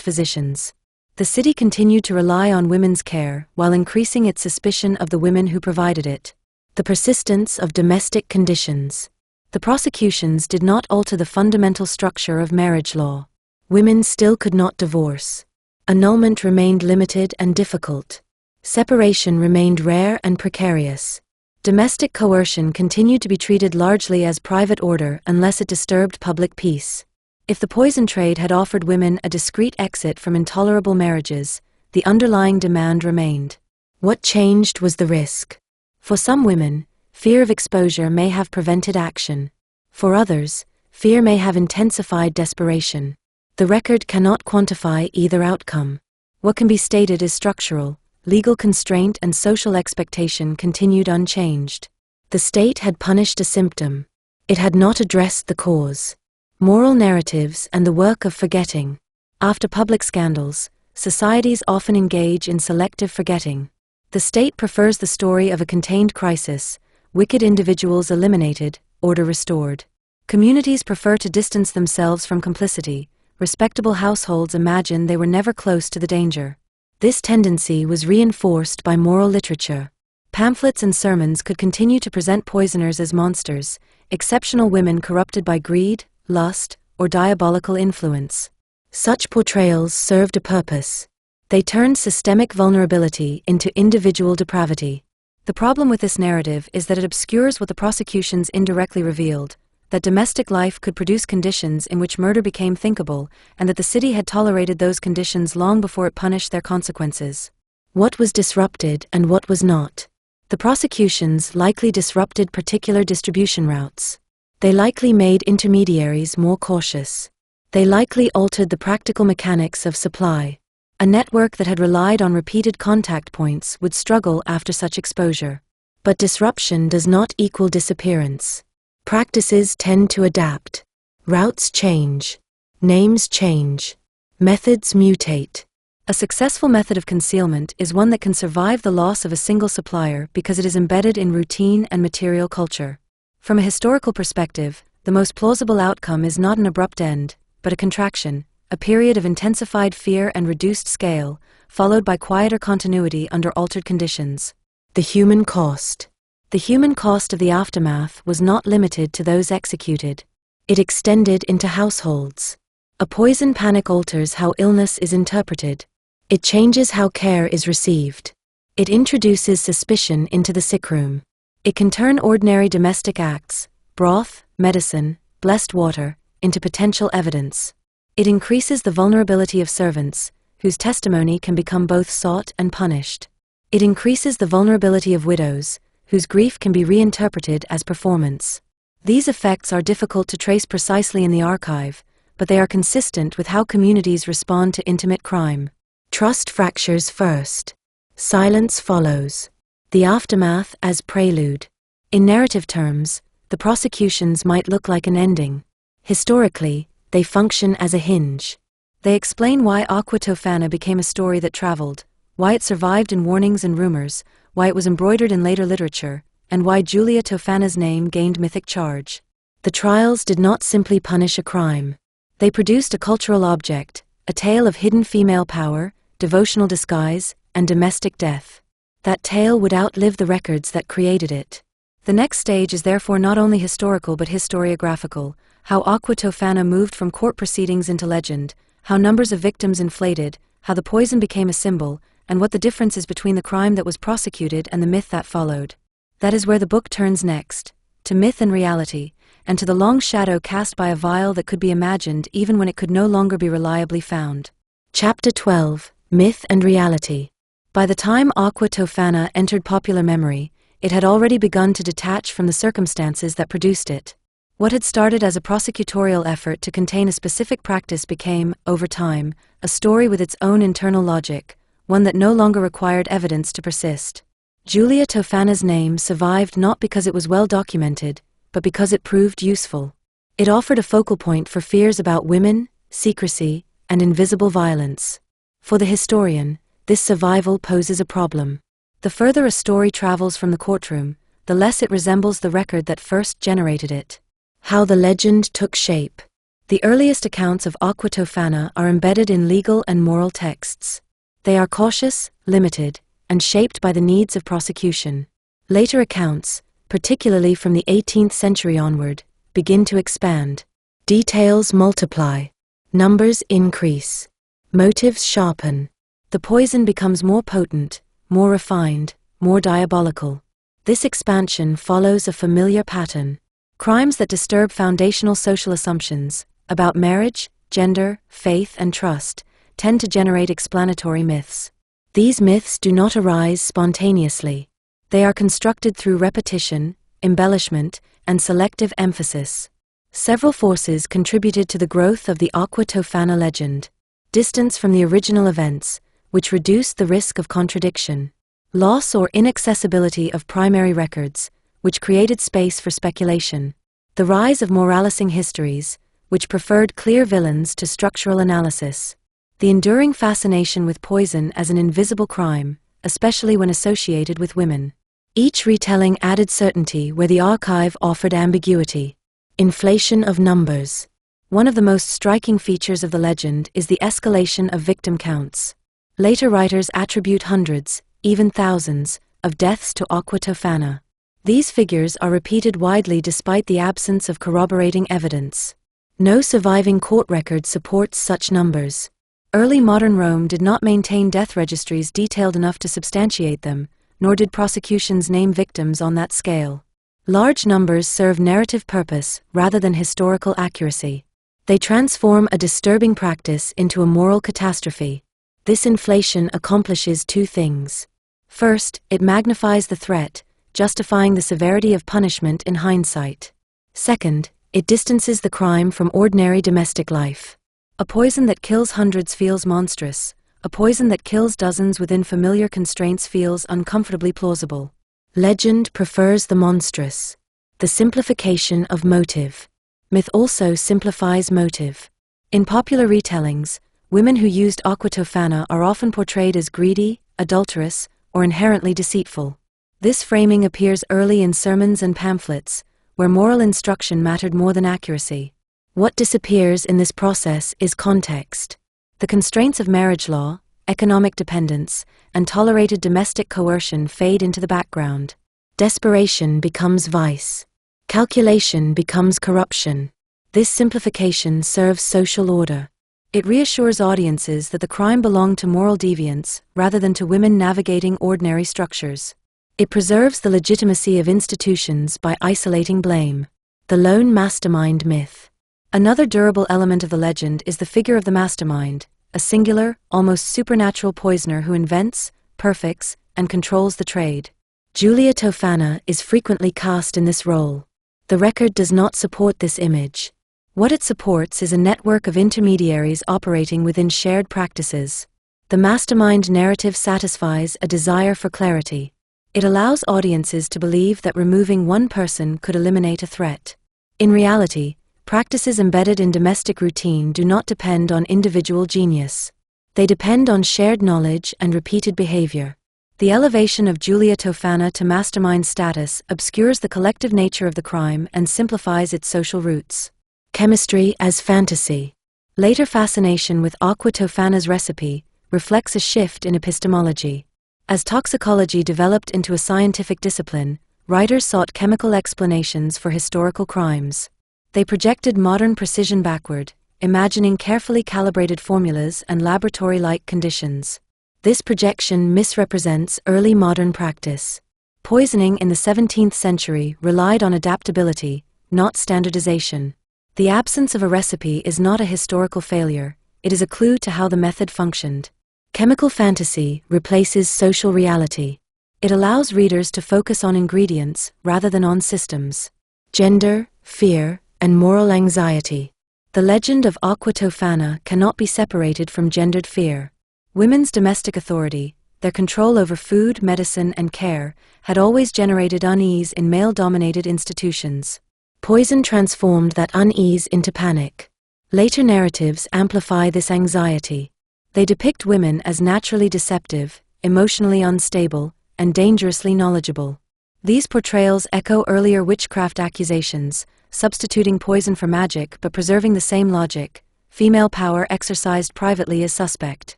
physicians. The city continued to rely on women's care while increasing its suspicion of the women who provided it. The persistence of domestic conditions. The prosecutions did not alter the fundamental structure of marriage law. Women still could not divorce. Annulment remained limited and difficult. Separation remained rare and precarious. Domestic coercion continued to be treated largely as private order unless it disturbed public peace. If the poison trade had offered women a discreet exit from intolerable marriages, the underlying demand remained. What changed was the risk. For some women, fear of exposure may have prevented action. For others, fear may have intensified desperation. The record cannot quantify either outcome. What can be stated is structural. Legal constraint and social expectation continued unchanged. The state had punished a symptom. It had not addressed the cause. Moral narratives and the work of forgetting. After public scandals, societies often engage in selective forgetting. The state prefers the story of a contained crisis, wicked individuals eliminated, order restored. Communities prefer to distance themselves from complicity. Respectable households imagine they were never close to the danger. This tendency was reinforced by moral literature. Pamphlets and sermons could continue to present poisoners as monsters, exceptional women corrupted by greed, lust, or diabolical influence. Such portrayals served a purpose. They turned systemic vulnerability into individual depravity. The problem with this narrative is that it obscures what the prosecutions indirectly revealed. that domestic life could produce conditions in which murder became thinkable, and that the city had tolerated those conditions long before it punished their consequences. What was disrupted and what was not? The prosecutions likely disrupted particular distribution routes. They likely made intermediaries more cautious. They likely altered the practical mechanics of supply. A network that had relied on repeated contact points would struggle after such exposure. But disruption does not equal disappearance. Practices tend to adapt. Routes change. Names change. Methods mutate. A successful method of concealment is one that can survive the loss of a single supplier because it is embedded in routine and material culture. From a historical perspective, the most plausible outcome is not an abrupt end, but a contraction, a period of intensified fear and reduced scale, followed by quieter continuity under altered conditions. The human cost. The human cost of the aftermath was not limited to those executed. It extended into households. A poison panic alters how illness is interpreted. It changes how care is received. It introduces suspicion into the sickroom. It can turn ordinary domestic acts, broth, medicine, blessed water, into potential evidence. It increases the vulnerability of servants, whose testimony can become both sought and punished. It increases the vulnerability of widows, whose grief can be reinterpreted as performance. These effects are difficult to trace precisely in the archive, but they are consistent with how communities respond to intimate crime. Trust fractures first. Silence follows. The aftermath as prelude. In narrative terms, the prosecutions might look like an ending. Historically, they function as a hinge. They explain why Aqua Tofana became a story that traveled, why it survived in warnings and rumors, why it was embroidered in later literature, and why Giulia Tofana's name gained mythic charge. The trials did not simply punish a crime. They produced a cultural object, a tale of hidden female power, devotional disguise, and domestic death. That tale would outlive the records that created it. The next stage is therefore not only historical but historiographical, how Aqua Tofana moved from court proceedings into legend, how numbers of victims inflated, how the poison became a symbol, and what the difference is between the crime that was prosecuted and the myth that followed. That is where the book turns next, to myth and reality, and to the long shadow cast by a vial that could be imagined even when it could no longer be reliably found. Chapter 12, Myth and Reality. By the time Aqua Tofana entered popular memory, it had already begun to detach from the circumstances that produced it. What had started as a prosecutorial effort to contain a specific practice became, over time, a story with its own internal logic, one that no longer required evidence to persist. Giulia Tofana's name survived not because it was well documented, but because it proved useful. It offered a focal point for fears about women, secrecy, and invisible violence. For the historian, this survival poses a problem. The further a story travels from the courtroom, the less it resembles the record that first generated it. How the legend took shape. The earliest accounts of Aqua Tofana are embedded in legal and moral texts. They are cautious, limited, and shaped by the needs of prosecution. Later accounts, particularly from the 18th century onward, begin to expand. Details multiply. Numbers increase. Motives sharpen. The poison becomes more potent, more refined, more diabolical. This expansion follows a familiar pattern. Crimes that disturb foundational social assumptions, about marriage, gender, faith, and trust, tend to generate explanatory myths. These myths do not arise spontaneously. They are constructed through repetition, embellishment, and selective emphasis. Several forces contributed to the growth of the Aqua Tofana legend. Distance from the original events, which reduced the risk of contradiction. Loss or inaccessibility of primary records, which created space for speculation. The rise of moralising histories, which preferred clear villains to structural analysis. The enduring fascination with poison as an invisible crime, especially when associated with women. Each retelling added certainty where the archive offered ambiguity. Inflation of numbers. One of the most striking features of the legend is the escalation of victim counts. Later writers attribute hundreds, even thousands, of deaths to Aqua Tofana. These figures are repeated widely despite the absence of corroborating evidence. No surviving court record supports such numbers. Early modern Rome did not maintain death registries detailed enough to substantiate them, nor did prosecutions name victims on that scale. Large numbers serve narrative purpose rather than historical accuracy. They transform a disturbing practice into a moral catastrophe. This inflation accomplishes two things. First, it magnifies the threat, justifying the severity of punishment in hindsight. Second, it distances the crime from ordinary domestic life. A poison that kills hundreds feels monstrous. A poison that kills dozens within familiar constraints feels uncomfortably plausible. Legend prefers the monstrous. The simplification of motive. Myth also simplifies motive. In popular retellings, women who used Aqua Tofana are often portrayed as greedy, adulterous, or inherently deceitful. This framing appears early in sermons and pamphlets, where moral instruction mattered more than accuracy. What disappears in this process is context. The constraints of marriage law, economic dependence, and tolerated domestic coercion fade into the background. Desperation becomes vice. Calculation becomes corruption. This simplification serves social order. It reassures audiences that the crime belonged to moral deviants rather than to women navigating ordinary structures. It preserves the legitimacy of institutions by isolating blame. The lone mastermind myth. Another durable element of the legend is the figure of the mastermind, a singular, almost supernatural poisoner who invents, perfects, and controls the trade. Giulia Tofana is frequently cast in this role. The record does not support this image. What it supports is a network of intermediaries operating within shared practices. The mastermind narrative satisfies a desire for clarity. It allows audiences to believe that removing one person could eliminate a threat. In reality, practices embedded in domestic routine do not depend on individual genius. They depend on shared knowledge and repeated behavior. The elevation of Giulia Tofana to mastermind status obscures the collective nature of the crime and simplifies its social roots. Chemistry as fantasy. Later fascination with Aqua Tofana's recipe reflects a shift in epistemology. As toxicology developed into a scientific discipline, writers sought chemical explanations for historical crimes. They projected modern precision backward, imagining carefully calibrated formulas and laboratory-like conditions. This projection misrepresents early modern practice. Poisoning in the 17th century relied on adaptability, not standardization. The absence of a recipe is not a historical failure, it is a clue to how the method functioned. Chemical fantasy replaces social reality. It allows readers to focus on ingredients rather than on systems. Gender, fear, and moral anxiety. The legend of Aqua Tofana cannot be separated from gendered fear. Women's domestic authority, their control over food, medicine, and care, had always generated unease in male-dominated institutions. Poison transformed that unease into panic. Later narratives amplify this anxiety. They depict women as naturally deceptive, emotionally unstable, and dangerously knowledgeable. These portrayals echo earlier witchcraft accusations, substituting poison for magic but preserving the same logic. Female power exercised privately is suspect.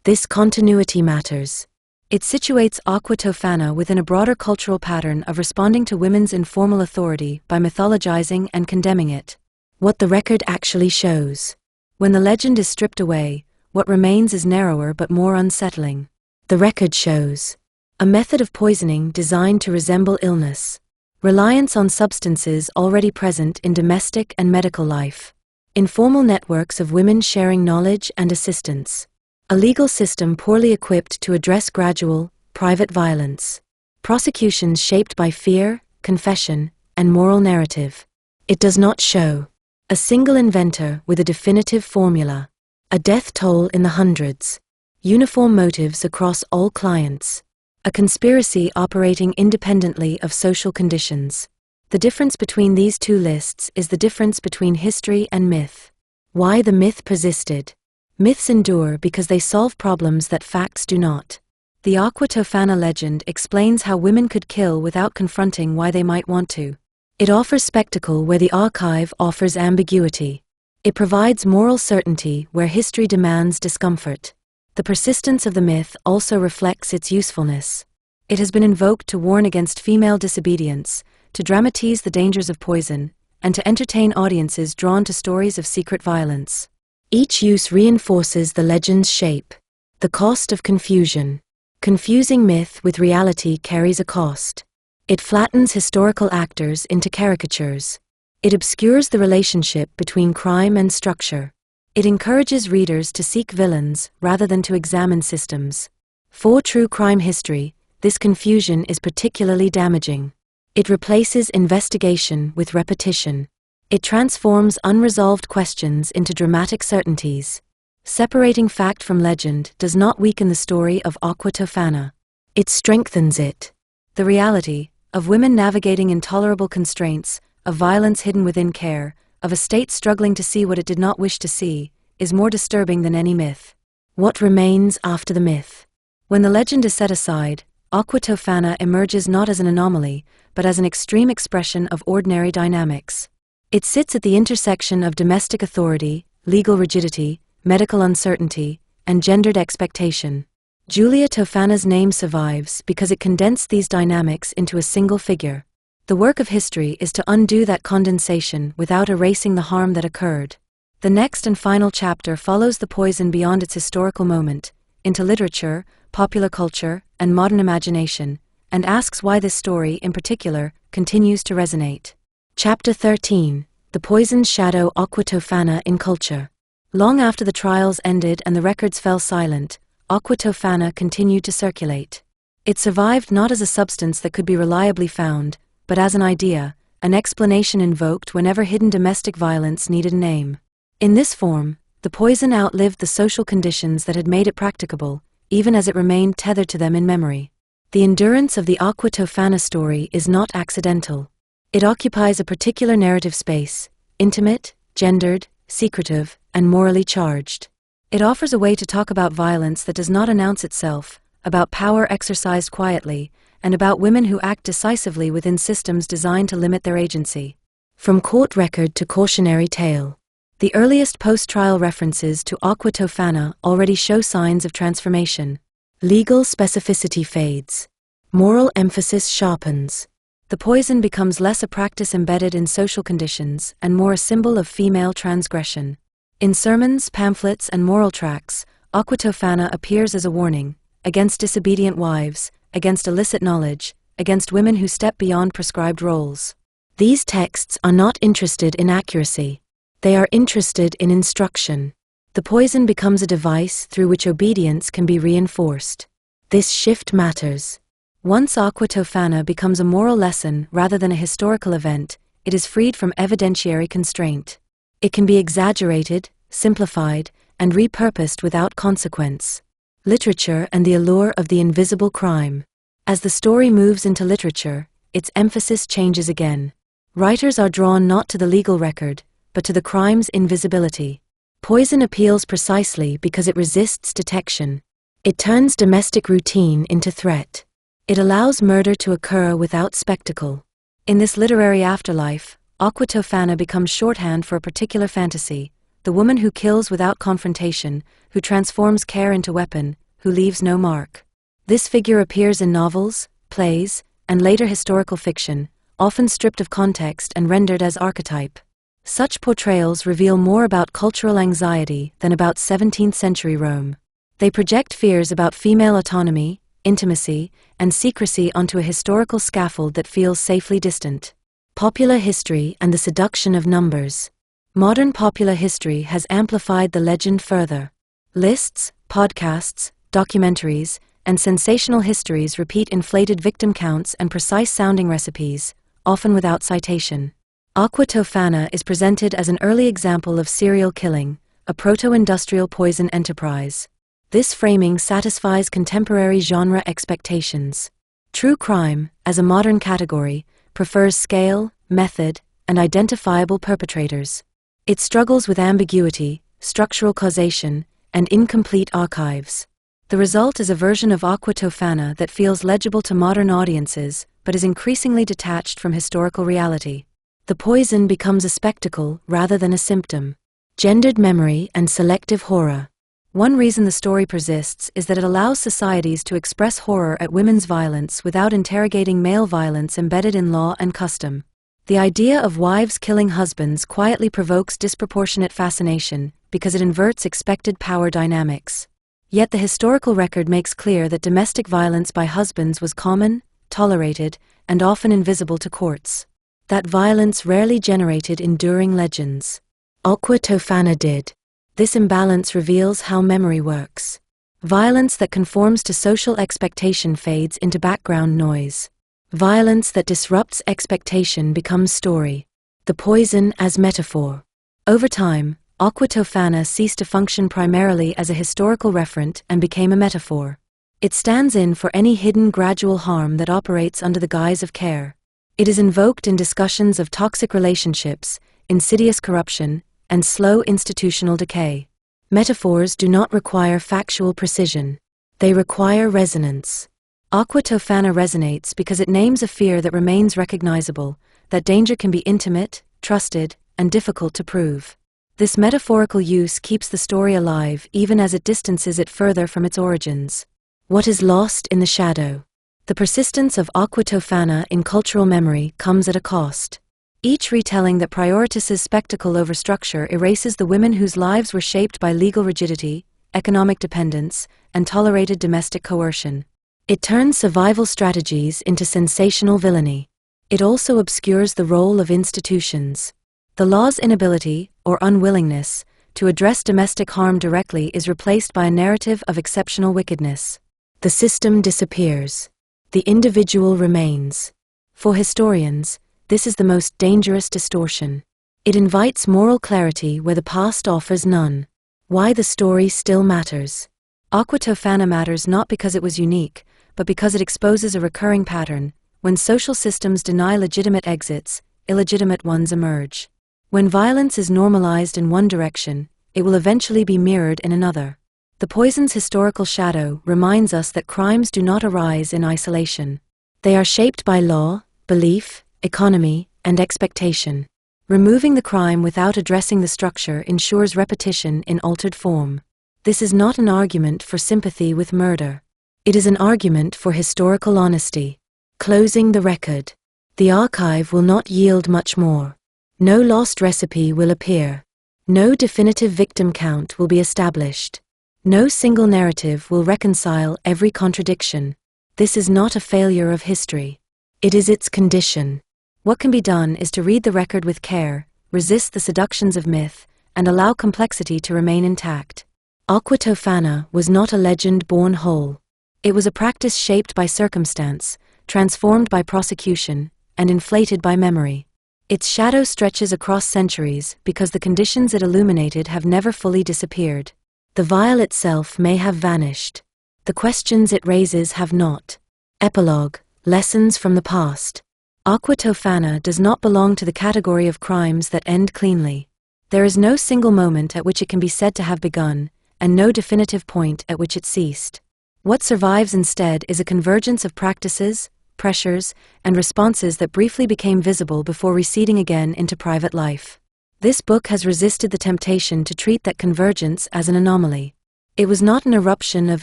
This continuity matters. It situates Aqua Tofana within a broader cultural pattern of responding to women's informal authority by mythologizing and condemning it. What the record actually shows. When the legend is stripped away, what remains is narrower but more unsettling. The record shows a method of poisoning designed to resemble illness. Reliance on substances already present in domestic and medical life. Informal networks of women sharing knowledge and assistance. A legal system poorly equipped to address gradual, private violence. Prosecutions shaped by fear, confession, and moral narrative. It does not show a single inventor with a definitive formula. A death toll in the hundreds. Uniform motives across all clients. A conspiracy operating independently of social conditions. The difference between these two lists is the difference between history and myth. Why the myth persisted. Myths endure because they solve problems that facts do not. The Aqua Tofana legend explains how women could kill without confronting why they might want to. It offers spectacle where the archive offers ambiguity. It provides moral certainty where history demands discomfort. The persistence of the myth also reflects its usefulness. It has been invoked to warn against female disobedience, to dramatize the dangers of poison, and to entertain audiences drawn to stories of secret violence. Each use reinforces the legend's shape. The cost of confusion. Confusing myth with reality carries a cost. It flattens historical actors into caricatures. It obscures the relationship between crime and structure. It encourages readers to seek villains rather than to examine systems. For true crime history, this confusion is particularly damaging. It replaces investigation with repetition. It transforms unresolved questions into dramatic certainties. Separating fact from legend does not weaken the story of Aqua Tofana. It strengthens it. The reality of women navigating intolerable constraints, of violence hidden within care, of a state struggling to see what it did not wish to see, is more disturbing than any myth. What remains after the myth? When the legend is set aside, Aqua Tofana emerges not as an anomaly, but as an extreme expression of ordinary dynamics. It sits at the intersection of domestic authority, legal rigidity, medical uncertainty, and gendered expectation. Giulia Tofana's name survives because it condensed these dynamics into a single figure. The work of history is to undo that condensation without erasing the harm that occurred. The next and final chapter follows the poison beyond its historical moment, into literature, popular culture, and modern imagination, and asks why this story, in particular, continues to resonate. Chapter 13: The Poisoned Shadow. Aqua Tofana in Culture. Long after the trials ended and the records fell silent, Aqua Tofana continued to circulate. It survived not as a substance that could be reliably found, but as an idea, an explanation invoked whenever hidden domestic violence needed a name. In this form, the poison outlived the social conditions that had made it practicable, even as it remained tethered to them in memory. The endurance of the Aqua Tofana story is not accidental. It occupies a particular narrative space, intimate, gendered, secretive, and morally charged. It offers a way to talk about violence that does not announce itself, about power exercised quietly, and about women who act decisively within systems designed to limit their agency. From court record to cautionary tale. The earliest post-trial references to Aqua Tofana already show signs of transformation. Legal specificity fades. Moral emphasis sharpens. The poison becomes less a practice embedded in social conditions and more a symbol of female transgression. In sermons, pamphlets, and moral tracts, Aqua Tofana appears as a warning against disobedient wives, against illicit knowledge, against women who step beyond prescribed roles. These texts are not interested in accuracy. They are interested in instruction. The poison becomes a device through which obedience can be reinforced. This shift matters. Once Aqua Tofana becomes a moral lesson rather than a historical event, it is freed from evidentiary constraint. It can be exaggerated, simplified, and repurposed without consequence. Literature and the allure of the invisible crime. As the story moves into literature, its emphasis changes again. Writers are drawn not to the legal record, but to the crime's invisibility. Poison appeals precisely because it resists detection. It turns domestic routine into threat. It allows murder to occur without spectacle. In this literary afterlife, Aqua Tofana becomes shorthand for a particular fantasy, the woman who kills without confrontation, who transforms care into weapon, who leaves no mark. This figure appears in novels, plays, and later historical fiction, often stripped of context and rendered as archetype. Such portrayals reveal more about cultural anxiety than about 17th-century Rome. They project fears about female autonomy, intimacy, and secrecy onto a historical scaffold that feels safely distant. Popular history and the seduction of numbers. Modern popular history has amplified the legend further. Lists, podcasts, documentaries, and sensational histories repeat inflated victim counts and precise-sounding recipes, often without citation. Aqua Tofana is presented as an early example of serial killing, a proto-industrial poison enterprise. This framing satisfies contemporary genre expectations. True crime, as a modern category, prefers scale, method, and identifiable perpetrators. It struggles with ambiguity, structural causation, and incomplete archives. The result is a version of Aqua Tofana that feels legible to modern audiences, but is increasingly detached from historical reality. The poison becomes a spectacle rather than a symptom. Gendered memory and selective horror. One reason the story persists is that it allows societies to express horror at women's violence without interrogating male violence embedded in law and custom. The idea of wives killing husbands quietly provokes disproportionate fascination because it inverts expected power dynamics. Yet the historical record makes clear that domestic violence by husbands was common, tolerated, and often invisible to courts. That violence rarely generated enduring legends. Aqua Tofana did. This imbalance reveals how memory works. Violence that conforms to social expectation fades into background noise. Violence that disrupts expectation becomes story. The poison as metaphor. Over time, Aqua Tofana ceased to function primarily as a historical referent and became a metaphor. It stands in for any hidden gradual harm that operates under the guise of care. It is invoked in discussions of toxic relationships, insidious corruption, and slow institutional decay. Metaphors do not require factual precision. They require resonance. Aqua Tofana resonates because it names a fear that remains recognizable, that danger can be intimate, trusted, and difficult to prove. This metaphorical use keeps the story alive even as it distances it further from its origins. What is lost in the shadow? The persistence of Aqua Tofana in cultural memory comes at a cost. Each retelling that prioritizes spectacle over structure erases the women whose lives were shaped by legal rigidity, economic dependence, and tolerated domestic coercion. It turns survival strategies into sensational villainy. It also obscures the role of institutions. The law's inability, or unwillingness, to address domestic harm directly is replaced by a narrative of exceptional wickedness. The system disappears. The individual remains. For historians, this is the most dangerous distortion. It invites moral clarity where the past offers none. Why the story still matters. Aqua Tofana matters not because it was unique, but because it exposes a recurring pattern. When social systems deny legitimate exits, illegitimate ones emerge. When violence is normalized in one direction, it will eventually be mirrored in another. The poison's historical shadow reminds us that crimes do not arise in isolation. They are shaped by law, belief, economy, and expectation. Removing the crime without addressing the structure ensures repetition in altered form. This is not an argument for sympathy with murder. It is an argument for historical honesty. Closing the record. The archive will not yield much more. No lost recipe will appear. No definitive victim count will be established. No single narrative will reconcile every contradiction. This is not a failure of history. It is its condition. What can be done is to read the record with care, resist the seductions of myth, and allow complexity to remain intact. Aqua Tofana was not a legend born whole. It was a practice shaped by circumstance, transformed by prosecution, and inflated by memory. Its shadow stretches across centuries because the conditions it illuminated have never fully disappeared. The vial itself may have vanished. The questions it raises have not. Epilogue: Lessons from the past. Aqua Tofana does not belong to the category of crimes that end cleanly. There is no single moment at which it can be said to have begun, and no definitive point at which it ceased. What survives instead is a convergence of practices, pressures, and responses that briefly became visible before receding again into private life. This book has resisted the temptation to treat that convergence as an anomaly. It was not an eruption of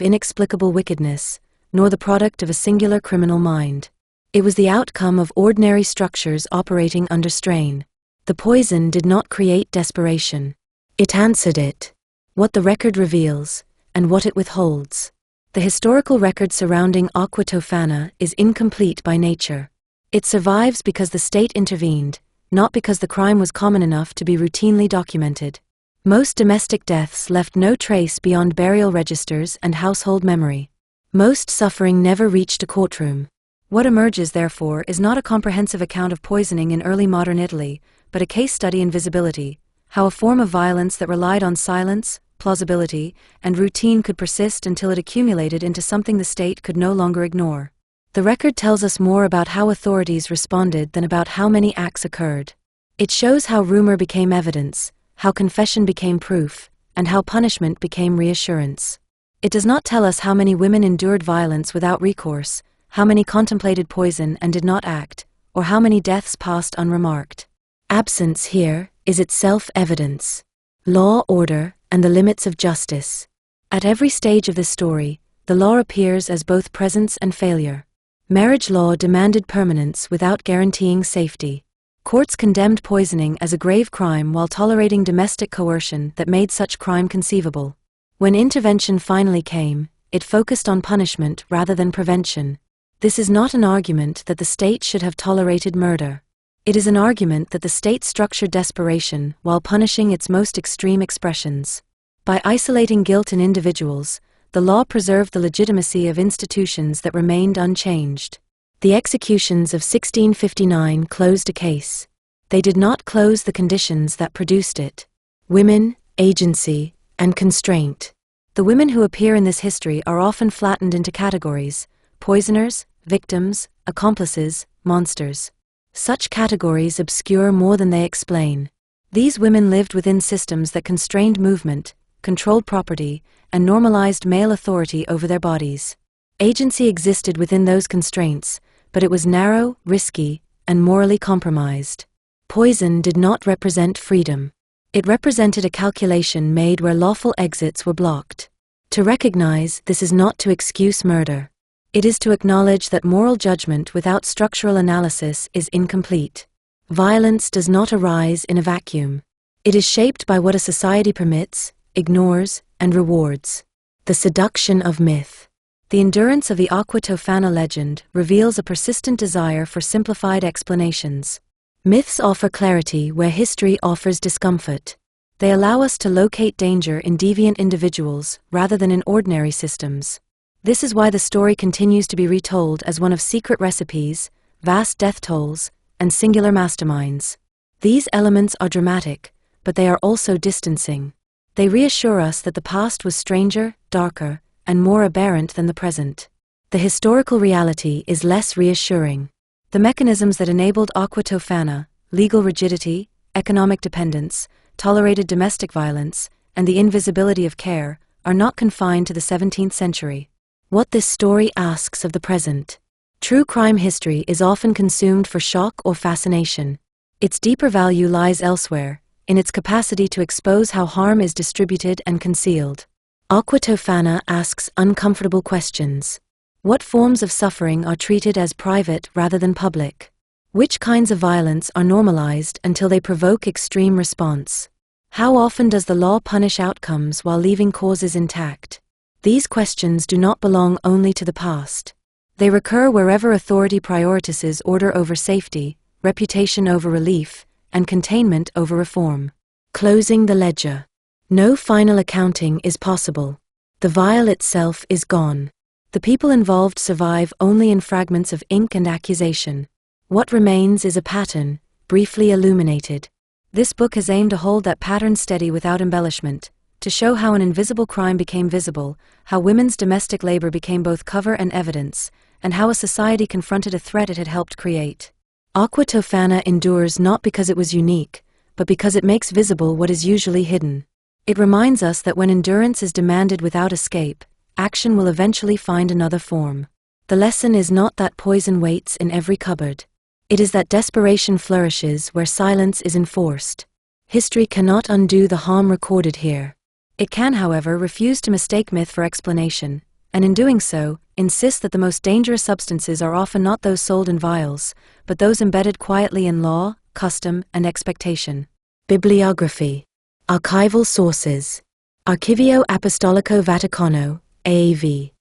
inexplicable wickedness, nor the product of a singular criminal mind. It was the outcome of ordinary structures operating under strain. The poison did not create desperation. It answered it. What the record reveals, and what it withholds. The historical record surrounding Aqua Tofana is incomplete by nature. It survives because the state intervened, not because the crime was common enough to be routinely documented. Most domestic deaths left no trace beyond burial registers and household memory. Most suffering never reached a courtroom. What emerges, therefore, is not a comprehensive account of poisoning in early modern Italy, but a case study in visibility, how a form of violence that relied on silence, plausibility, and routine could persist until it accumulated into something the state could no longer ignore. The record tells us more about how authorities responded than about how many acts occurred. It shows how rumor became evidence, how confession became proof, and how punishment became reassurance. It does not tell us how many women endured violence without recourse, how many contemplated poison and did not act, or how many deaths passed unremarked. Absence here is itself evidence. Law, order, and the limits of justice. At every stage of this story, the law appears as both presence and failure. Marriage law demanded permanence without guaranteeing safety. Courts condemned poisoning as a grave crime while tolerating domestic coercion that made such crime conceivable. When intervention finally came, it focused on punishment rather than prevention. This is not an argument that the state should have tolerated murder. It is an argument that the state structured desperation while punishing its most extreme expressions. By isolating guilt in individuals, the law preserved the legitimacy of institutions that remained unchanged. The executions of 1659 closed a case. They did not close the conditions that produced it: women, agency, and constraint. The women who appear in this history are often flattened into categories: poisoners, victims, accomplices, monsters. Such categories obscure more than they explain. These women lived within systems that constrained movement, controlled property, and normalized male authority over their bodies. Agency existed within those constraints, but it was narrow, risky, and morally compromised. Poison did not represent freedom. It represented a calculation made where lawful exits were blocked. To recognize this is not to excuse murder. It is to acknowledge that moral judgment without structural analysis is incomplete. Violence does not arise in a vacuum. It is shaped by what a society permits, ignores, and rewards. The seduction of myth. The endurance of the Aqua Tofana legend reveals a persistent desire for simplified explanations. Myths offer clarity where history offers discomfort. They allow us to locate danger in deviant individuals rather than in ordinary systems. This is why the story continues to be retold as one of secret recipes, vast death tolls, and singular masterminds. These elements are dramatic, but they are also distancing. They reassure us that the past was stranger, darker, and more aberrant than the present. The historical reality is less reassuring. The mechanisms that enabled Aqua Tofana, legal rigidity, economic dependence, tolerated domestic violence, and the invisibility of care, are not confined to the 17th century. What this story asks of the present. True crime history is often consumed for shock or fascination. Its deeper value lies elsewhere, in its capacity to expose how harm is distributed and concealed. Aqua Tofana asks uncomfortable questions. What forms of suffering are treated as private rather than public? Which kinds of violence are normalized until they provoke extreme response? How often does the law punish outcomes while leaving causes intact? These questions do not belong only to the past. They recur wherever authority prioritizes order over safety, reputation over relief, and containment over reform. Closing the ledger. No final accounting is possible. The vial itself is gone. The people involved survive only in fragments of ink and accusation. What remains is a pattern, briefly illuminated. This book has aimed to hold that pattern steady without embellishment, to show how an invisible crime became visible, how women's domestic labor became both cover and evidence, and how a society confronted a threat it had helped create. Aqua Tofana endures not because it was unique, but because it makes visible what is usually hidden. It reminds us that when endurance is demanded without escape, action will eventually find another form. The lesson is not that poison waits in every cupboard. It is that desperation flourishes where silence is enforced. History cannot undo the harm recorded here. It can, however, refuse to mistake myth for explanation, and in doing so, insist that the most dangerous substances are often not those sold in vials, but those embedded quietly in law, custom, and expectation. Bibliography. Archival sources. Archivio Apostolico Vaticano, AAV.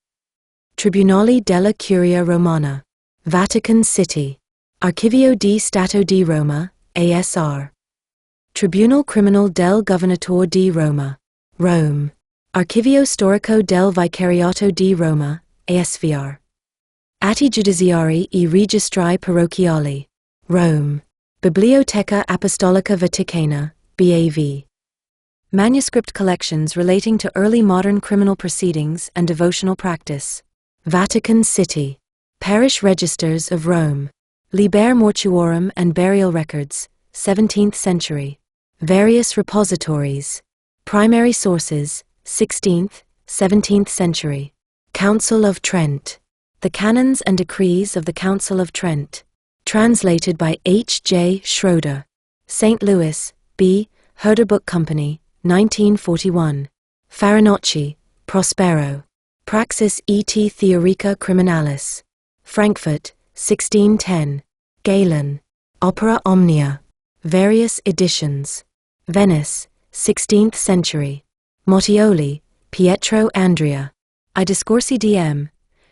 Tribunale della Curia Romana. Vatican City. Archivio di Stato di Roma, ASR. Tribunal Criminal del Governatore di Roma. Rome. Archivio Storico del Vicariato di Roma, ASVR. Atti Giudiziari e Registri Parrocchiali. Rome. Biblioteca Apostolica Vaticana, BAV. Manuscript collections relating to early modern criminal proceedings and devotional practice. Vatican City. Parish Registers of Rome. Liber Mortuorum and Burial Records, 17th century. Various repositories. Primary sources, 16th, 17th century. Council of Trent. The Canons and Decrees of the Council of Trent. Translated by H. J. Schroeder. St. Louis, B. Herder Book Company, 1941. Farinacci, Prospero. Praxis et Theorica Criminalis. Frankfurt, 1610. Galen. Opera Omnia. Various editions. Venice, 16th century. Mottioli, Pietro Andrea. I Discorsi DM.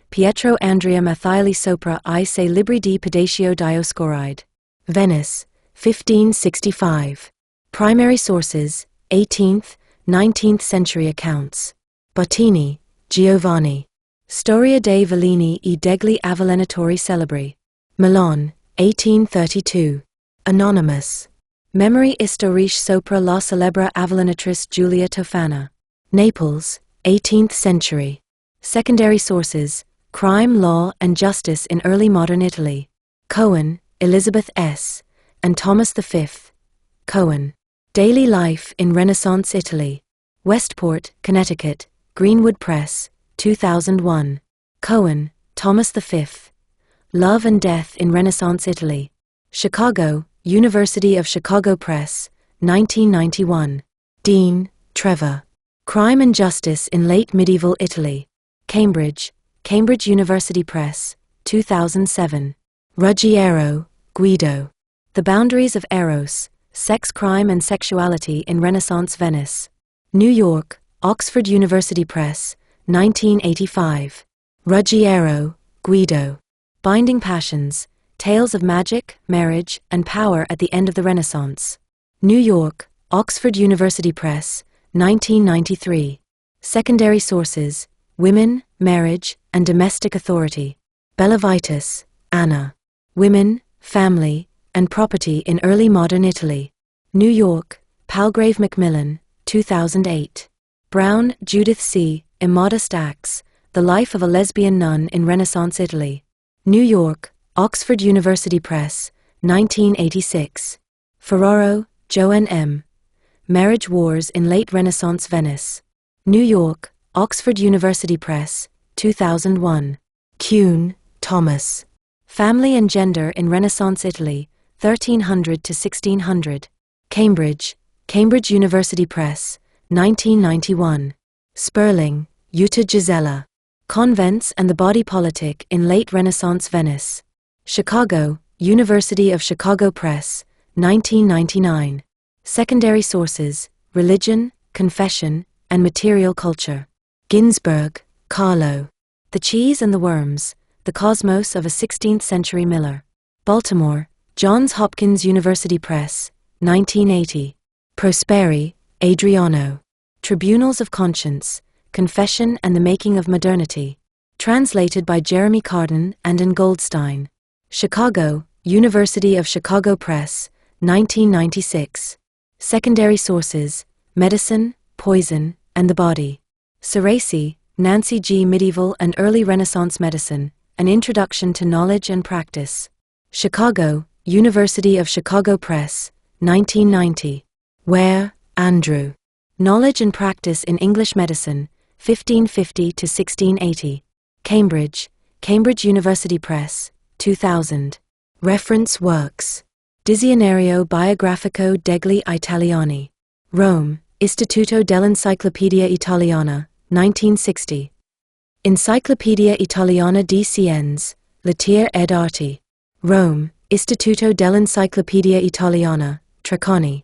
Pietro Andrea Mathioli sopra I se libri di Pedatio Dioscoride. Venice, 1565. Primary sources, 18th, 19th century accounts. Bottini, Giovanni. Storia dei Velini e degli Avvelenatori Celebri. Milan, 1832. Anonymous. Memory historique sopra la celebra avvelenatrice Giulia Tofana. Naples, 18th century. Secondary sources, Crime, Law, and Justice in Early Modern Italy. Cohen, Elizabeth S., and Thomas V. Cohen. Daily Life in Renaissance Italy. Westport, Connecticut, Greenwood Press, 2001. Cohen, Thomas V. Love and Death in Renaissance Italy. Chicago, University of Chicago Press, 1991. Dean, Trevor. Crime and Justice in Late Medieval Italy. Cambridge, Cambridge University Press, 2007. Ruggiero, Guido. The Boundaries of Eros, Sex, Crime and Sexuality in Renaissance Venice. New York, Oxford University Press, 1985. Ruggiero, Guido. Binding Passions, Tales of Magic, Marriage, and Power at the End of the Renaissance. New York, Oxford University Press, 1993. Secondary sources, Women, Marriage, and Domestic Authority. Bellavitis, Anna. Women, Family, and Property in Early Modern Italy. New York, Palgrave Macmillan, 2008. Brown, Judith C., Immodest Acts, The Life of a Lesbian Nun in Renaissance Italy. New York, Oxford University Press, 1986. Ferraro, Joanne M. Marriage Wars in Late Renaissance Venice. New York, Oxford University Press, 2001. Kuhn, Thomas. Family and Gender in Renaissance Italy, 1300 to 1600. Cambridge, Cambridge University Press, 1991. Sperling, Jutta Gisella. Convents and the Body Politic in Late Renaissance Venice. Chicago, University of Chicago Press, 1999. Secondary sources, Religion, Confession, and Material Culture. Ginsberg, Carlo. The Cheese and the Worms, The Cosmos of a 16th Century Miller. Baltimore, Johns Hopkins University Press, 1980. Prosperi, Adriano. Tribunals of Conscience, Confession and the Making of Modernity. Translated by Jeremy Carden and N. Goldstein. Chicago, University of Chicago Press, 1996. Secondary sources, Medicine, Poison, and the Body. Cerasi, Nancy G. Medieval and Early Renaissance Medicine, An Introduction to Knowledge and Practice. Chicago, University of Chicago Press, 1990. Ware, Andrew. Knowledge and Practice in English Medicine, 1550 to 1680. Cambridge, Cambridge University Press, 2000. Reference works. Dizionario Biografico degli Italiani. Rome, Istituto dell'Enciclopedia Italiana, 1960. Encyclopedia Italiana di Scienze, Lettere ed Arti. Rome, Istituto dell'Enciclopedia Italiana, Treccani.